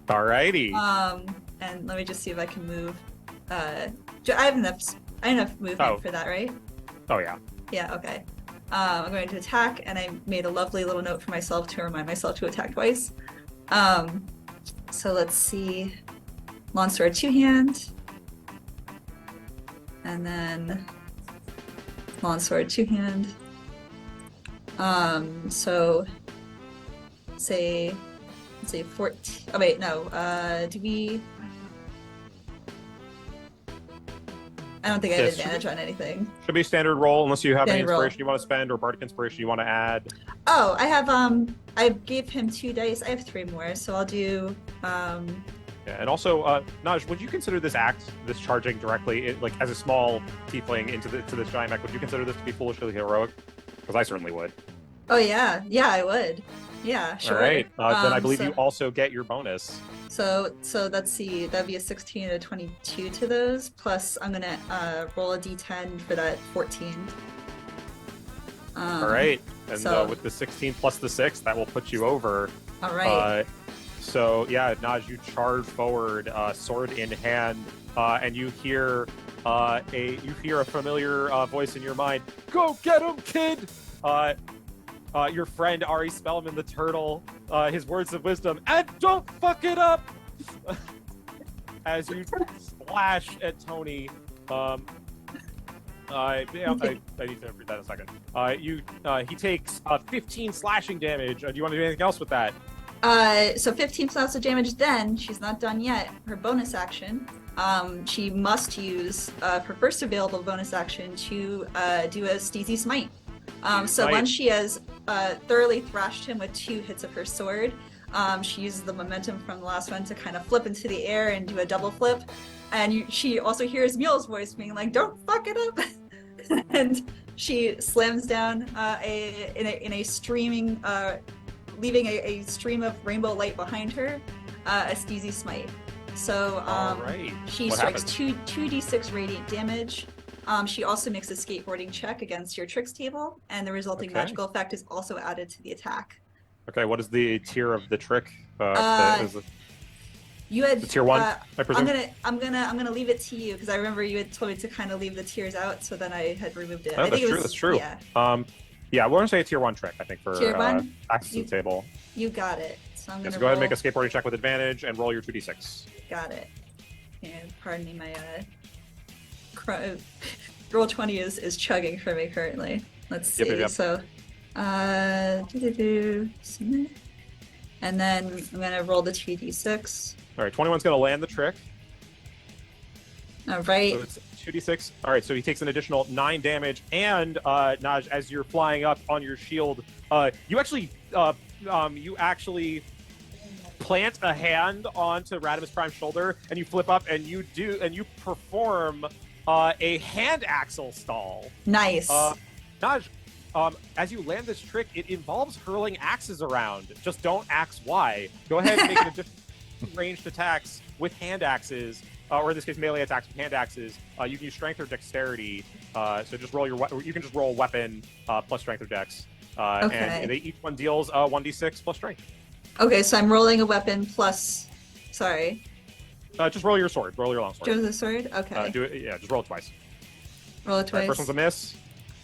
Alrighty. And let me just see if I can move. I have enough movement for that, right? Oh yeah. Yeah, okay. I'm going to attack, and I made a lovely little note for myself to remind myself to attack twice. So let's see. Longsword 2-hand. And then Longsword 2-hand. So say 14. Oh wait, no. Do we? I don't think I have advantage on anything. Should be standard roll unless you have any Standard inspiration roll. you want to spend or bardic inspiration you want to add. Oh, I have I gave him 2 dice. I have 3 more, so I'll do Yeah, and also, Naj, would you consider this charging directly, like as a small tiefling into this giant mech? Would you consider this to be foolishly heroic? Because I certainly would. Oh yeah, I would. Yeah, sure. All right, then I believe so- you also get your bonus. So let's see. That'd be a 16 and a 22 to those. Plus, I'm gonna roll a d10 for that 14. All right, and so- with the 16 plus the 6, that will put you over. All right. So yeah, Naj, you charge forward, sword in hand, and you hear a familiar voice in your mind. Go get him, kid! Your friend Ari Spellman the Turtle, his words of wisdom, and don't fuck it up! As you splash at Tony. I need to read that in a second. He takes 15 slashing damage. Do you want to do anything else with that? So 15 slaps of damage. Then she's not done yet. Her bonus action she must use her first available bonus action to do a Steezy Smite. So Smite. once she has thoroughly thrashed him with 2 hits of her sword, she uses the momentum from the last one to kind of flip into the air and do a double flip. And she also hears Mule's voice being like, "Don't fuck it up!" And she slams down in a streaming, leaving a stream of rainbow light behind her, a Steezy Smite. So All right. she What strikes happens? 2d6 radiant damage. She also makes a skateboarding check against your tricks table, and the resulting Okay. magical effect is also added to the attack. Okay, what is the tier of the trick? Is it You had the tier 1, I presume? I'm gonna leave it to you because I remember you had told me to kind of leave the tiers out, so then I had removed it. Oh, I think that's true. Yeah, Yeah, we're gonna say a tier 1 trick, I think, for Tier 1? access to the table. you got it. So I'm Yeah, gonna so go ahead and roll. make a skateboarding check with advantage and roll your 2d6. Got it. And pardon me, my roll 20 is chugging for me currently. Let's see. Yep. So, submit. And then I'm gonna roll the 2d6. All right, 21's gonna land the trick. All right. So it's 2d6. All right, so he takes an additional 9 damage, and Naj, as you're flying up on your shield, you actually plant a hand onto Radimus Prime's shoulder, and you flip up, and you perform a hand axle stall. Nice. Naj, as you land this trick, it involves hurling axes around. Just don't axe Y. Go ahead and make an additional ranged attacks with hand axes, or in this case, melee attacks with hand axes. You can use strength or dexterity. So just roll you can just roll weapon plus strength or dex. Okay. And each one deals 1d6 plus strength. Okay, so I'm rolling a weapon plus. Sorry. Just roll your sword. Roll your long sword. Joe the sword? Okay. Do it. Yeah, just roll it twice. Roll it All right, twice. first one's a miss.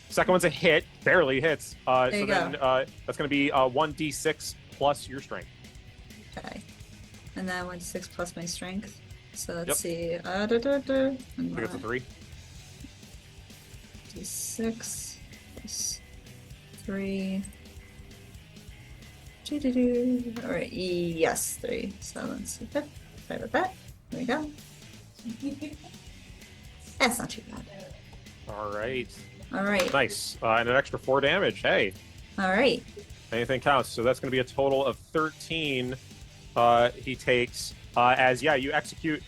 Second one's a hit. Barely hits. There So you then that's going to be 1d6 plus your strength. Okay. And then 1d6 plus my strength. So let's Yep. see. I think it's a 3. D6 plus 3. Doo-doo-doo. All right. Yes, 3. So let's see. Sorry about that. There we go. That's not too bad. All right. All right. Nice. And an extra 4 damage. Hey. All right. Anything counts. So that's going to be a total of 13. He takes you execute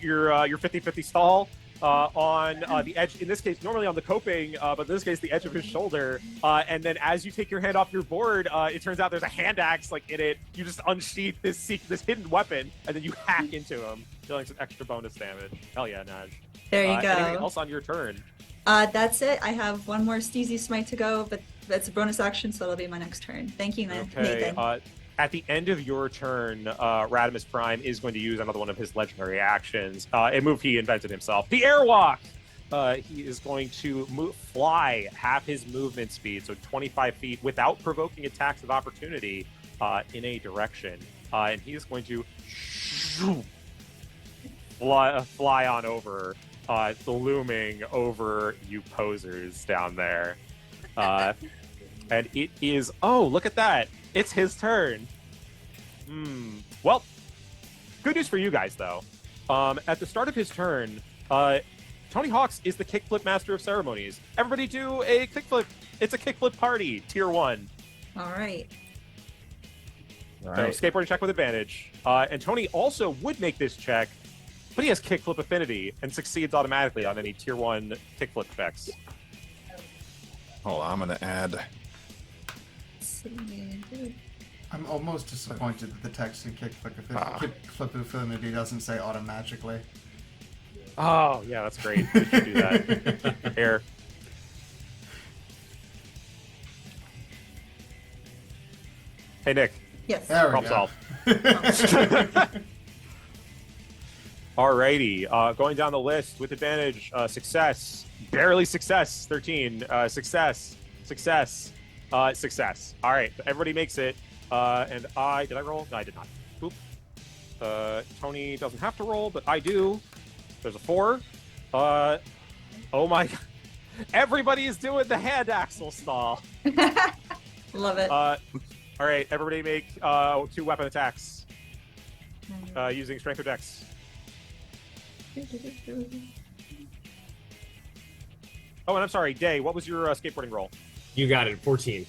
your 50-50 stall on the edge. In this case, normally on the coping, but in this case, the edge of his shoulder. And then as you take your hand off your board, it turns out there's a hand axe like in it. You just unsheath this hidden weapon, and then you hack into him, dealing some extra bonus damage. Hell yeah, Naj. There you Anything go. else on your turn? That's it. I have one more Steezy Smite to go, but that's a bonus action, so it'll be my next turn. Thank you, Okay. Nathan. At the end of your turn, Radimus Prime is going to use another one of his legendary actions, a move he invented himself, the Airwalk. He is going to fly half his movement speed, so 25 feet, without provoking attacks of opportunity in a direction. And he is going to fly on over, looming over you posers down there. And it is, oh, look at that. It's his turn. Well, good news for you guys, though. At the start of his turn, Tony Hawxx is the kickflip master of ceremonies. Everybody do a kickflip. It's a kickflip party, tier 1. All right. All So right. skateboarding check with advantage. And Tony also would make this check, but he has kickflip affinity and succeeds automatically on any tier 1 kickflip checks. Hold on, I'm gonna add. Let's see. I'm almost disappointed that the text in Ah. Kickflip Affinity doesn't say automagically. Oh, yeah, that's great. We should do that. Here. Hey, Nick. Yes. There we Problem go. solved. Alrighty, going down the list with advantage. Success, barely success. 13. Success, success, success. All right, everybody makes it. And did I roll? No, I did not. Oop. Tony doesn't have to roll, but I do. There's a 4. Oh my God. Everybody is doing the hand axle stall. Love it. All right, everybody make 2 weapon attacks using strength or dex. Oh, and I'm sorry, Day. What was your skateboarding roll? You got it. 14.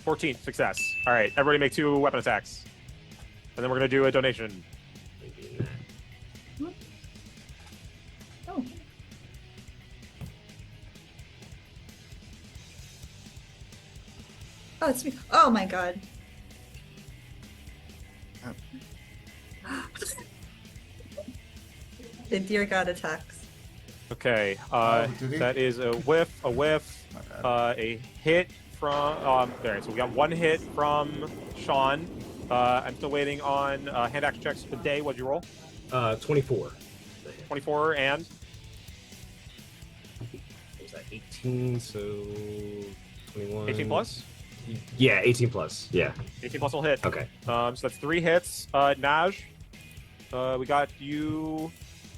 14, success. All right, everybody make 2 weapon attacks, and then we're gonna do a donation. Oh. Oh, it's me. Oh my god. The dear god attacks. Okay, did he? that is a whiff, My bad. a hit from. All right, so we got 1 hit from Sean. I'm still waiting on hand action checks for Day. What'd you roll? 24. 24 and What was that? 18, so 21. 18 plus. Yeah, 18 plus. Yeah. 18 plus will hit. Okay. So that's 3 hits. Naj, we got you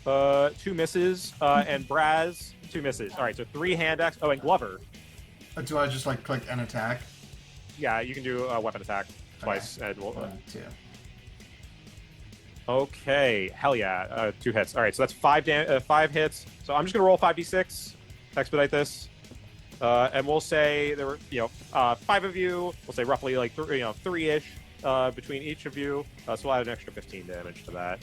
2 misses, and Braz 2 misses. All right, so 3 hand axe. Oh, and Glover. Do I just like click an attack? Yeah, you can do a weapon attack twice. And we'll, 1, 2. okay, hell yeah, 2 hits. All right, so that's 5 hits. So I'm just gonna roll 5d6, expedite this, and we'll say there were 5 of you. We'll say roughly like 3-ish between each of you. So we'll add an extra 15 damage to that.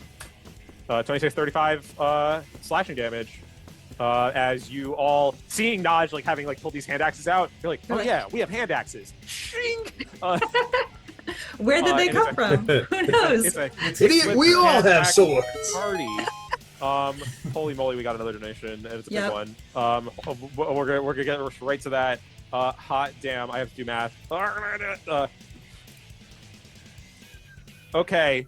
26, 35 slashing damage. As you all seeing Naj like having like pulled these hand axes out, you're like, oh yeah, we have hand axes. Shing! Where did they and come it's from? Who knows? It's a Idiot, we all hand have axe swords. Party. Holy moly, we got another donation, and it's a Yep. big one. We're gonna get right to that. Hot damn, I have to do math. Okay.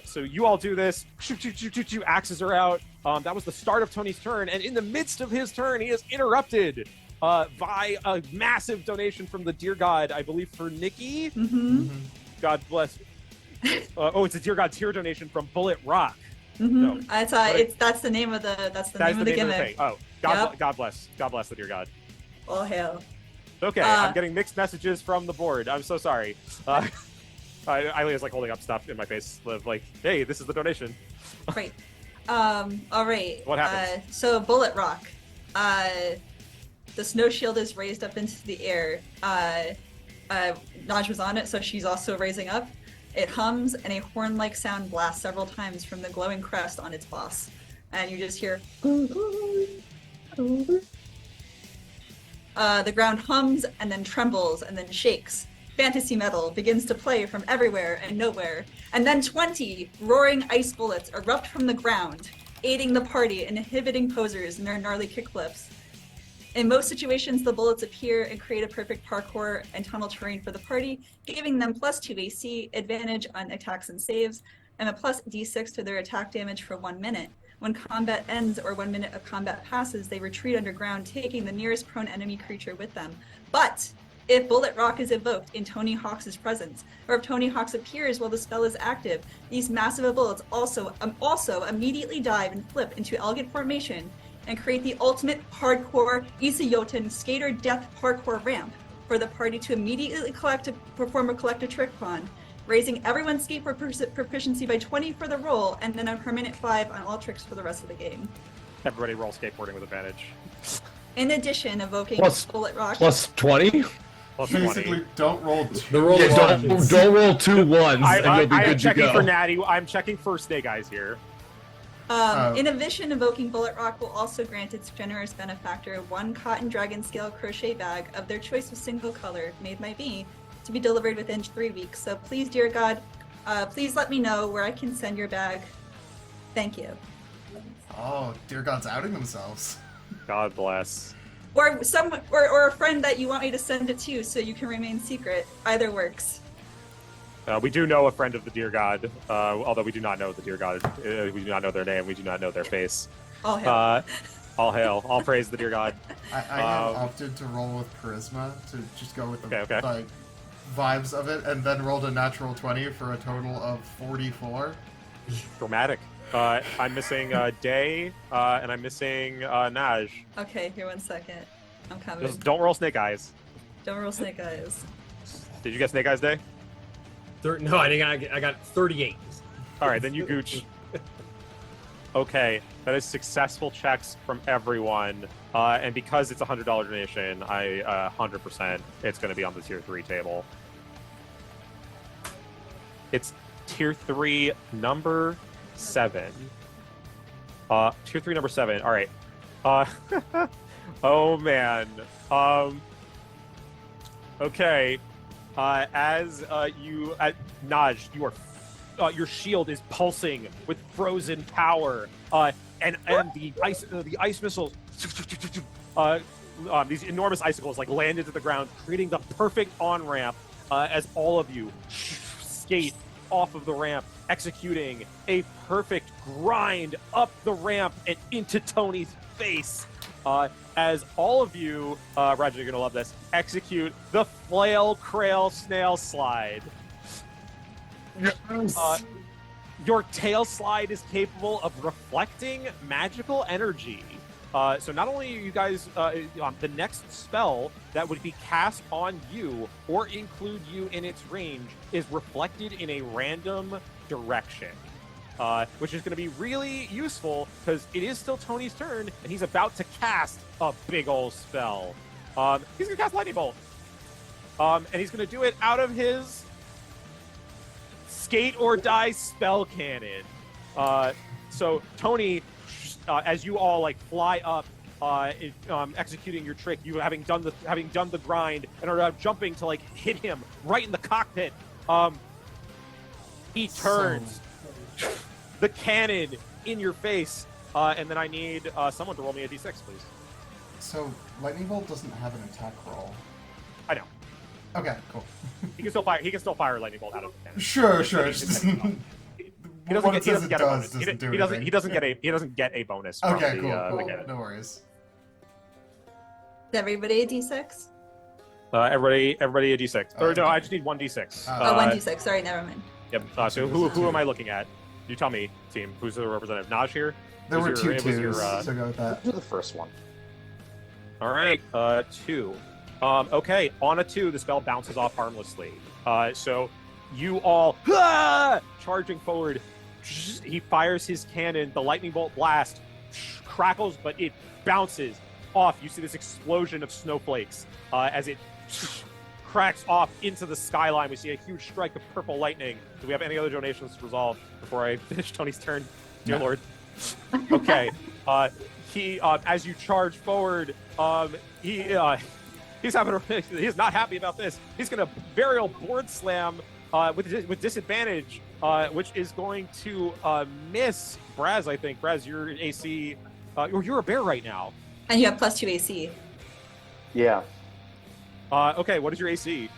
So you all do this. Shoot, axes are out. That was the start of Tony's turn, and in the midst of his turn, he is interrupted by a massive donation from the Dear God, I believe, for Nikki. Mm-hmm. God bless. It's a Dear God tier donation from Bullet Rock. Mm-hmm. No. That's the name of the name of the name of the gimmick. thing. Oh, God, Yep. God bless the Dear God. All hail. Okay, I'm getting mixed messages from the board. I'm so sorry. Eileen is like holding up stuff in my face, like, "Hey, this is the donation." Right. All right. What happens? So Bullet Rock. The snow shield is raised up into the air. Naj was on it, so she's also raising up. It hums, and a horn-like sound blasts several times from the glowing crest on its boss. And you just hear... the ground hums, and then trembles, and then shakes. Fantasy metal begins to play from everywhere and nowhere. And then 20 roaring ice bullets erupt from the ground, aiding the party and inhibiting posers in their gnarly kickflips. In most situations, the bullets appear and create a perfect parkour and tunnel terrain for the party, giving them +2 AC, advantage on attacks and saves, and a +d6 to their attack damage for 1 minute. When combat ends or 1 minute of combat passes, they retreat underground, taking the nearest prone enemy creature with them. But if Bullet Rock is evoked in Tony Hawx's presence, or if Tony Hawx appears while the spell is active, these massive bullets also immediately dive and flip into elegant formation and create the ultimate hardcore Isayoten skater death parkour ramp for the party to immediately perform a collective trick on, raising everyone's skateboard proficiency by 20 for the roll, and then a permanent 5 on all tricks for the rest of the game. Everybody roll skateboarding with advantage. In addition, evoking Plus- Bullet Rock. Plus 20? Plus Basically, 20. don't roll 2 The roll Yeah, is ones. don't roll 2 ones, and I you'll be am good to checking go. for Natty. I'm checking for Snake Eyes here. In addition, evoking Bullet Rock will also grant its generous benefactor 1 cotton dragon scale crochet bag of their choice of single color, made by me, to be delivered within 3 weeks. So please, dear God, please let me know where I can send your bag. Thank you. Oh, dear God's outing themselves. God bless. Or or a friend that you want me to send it to, so you can remain secret. Either works. We do know a friend of the Dear God, although we do not know the Dear God. We do not know their name. We do not know their face. All hail. All hail. All praise the Dear God. I have opted to roll with charisma to just go with the Okay. like vibes of it, and then rolled a natural 20 for a total of 44. Dramatic. I'm missing Day, and I'm missing Naj. Okay, here 1 second. I'm coming. Just don't roll Snake Eyes. Don't roll snake eyes. Did you get Snake Eyes, Day? No, I got 38. All right, then you gooch. Okay, that is successful checks from everyone. And because it's a $100 donation, I 100% it's going to be on the tier 3 table. It's tier 3 number 7. Tier 3 number 7. All right. Oh man. Okay. As you Naj, you are your shield is pulsing with frozen power. And the ice missiles these enormous icicles like land into the ground, creating the perfect on-ramp as all of you skate off of the ramp, executing a perfect grind up the ramp and into Tony's face. As all of you, Roger, you're gonna love this, execute the flail crail snail slide. Your tail slide is capable of reflecting magical energy. So not only are you guys, the next spell that would be cast on you or include you in its range is reflected in a random direction, which is going to be really useful because it is still Tony's turn and he's about to cast a big ol' spell. He's going to cast Lightning Bolt. And he's going to do it out of his Skate or Die spell cannon. So Tony, as you all like fly up, executing your trick, you having done the grind and are jumping to like hit him right in the cockpit. He turns the cannon in your face, and then I need someone to roll me a d6, please. So Lightning Bolt doesn't have an attack roll. I know. Okay, cool. He can still fire a lightning bolt out of the cannon. Sure. It just doesn't. He doesn't get a bonus. He doesn't get a bonus. From Okay, the, cool. No worries. Is everybody a d6? Everybody a d6. Or no, I just need one d6. Oh, 1d6. Sorry, never mind. Yep. So who am I looking at? You tell me, team. Who's the representative? Naj here? There were two it was twos, so go with that. Do the first one. All right, 2. Okay, on a 2, the spell bounces off harmlessly. So you all charging forward. He fires his cannon. The lightning bolt blast crackles, but it bounces off. You see this explosion of snowflakes as it cracks off into the skyline. We see a huge strike of purple lightning. Do we have any other donations to resolve before I finish Tony's turn? Dear Lord. Okay. He, as you charge forward, he's not happy about this. He's going to burial board slam with disadvantage, which is going to miss Braz, I think. Braz, your AC, you're a bear right now. And you have +2 AC. Yeah. Okay, what is your AC?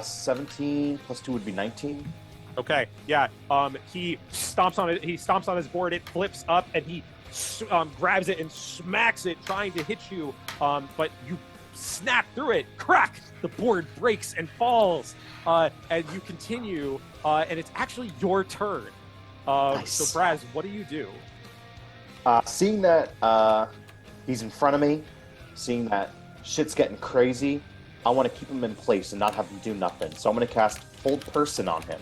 17 plus 2 would be 19. Okay, yeah. He stomps on it. He stomps on his board. It flips up, and he grabs it and smacks it, trying to hit you. But you snap through it. Crack! The board breaks and falls. And you continue. And it's actually your turn. Nice. So, Braz, what do you do? Seeing that he's in front of me, seeing that shit's getting crazy, I want to keep him in place and not have him do nothing. So I'm going to cast Hold Person on him.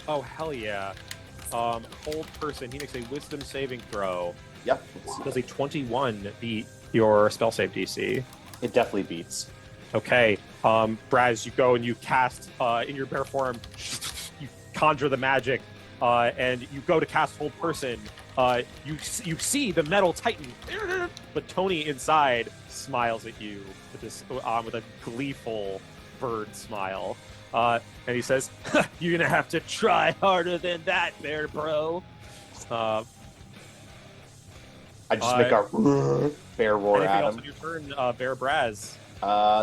Oh, hell yeah. Hold Person. He makes a Wisdom saving throw. Yep. Does a 21 beat your spell save DC? It definitely beats. Okay. Braz, you go and you cast in your bear form. You conjure the magic, and you go to cast Hold Person. You see the metal titan, but Tony inside smiles at you with this with a gleeful bird smile, and he says, "You're gonna have to try harder than that, bear bro." I just make a bear roar anything at else him. on your turn, Bear Braz?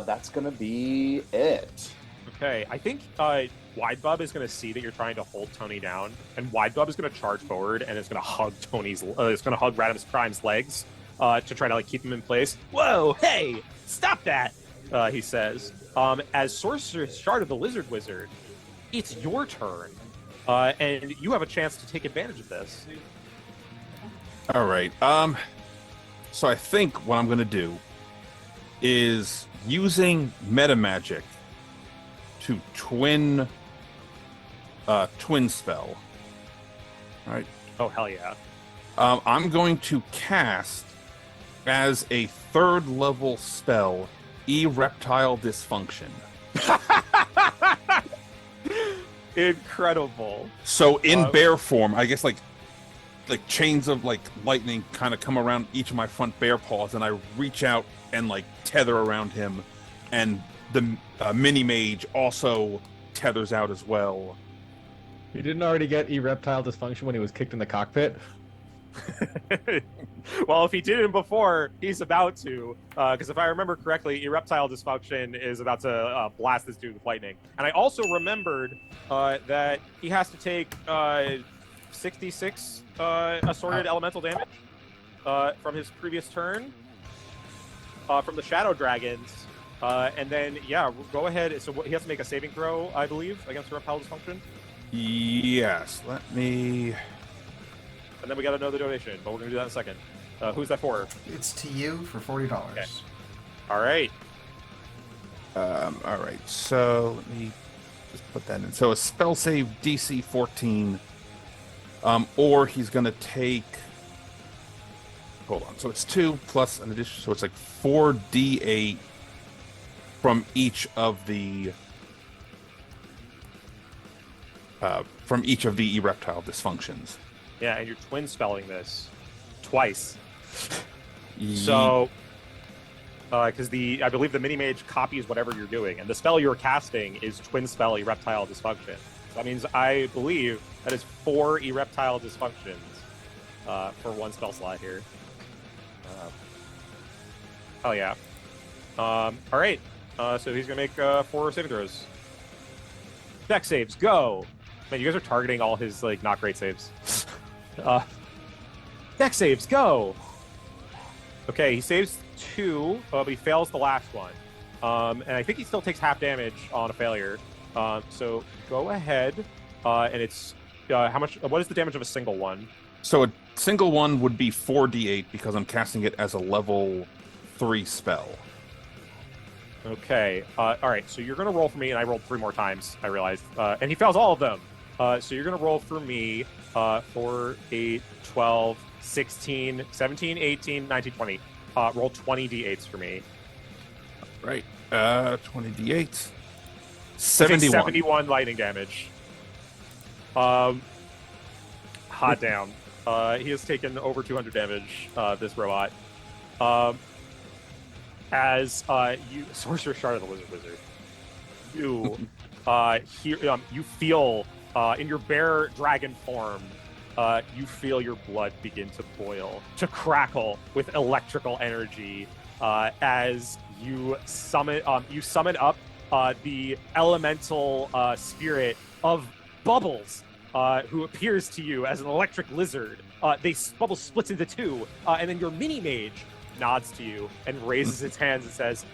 That's gonna be it. Okay, I think Widebub is going to see that you're trying to hold Tony down, and Widebub is going to charge forward and it's going to hug it's going to hug Radimus Prime's legs to try to like keep him in place. Whoa, hey, stop that! He says. As Sorcerer's Shard of the Lizard Wizard, it's your turn, and you have a chance to take advantage of this. All right. So I think what I'm going to do is using meta magic to twin spell. All right. Oh, hell yeah. I'm going to cast as a 3rd level spell, Reptile Dysfunction. Incredible. So in bear form, I guess like chains of like lightning kind of come around each of my front bear paws, and I reach out and like tether around him, and the mini mage also tethers out as well. He didn't already get Reptile Dysfunction when he was kicked in the cockpit. Well, if he didn't before, he's about to. Because if I remember correctly, Ereptile Dysfunction is about to blast this dude with lightning. And I also remembered that he has to take 66 assorted elemental damage from his previous turn from the Shadow Dragons. And then, yeah, go ahead. So he has to make a saving throw, I believe, against Ereptile Dysfunction. Yes, let me... And then we got another donation, but we're going to do that in a second. Who's that for? It's to you for $40. Okay. All right. All right, so let me just put that in. So a spell save DC 14, or he's going to take... Hold on. So it's 2 plus an addition, so it's like 4d8 from each of the... Reptile Dysfunctions. Yeah, and you're twin spelling this twice. So, because I believe the mini mage copies whatever you're doing, and the spell you're casting is twin spell Ereptile Dysfunction. So that means I believe that is 4 Ereptile Dysfunctions for 1 spell slot here. Hell yeah. All right. So he's gonna make 4 saving throws. Dex saves, go. Man, you guys are targeting all his like not great saves. Dex saves, go. Okay, he saves 2, but he fails the last one. And I think he still takes half damage on a failure. So go ahead, and it's how much? What is the damage of a single one? So a single one would be 4d8 because I'm casting it as a level 3 spell. Okay. All right. So you're gonna roll for me, and I rolled 3 more times. I realized, and he fails all of them. So you're gonna roll for me 4, 8, 12, 16, 17, 18, 19, 20. Roll 20 d8s for me. Right. 20 d8s. 71. 71 lightning damage. Hot damn. He has taken over 200 damage, this robot. As you, Sorcerer Shard of the Wizard, you you feel in your bear dragon form, you feel your blood begin to boil, to crackle with electrical energy as you summon up the elemental spirit of Bubbles, who appears to you as an electric lizard. Bubbles splits into 2, and then your mini mage nods to you and raises its hands and says,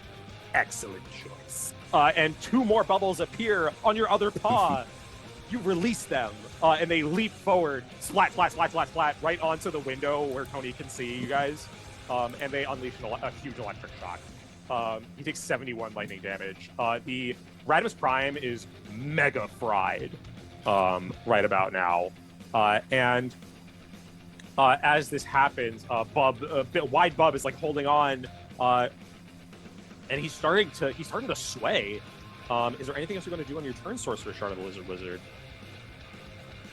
"Excellent choice." And 2 more bubbles appear on your other paw. You release them, and they leap forward, splat, splat, splat, splat, splat, right onto the window where Tony can see you guys, and they unleash a huge electric shock. He takes 71 lightning damage. The Radimus Prime is mega fried right about now, and as this happens, Wide Bub is like holding on, and he's starting to sway. Is there anything else you're going to do on your turn, Sorcerer Shard of the Wizard?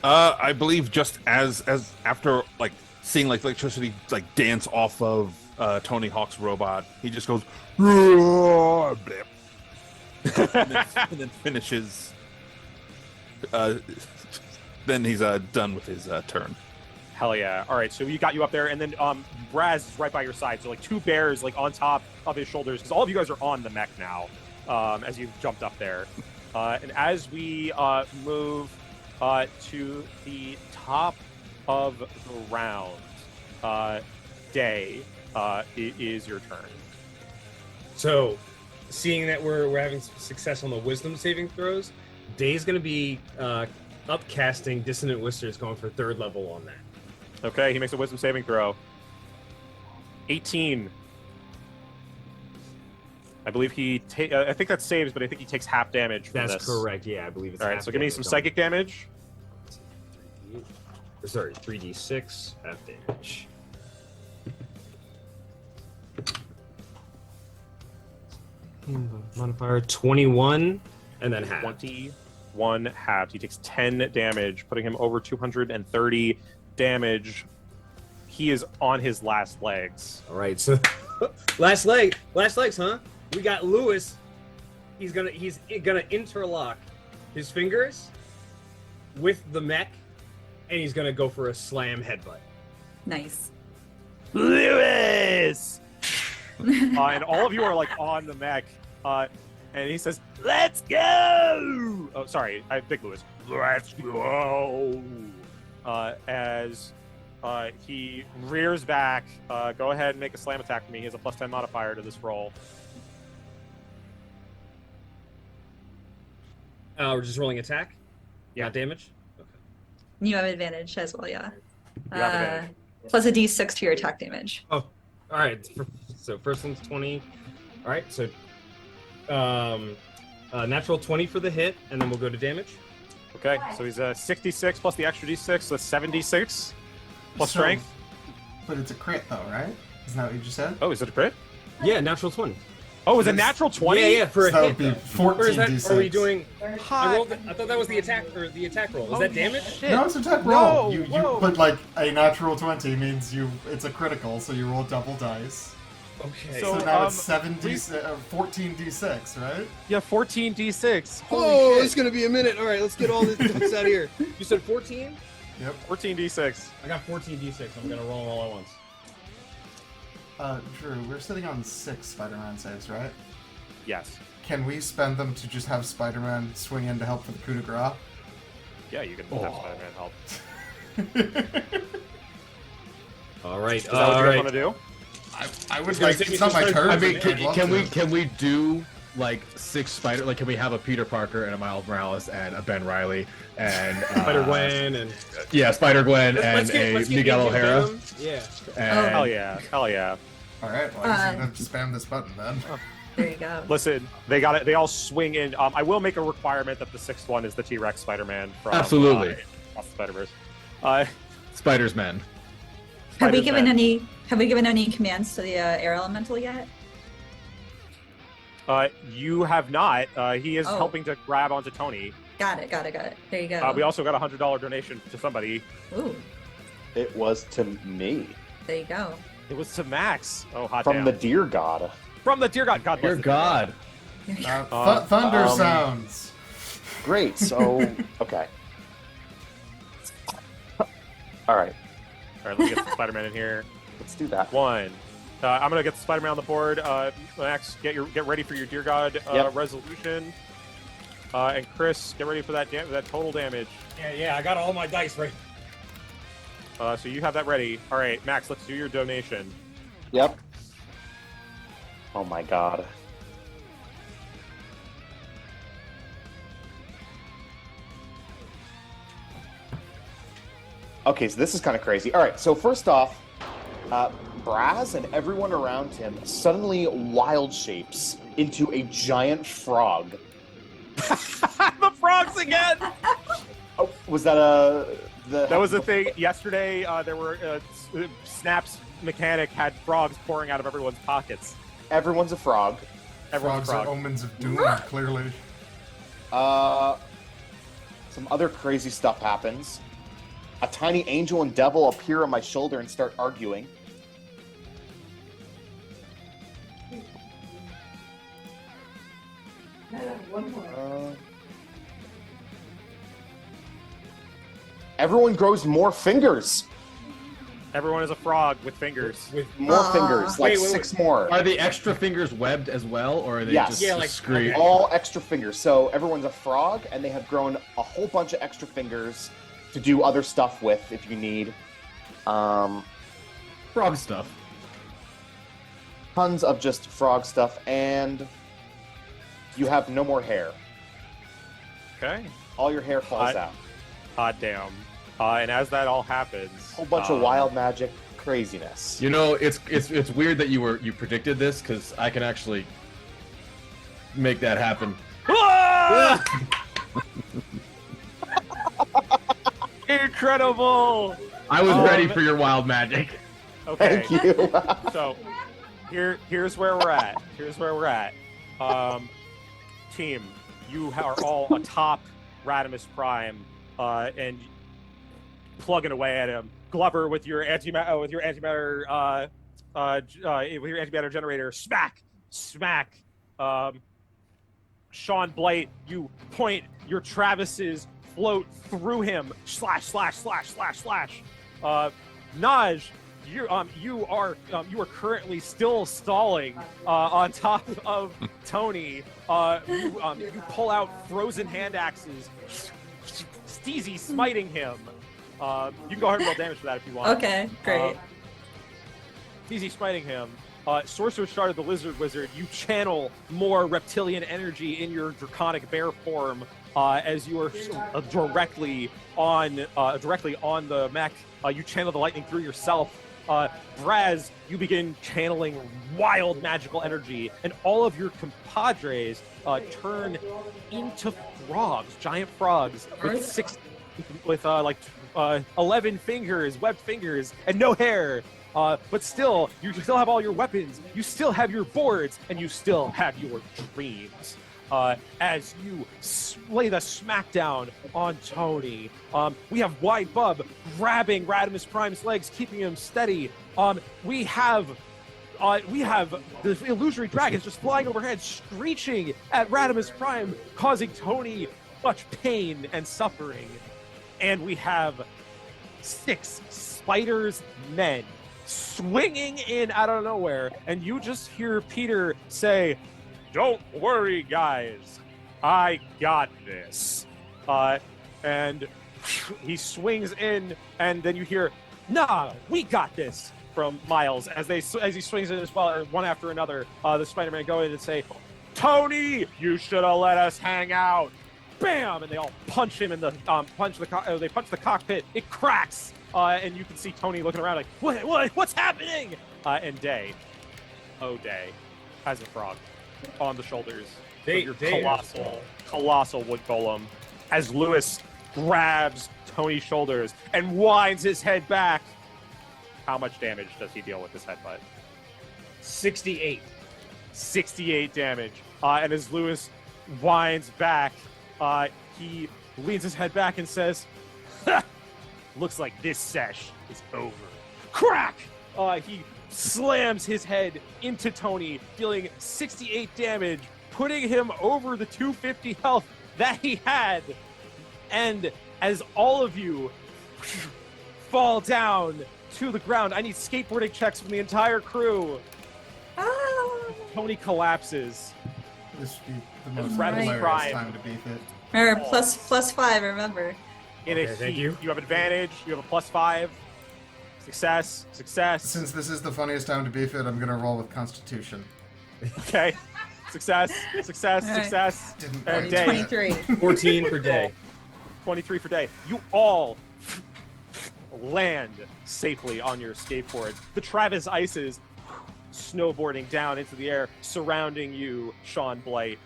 I believe just as after like seeing like electricity like dance off of Tony Hawk's robot, he just goes blip, and then finishes. Then he's done with his turn. Hell yeah. All right, so we got you up there, and then Braz is right by your side. So like 2 bears like on top of his shoulders, because all of you guys are on the mech now, as you've jumped up there. And as we move to the top of the round, Day, it is your turn. So, seeing that we're having success on the wisdom saving throws, Day's going to be upcasting Dissonant Whispers, going for 3rd level on that. Okay, he makes a wisdom saving throw. 18. I believe I think that saves, but I think he takes half damage from That's this. correct, yeah, I believe it's all right, half so give me damage some on psychic damage. Sorry, 3d6 half damage. Modifier 21, and then half. 21 halved. He takes 10 damage, putting him over 230 damage. He is on his last legs. All right, so last legs, huh? We got Lewis. He's gonna interlock his fingers with the mech, and he's gonna go for a slam headbutt. Nice. Lewis! And all of you are like on the mech, and he says, "Let's go!" Oh, sorry, Big Lewis. Let's go! As he rears back, go ahead and make a slam attack for me. He has a +10 modifier to this roll. We're just rolling attack, Yeah. not damage. You have advantage as well, yeah. You have advantage. Plus a d6 to your attack damage. Oh, all right. So first one's 20. All right, so natural 20 for the hit, and then we'll go to damage. Okay, so he's 66 plus the extra d6, so that's 76 plus So- strength. But it's a crit, though, right? Isn't that what you just said? Oh, is it a crit? Yeah, natural 20. Oh, is it Yes. natural 20? Yeah, for So that a would hit. be Though. Or is that? 14d6. Are we doing? Hot. I thought that was the attack or the attack roll. Is that damage? Shit. No, it's a attack roll. No, you whoa. But like a natural 20 means it's a critical, so you roll double dice. Okay. So So, now it's please- 14d6, right? Yeah, 14d6. Oh, it's gonna be a minute. All right, let's get all this out of here. You said 14? Yep. 14d6. I got 14d6. I'm gonna roll them all at once. Drew, we're sitting on 6 Spider-Man saves, right? Yes. Can we spend them to just have Spider-Man swing in to help for the coup de grace? Yeah, you can have Spider-Man help. All right. Is that what you guys want to do? I would It's gonna like. take me It's not some my time. turn. I mean, but I'd love to. can we do like 6 Spider? Like, can we have a Peter Parker and a Miles Morales and a Ben Riley and Spider Gwen and Yeah, Spider Gwen and let's get Miguel Agent O'Hara. Venom. Yeah. And Hell yeah. Hell yeah. All right, well, I'm just gonna spam this button then. There you go. Listen, they got it. They all swing in. I will make a requirement that the 6th one is the T-Rex Spider-Man from Absolutely. Across the Spider-Verse. Spider's Men. Have we Spider-Man. given any commands to the air elemental yet? You have not. He is Oh. helping to grab onto Tony. Got it. There you go. We also got a $100 donation to somebody. Ooh, It was to me there you go. It was to Max. Oh, hot from damn. the dear god. From the dear God. God bless Dear the God. Thunder sounds. Great. So okay. All right, All right, let me get some Spider-Man in here. let's do that. One. I'm gonna get the Spider-Man on the board. Max, get ready for your Dear God Yep. resolution. And Chris, get ready for that that total damage. Yeah. I got all my dice right. So you have that ready. All right, Max, let's do your donation. Yep. Oh my god. Okay, so this is kind of crazy. All right, so first off, Braz and everyone around him suddenly wild shapes into a giant frog. The frogs again. Oh, was that That was the thing yesterday. There were Snap's mechanic had frogs pouring out of everyone's pockets. Everyone's a frog. Everyone's Frogs a are frog. omens of doom, clearly. Some other crazy stuff happens. A tiny angel and devil appear on my shoulder and start arguing. Everyone grows more fingers. Everyone is a frog with fingers. With More Aw. fingers, like Wait. 6 more. Are the extra fingers webbed as well, or are they Yes. just Yeah, like- discrete? okay. All extra fingers. So everyone's a frog, and they have grown a whole bunch of extra fingers to do other stuff with if you need. Frog stuff. Tons of just frog stuff, and you have no more hair. Okay. All your hair falls out. Hot damn. And as that all happens, Whole bunch of wild magic craziness. You know, it's weird that you predicted this, because I can actually make that happen. Ah! incredible. I was ready for your wild magic. Okay. Thank you. So here's where we're at. Team, you are all atop Radimus Prime, and plugging away at him. Glover with your antimatter generator. Smack. Sean Blight, you point your Travis's float through him. Slash. Naj, you are currently still stalling on top of Tony. You pull out frozen hand axes, Steezy smiting him. You can go ahead and roll damage for that if you want. Okay, great. Steezy smiting him. Sorcerer's Shard of the Lizard Wizard, you channel more reptilian energy in your draconic bear form as you are directly on the mech. You channel the lightning through yourself. Braz, you begin channeling wild magical energy, and all of your compadres turn into frogs, giant frogs with 11 fingers, webbed fingers, and no hair. But still, you still have all your weapons, you still have your boards, and you still have your dreams. As you lay the smackdown on Tony. We have Wide Bub grabbing Radimus Prime's legs, keeping him steady. We have the illusory dragons just flying overhead, screeching at Radimus Prime, causing Tony much pain and suffering. And we have 6 spiders men swinging in out of nowhere, and you just hear Peter say, "Don't worry, guys, I got this." And he swings in, and then you hear, "Nah, we got this," from Miles as he swings in as well, one after another. The Spider-Man go in and say, "Tony, you should have let us hang out." Bam! And they all punch him in the they punch the cockpit. It cracks, and you can see Tony looking around like, what's happening? And Day has a frog on the shoulders of your colossal wood golem, as Lewis grabs Tony's shoulders and winds his head back. How much damage does he deal with this headbutt? 68. 68 damage. And as Lewis winds back, he leans his head back and says, "Looks like this sesh is over." Crack! He slams his head into Tony, dealing 68 damage, putting him over the 250 health that he had. And as all of you fall down to the ground, I need skateboarding checks from the entire crew. Tony collapses. This would be the most Radimus hilarious Prime. time to beat it. Remember, plus 5, remember. In Okay, a thank heat, you. you have advantage. You have a +5. Success. Since this is the funniest time to beef it, I'm gonna roll with Constitution. Okay. Success. Right. Didn't And quite. Day. 23. 14 per day. 23 for Day. You all land safely on your skateboards. The Travis Ices snowboarding down into the air, surrounding you, Sean Blight.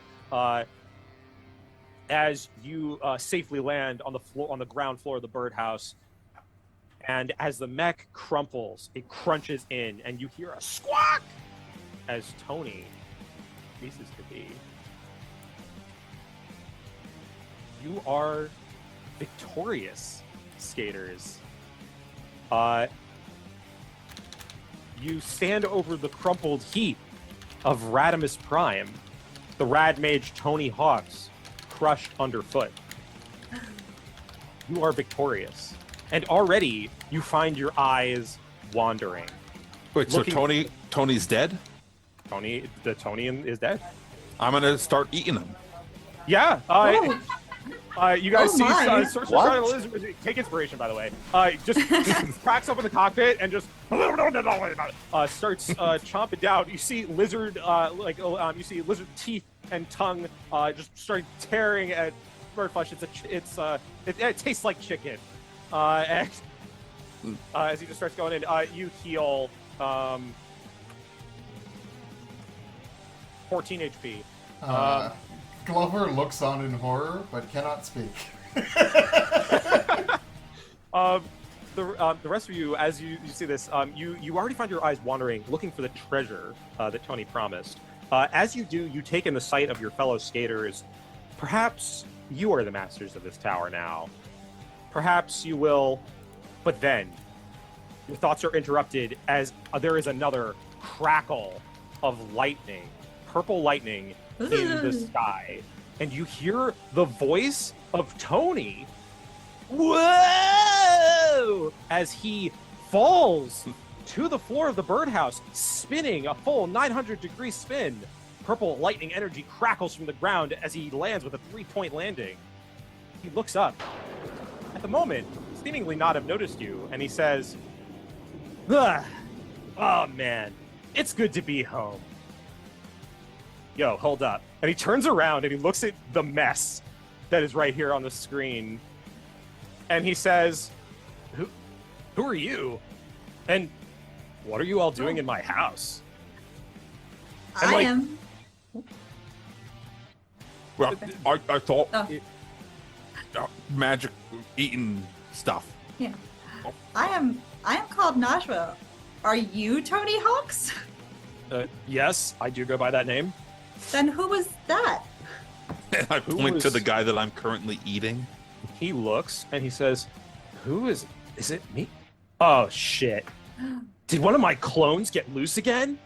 As you safely land on the ground floor of the Birdhaauus, and as the mech crumples, it crunches in, and you hear a squawk as Tony ceases to be. You are victorious, skaters. You stand over the crumpled heap of Radimus Prime, the Rad Mage Tony Hawxx, crushed underfoot. You are victorious. And already you find your eyes wandering. Wait, Looking- so Tony's dead? Tony is dead. I'm gonna start eating him. Yeah. You guys Oh see my. Sorcerer's What? Shard of the Lizard Wizard. Take inspiration, by the way. Just cracks open the cockpit and just starts chomping down. You see lizard, you see lizard teeth and tongue just starting tearing at bird flesh. It tastes like chicken. And as he just starts going in, you heal 14 HP. Glover looks on in horror, but cannot speak. The rest of you, as you see this, you already find your eyes wandering, looking for the treasure that Tony promised. As you do, you take in the sight of your fellow skaters. Perhaps you are the masters of this tower now. Perhaps you will, but then your thoughts are interrupted as there is another crackle of lightning, purple lightning in the sky, and you hear the voice of Tony. Whoa! As he falls to the floor of the birdhouse, spinning a full 900-degree spin. Purple lightning energy crackles from the ground as he lands with a 3-point landing. He looks up. At the moment, seemingly not have noticed you, and he says, "Ugh. Oh man, it's good to be home. Yo, hold up." And he turns around and he looks at the mess that is right here on the screen. And he says, Who are you? And what are you all doing in my house? And I am. Well, I thought Oh. magic eating stuff. Yeah. I am called Najwa. Are you Tony Hawxx? Yes, I do go by that name. Then who was that? And I Who point to was- the guy that I'm currently eating. He looks and he says, Who is it me? Oh shit. Did one of my clones get loose again?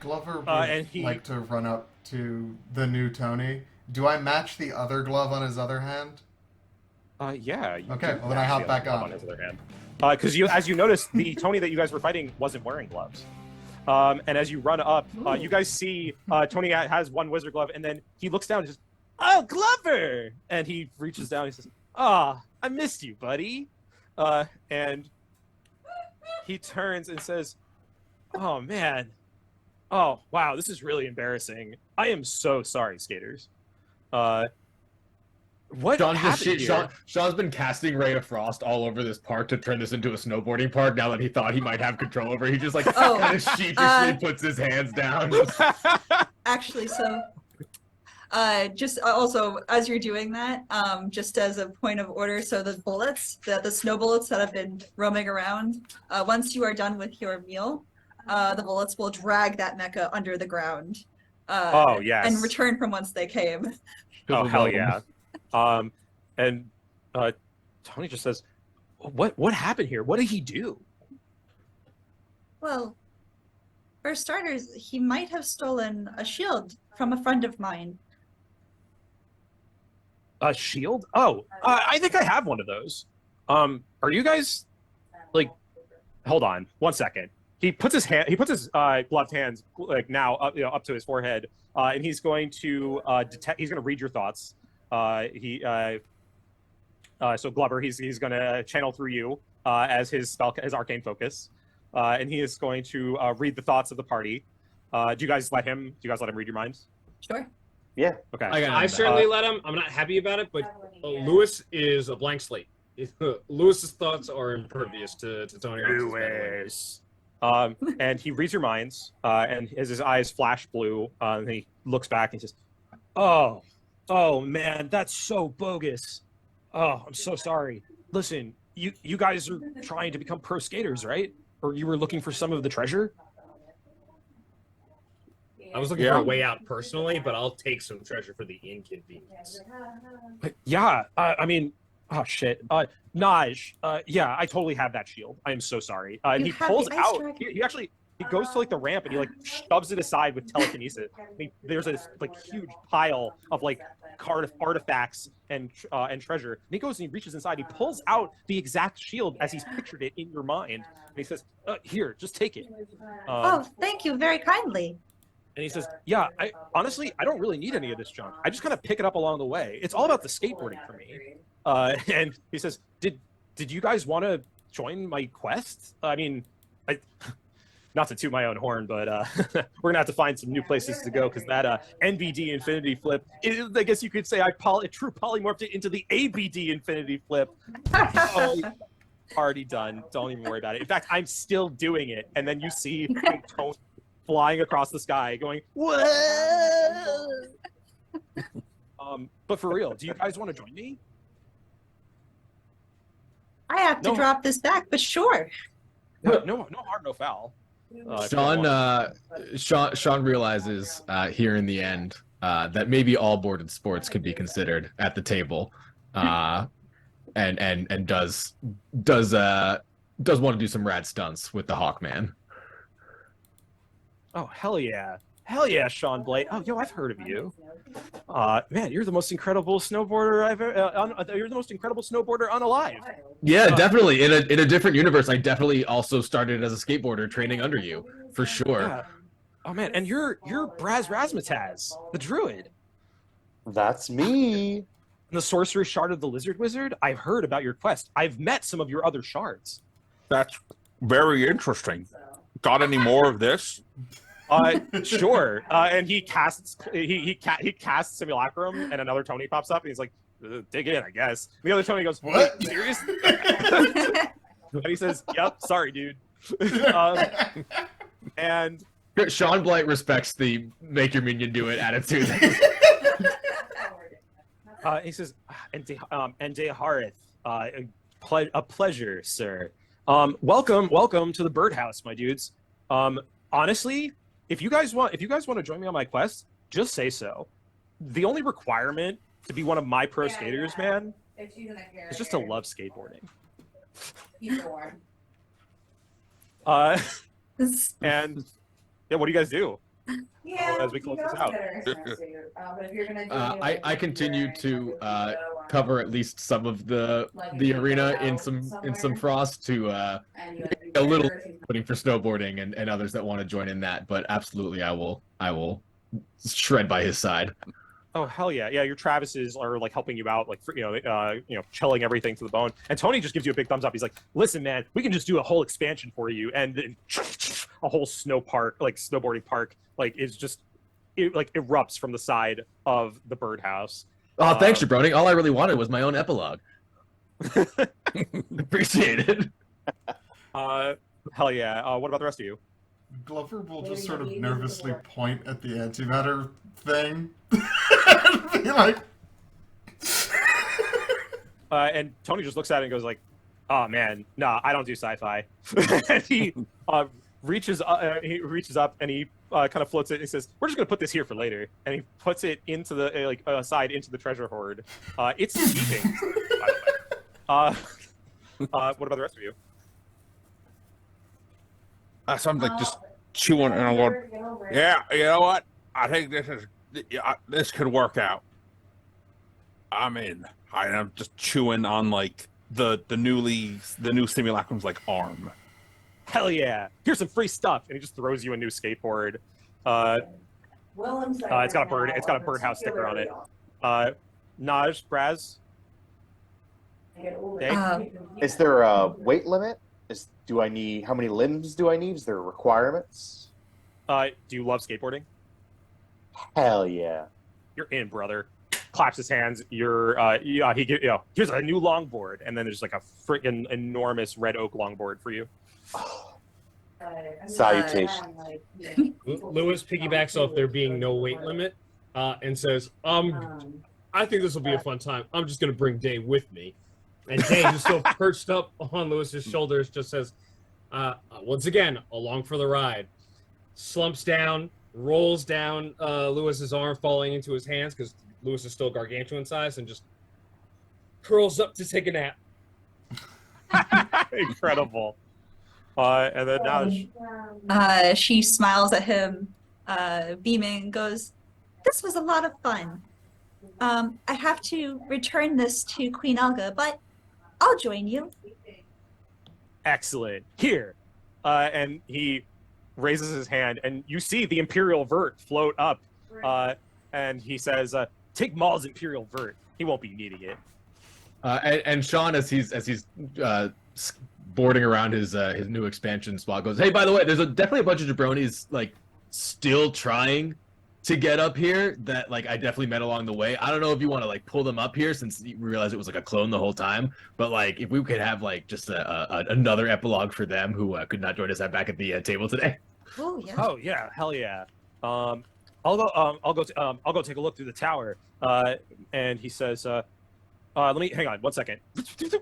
Glover would and he- like to run up to the new Tony. Do I match the other glove on his other hand? Yeah. you Okay, do well then I hop actually back have a glove on. his other hand. Because as you notice, the Tony that you guys were fighting wasn't wearing gloves. And as you run up, you guys see Tony has one wizard glove, and then he looks down and just, "Oh, Glover!" And he reaches down and he says, "Ah, I missed you, buddy." And he turns and says, "Oh, man. Oh, wow, this is really embarrassing. I am so sorry, skaters. What happened here?" Sean's been casting Ray of Frost all over this park to turn this into a snowboarding park. Now that he thought he might have control over, he just like Oh, kind of sheepishly puts his hands down. Actually, so just also as you're doing that, just as a point of order, so the bullets, the snow bullets that have been roaming around, once you are done with your meal, the bullets will drag that mecha under the ground. Oh, yes. And return from whence they came. Oh, hell yeah. And Tony just says, what happened here? What did he do?" Well, for starters, he might have stolen a shield from a friend of mine. A shield? Oh, I think I have one of those. Are you guys like? Hold on, 1 second. He puts his gloved hands like now up to his forehead, and he's going to detect. He's going to read your thoughts. So Glover, he's going to channel through you as his arcane focus, and he is going to read the thoughts of the party. Do you guys let him read your minds? Sure. Yeah. Okay. I certainly let him. I'm not happy about it, but Lewis is a blank slate. Lewis's thoughts are impervious to Tony Hawk's. Lewis. And he reads your minds, and as his eyes flash blue, and he looks back and he says, "Oh man, that's so bogus. Oh, I'm so sorry. Listen, you guys are trying to become pro skaters, right? Or you were looking for some of the treasure?" I was looking for a way out personally, but I'll take some treasure for the inconvenience. Yeah, I mean, oh shit. Naj, yeah, I totally have that shield. I am so sorry. And You he have pulls the ice out. dragon. He goes to like the ramp and he like shoves it aside with telekinesis. There's this like huge pile of like artifacts and treasure. And he goes and he reaches inside. He pulls out the exact shield as he's pictured it in your mind. And he says, "Here, just take it." Oh, thank you very kindly. And he says, "Yeah, honestly, I don't really need any of this junk. I just kind of pick it up along the way. It's all about the skateboarding for me." And he says, "Did you guys want to join my quest? I mean, not to toot my own horn, but we're gonna have to find some new places to go because that NBD Infinity Flip, I guess you could say true polymorphed it into the ABD Infinity Flip. Oh, already done. Don't even worry about it. In fact, I'm still doing it. And then you see Tony flying across the sky, going, "Whoa!" But for real, do you guys want to join me? I have to No. drop this back, but sure. No harm, no foul. If you don't want- Sean realizes here in the end that maybe all boarded sports could be considered at the table, and does want to do some rad stunts with the Hawkman. Oh, hell yeah. Hell yeah, Sean Blake. Oh, yo, I've heard of you. Man, you're the most incredible snowboarder I've ever. You're the most incredible snowboarder unalive. Yeah, definitely. In a different universe, I definitely also started as a skateboarder training under you, for sure. Yeah. Oh man, and you're Braz Razmataz, the druid. That's me. And the sorcerer's shard of the lizard wizard. I've heard about your quest. I've met some of your other shards. That's very interesting. Got any more of this? Sure. And he casts simulacrum, and another Tony pops up, and he's like, dig in, I guess. And the other Tony goes, What? Wait, serious? And he says, yep, sorry, dude. And Sean Blight respects the make your minion do it attitude. he says, and Deharith, a pleasure, sir. Welcome to the Birdhaauus, my dudes. Honestly, if you guys want to join me on my quest, just say so. The only requirement to be one of my pro skaters, man, is just to love skateboarding. And yeah, what do you guys do? As we close this out. I continue to cover at least some of the arena in some frost to a little putting for snowboarding and others that want to join in that. But absolutely, I will shred by his side. Oh hell yeah, yeah! Your Travises are like helping you out, like chilling everything to the bone. And Tony just gives you a big thumbs up. He's like, "Listen, man, we can just do a whole expansion for you, and then a whole snow park, like snowboarding park, like is just like erupts from the side of the Birdhaauus." Oh, thanks, Jabroni. All I really wanted was my own epilogue. Appreciate it. Hell yeah! What about the rest of you? Glover will just sort of nervously point at the antimatter thing and be like, and Tony just looks at it and goes like, "Oh man, nah, I don't do sci-fi." And he reaches up and he kind of floats it. And he says, "We're just gonna put this here for later." And he puts it into the side into the treasure hoard. It's steeping, by the way. What about the rest of you? So I'm like just chewing, and I'm going, yeah, you know what? I think this could work out. I'm in. I'm just chewing on like the new simulacrum's like arm. Hell yeah! Here's some free stuff, and he just throws you a new skateboard. It's got a Birdhaauus sticker on it. Naj, Braz. Dave? Is there a weight limit? How many limbs do I need? Is there requirements? Do you love skateboarding? Hell yeah. You're in, brother. Claps his hands. Here's a new longboard, and then there's like a freaking enormous red oak longboard for you. Salutation. Lewis piggybacks off there being no weight limit, and says, I think this will be a fun time. I'm just gonna bring Dave with me. And Dave, just still perched up on Lewis's shoulders, just says, once again, along for the ride. Slumps down, rolls down Lewis's arm, falling into his hands because Lewis is still gargantuan size, and just curls up to take a nap. Incredible. And then now She smiles at him, beaming, and goes, "This was a lot of fun. I have to return this to Queen Elga, but I'll join you." excellent. Here. And he raises his hand, and you see the Imperial Vert float up. And he says, take Maul's Imperial Vert. He won't be needing it. And Sean, as he's boarding around his new expansion spot, goes, "Hey, by the way, there's definitely a bunch of jabronis like still trying to get up here that like I definitely met along the way. I don't know if you want to like pull them up here since you realized it was like a clone the whole time, but like if we could have like just another epilogue for them who could not join us back at the table today." Oh yeah. Oh yeah, hell yeah. I'll go take a look through the tower. And he says, let me hang on 1 second.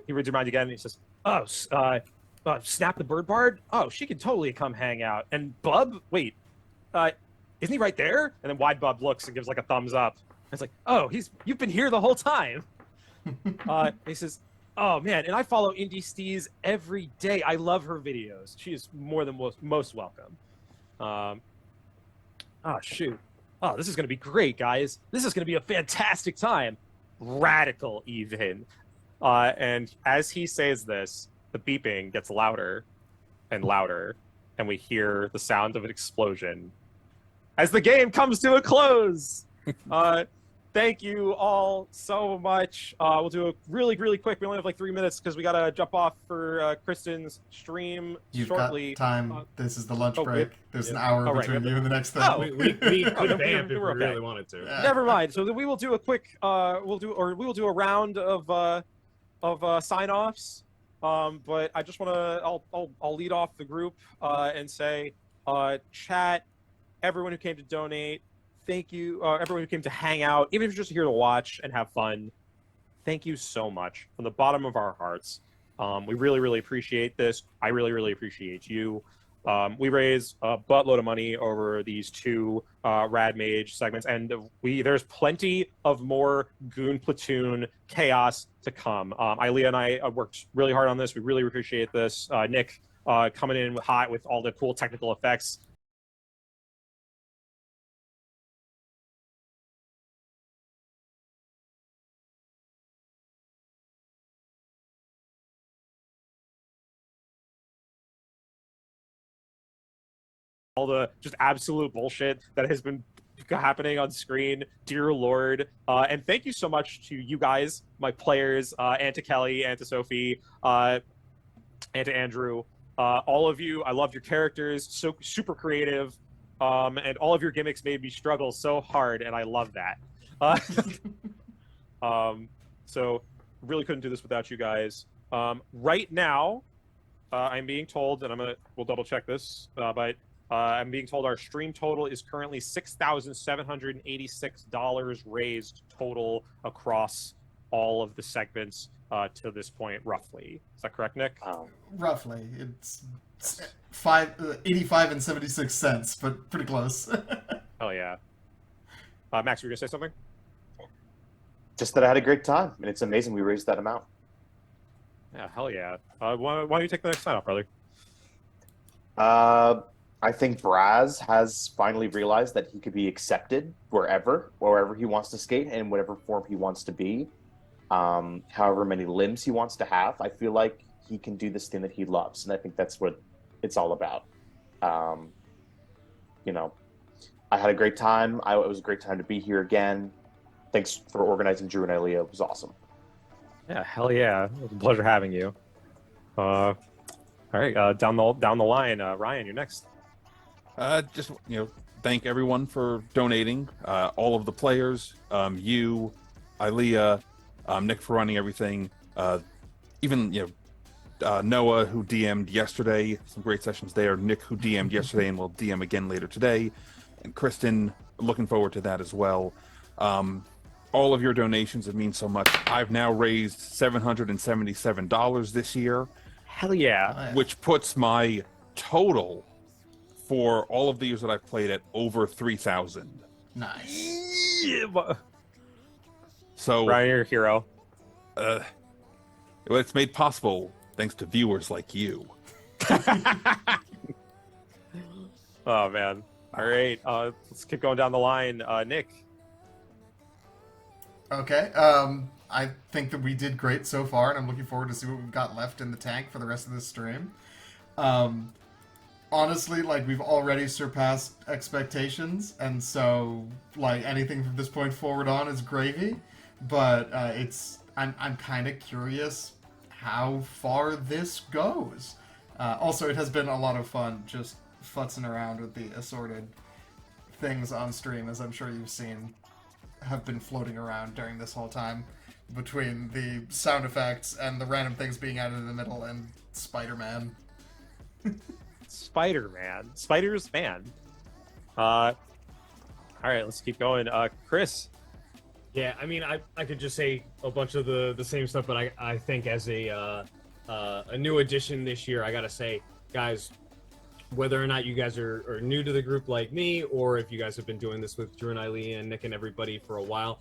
He reads your mind again, and he says, "Oh, Snap the Bird Bard. Oh, she can totally come hang out. And Bub, wait, isn't he right there?" And then Wide Bub looks and gives like a thumbs up. It's like, "Oh, you've been here the whole time." He says, "Oh man, and I follow Indie Steez every day. I love her videos. She is more than most welcome." Oh shoot. Oh, this is gonna be great, guys. This is gonna be a fantastic time. Radical even. And as he says this, the beeping gets louder and louder, and we hear the sound of an explosion as the game comes to a close. Thank you all so much. We'll do a really, really quick. We only have like 3 minutes because we gotta jump off for Kristen's stream You've shortly. got time. This is the lunch oh, break. There's an hour right, between you and the next thing. Oh. We could vamp if we okay. really wanted to. Yeah. Never mind. So then we will do a quick. We will do a round of sign-offs. But I just want to. I'll lead off the group and say, chat, everyone who came to donate. Thank you, everyone who came to hang out, even if you're just here to watch and have fun. Thank you so much from the bottom of our hearts. We really, really appreciate this. I really, really appreciate you. We raised a buttload of money over these 2 Rad Mage segments, and there's plenty of more Goon Platoon chaos to come. Ilea and I worked really hard on this. We really appreciate this. Nick coming in hot with all the cool technical effects. All the just absolute bullshit that has been happening on screen, dear Lord. And thank you so much to you guys, my players, and to Kelly, and to Sophie, and to Andrew. All of you, I loved your characters, so super creative, and all of your gimmicks made me struggle so hard, and I love that. So really couldn't do this without you guys. Right now, I'm being told, and we'll double check this, but I'm being told our stream total is currently $6,786 raised total across all of the segments to this point, roughly. Is that correct, Nick? Roughly. It's 85 and 76 cents, but pretty close. Oh, yeah. Max, were you going to say something? Just that I had a great time, and it's amazing we raised that amount. Yeah, hell yeah. Why don't you take the next sign off, brother? I think Braz has finally realized that he could be accepted wherever he wants to skate, and whatever form he wants to be. However many limbs he wants to have, I feel like he can do this thing that he loves, and I think that's what it's all about. You know, I had a great time. It was a great time to be here again. Thanks for organizing Drew and Ilea. It was awesome. Yeah, hell yeah. It was a pleasure having you. All right, down the line, Ryan, you're next. Just thank everyone for donating. All of the players, you, Ilea, Nick for running everything. Even Noah, who DM'd yesterday, some great sessions there. Nick, who DM'd yesterday and will DM again later today, and Kristen, looking forward to that as well. All of your donations, it means so much. I've now raised $777 this year. Hell yeah. Which puts my total for all of the years that I've played at over 3,000. Nice. Yeah. So Ryan, you're a hero. It's made possible thanks to viewers like you. Oh man. All right, let's keep going down the line. Nick. Okay. I think that we did great so far, and I'm looking forward to see what we've got left in the tank for the rest of this stream. Honestly, we've already surpassed expectations, and so anything from this point forward on is gravy. But I'm kind of curious how far this goes. Also, it has been a lot of fun just futzing around with the assorted things on stream, as I'm sure you've seen have been floating around during this whole time, between the sound effects and the random things being added in the middle and Spider-Man. Spider-Man. Spider's man. All right, let's keep going. Chris. Yeah, I mean, I could just say a bunch of the same stuff, but I think as a new addition this year, I gotta say, guys, whether or not you guys are new to the group like me, or if you guys have been doing this with Drew and Eileen and Nick and everybody for a while,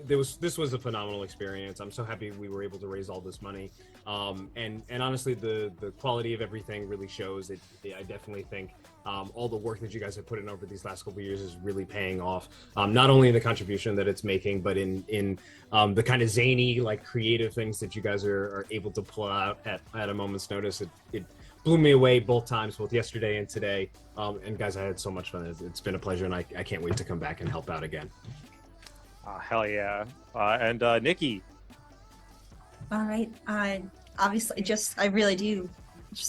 this was a phenomenal experience. I'm so happy we were able to raise all this money, and honestly, the quality of everything really shows. I definitely think all the work that you guys have put in over these last couple of years is really paying off. Not only in the contribution that it's making, but in the kind of zany, like creative things that you guys are able to pull out at a moment's notice. It blew me away both times, both yesterday and today. And guys, I had so much fun. It's been a pleasure, and I can't wait to come back and help out again. Hell yeah. And Nikki. All right. Obviously, I really do.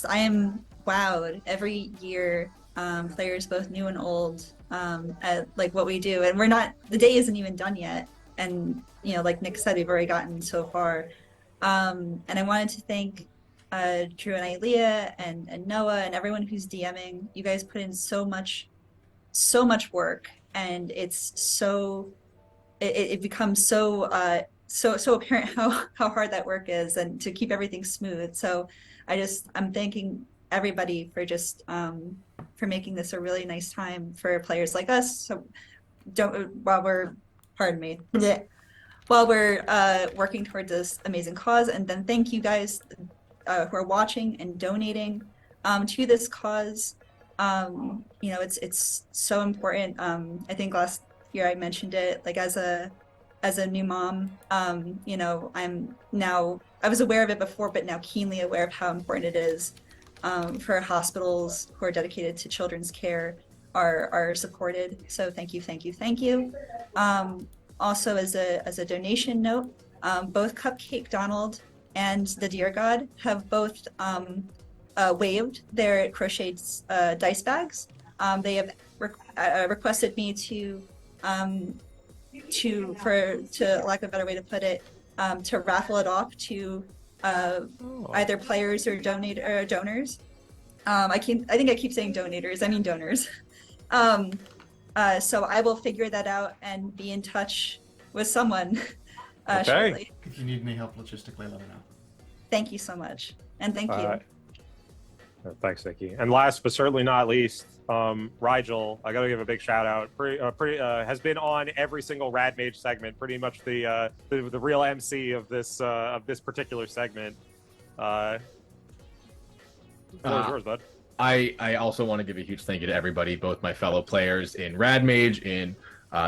I am wowed every year. Players, both new and old, at like what we do, and the day isn't even done yet. And like Nick said, we've already gotten so far. And I wanted to thank Drew and Ilea and Noah and everyone who's DMing. You guys put in so much work, and it becomes so apparent how hard that work is, and to keep everything smooth. So I'm thanking everybody for for making this a really nice time for players like us. So while we're working towards this amazing cause. And then thank you guys who are watching and donating to this cause. It's so important. I think last year I mentioned it, like as a new mom, I was aware of it before, but now keenly aware of how important it is for hospitals who are dedicated to children's care are supported. So thank you. Also, as a donation note, both Cupcake Donald and the Deer God have both waived their crocheted dice bags. They have requested me to lack of a better way to put it, to raffle it off to either players or donors. I think I keep saying donators. I mean donors. So I will figure that out and be in touch with someone shortly. If you need any help logistically, let me know. Thank you so much, and thank you. Thanks, Nikki. And last but certainly not least, Rigel, I gotta give a big shout out. Has been on every single Rad Mage segment. Pretty much the real MC of this particular segment. Yours, bud. I also want to give a huge thank you to everybody, both my fellow players in Rad Mage, in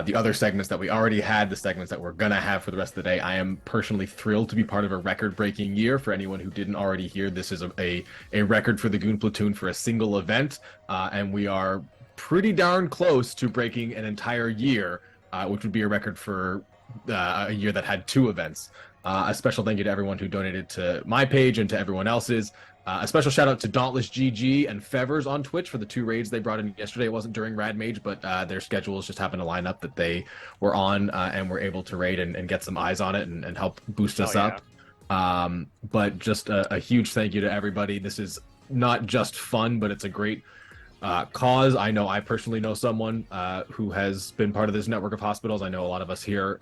the other segments that we already had, the segments that we're going to have for the rest of the day. I am personally thrilled to be part of a record-breaking year. For anyone who didn't already hear, this is a record for the Goon Platoon for a single event, and we are pretty darn close to breaking an entire year, which would be a record for a year that had 2 events. A special thank you to everyone who donated to my page and to everyone else's. A special shout out to Dauntless GG and Fevers on Twitch for the 2 raids they brought in yesterday. It wasn't during Rad Mage, but their schedules just happened to line up that they were on and were able to raid and get some eyes on it and help boost us up. But just a huge thank you to everybody. This is not just fun, but it's a great cause. I know I personally know someone who has been part of this network of hospitals. I know a lot of us here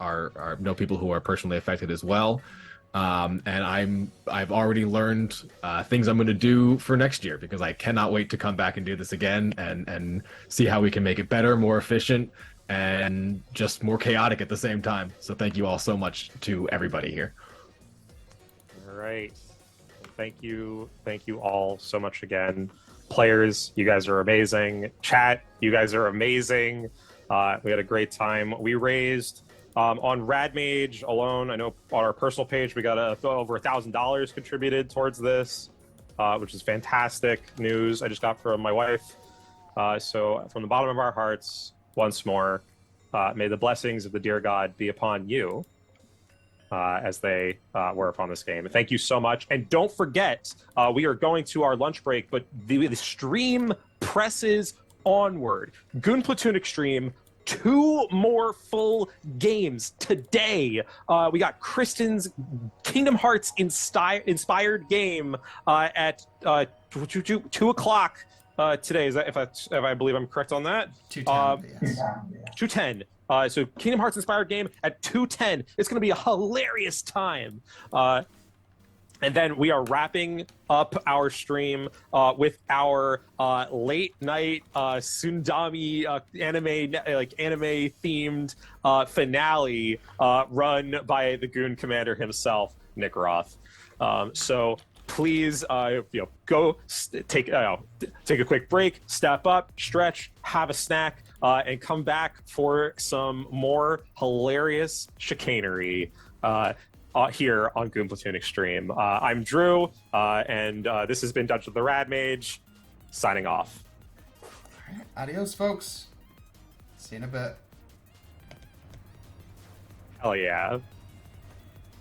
know people who are personally affected as well. And I've already learned things I'm going to do for next year, because I cannot wait to come back and do this again and see how we can make it better, more efficient, and just more chaotic at the same time. So thank you all so much to everybody here. All right. Thank you all so much again. Players, you guys are amazing. Chat, you guys are amazing. We had a great time. We raised on Rad Mage alone, I know on our personal page, we got over $1,000 contributed towards this, which is fantastic news I just got from my wife. So from the bottom of our hearts, once more, may the blessings of the dear God be upon you as they were upon this game. Thank you so much. And don't forget, we are going to our lunch break, but the stream presses onward. Goon Platoon Xtreme, 2 more full games today. We got Kristen's Kingdom Hearts inspired game at 2 o'clock today. Is that if I believe I'm correct on that? 2:10. Yes. 2:10 So Kingdom Hearts inspired game at 2:10. It's going to be a hilarious time. And then we are wrapping up our stream with our late night Sundami anime themed finale run by the Goon Commander himself, Nick Roth. So please, go take a quick break, step up, stretch, have a snack, and come back for some more hilarious chicanery. Here on Goon Platoon Xtreme. I'm Drew, and this has been Dungeon of the Rad Mage, signing off. All right, adios, folks. See you in a bit. Hell yeah.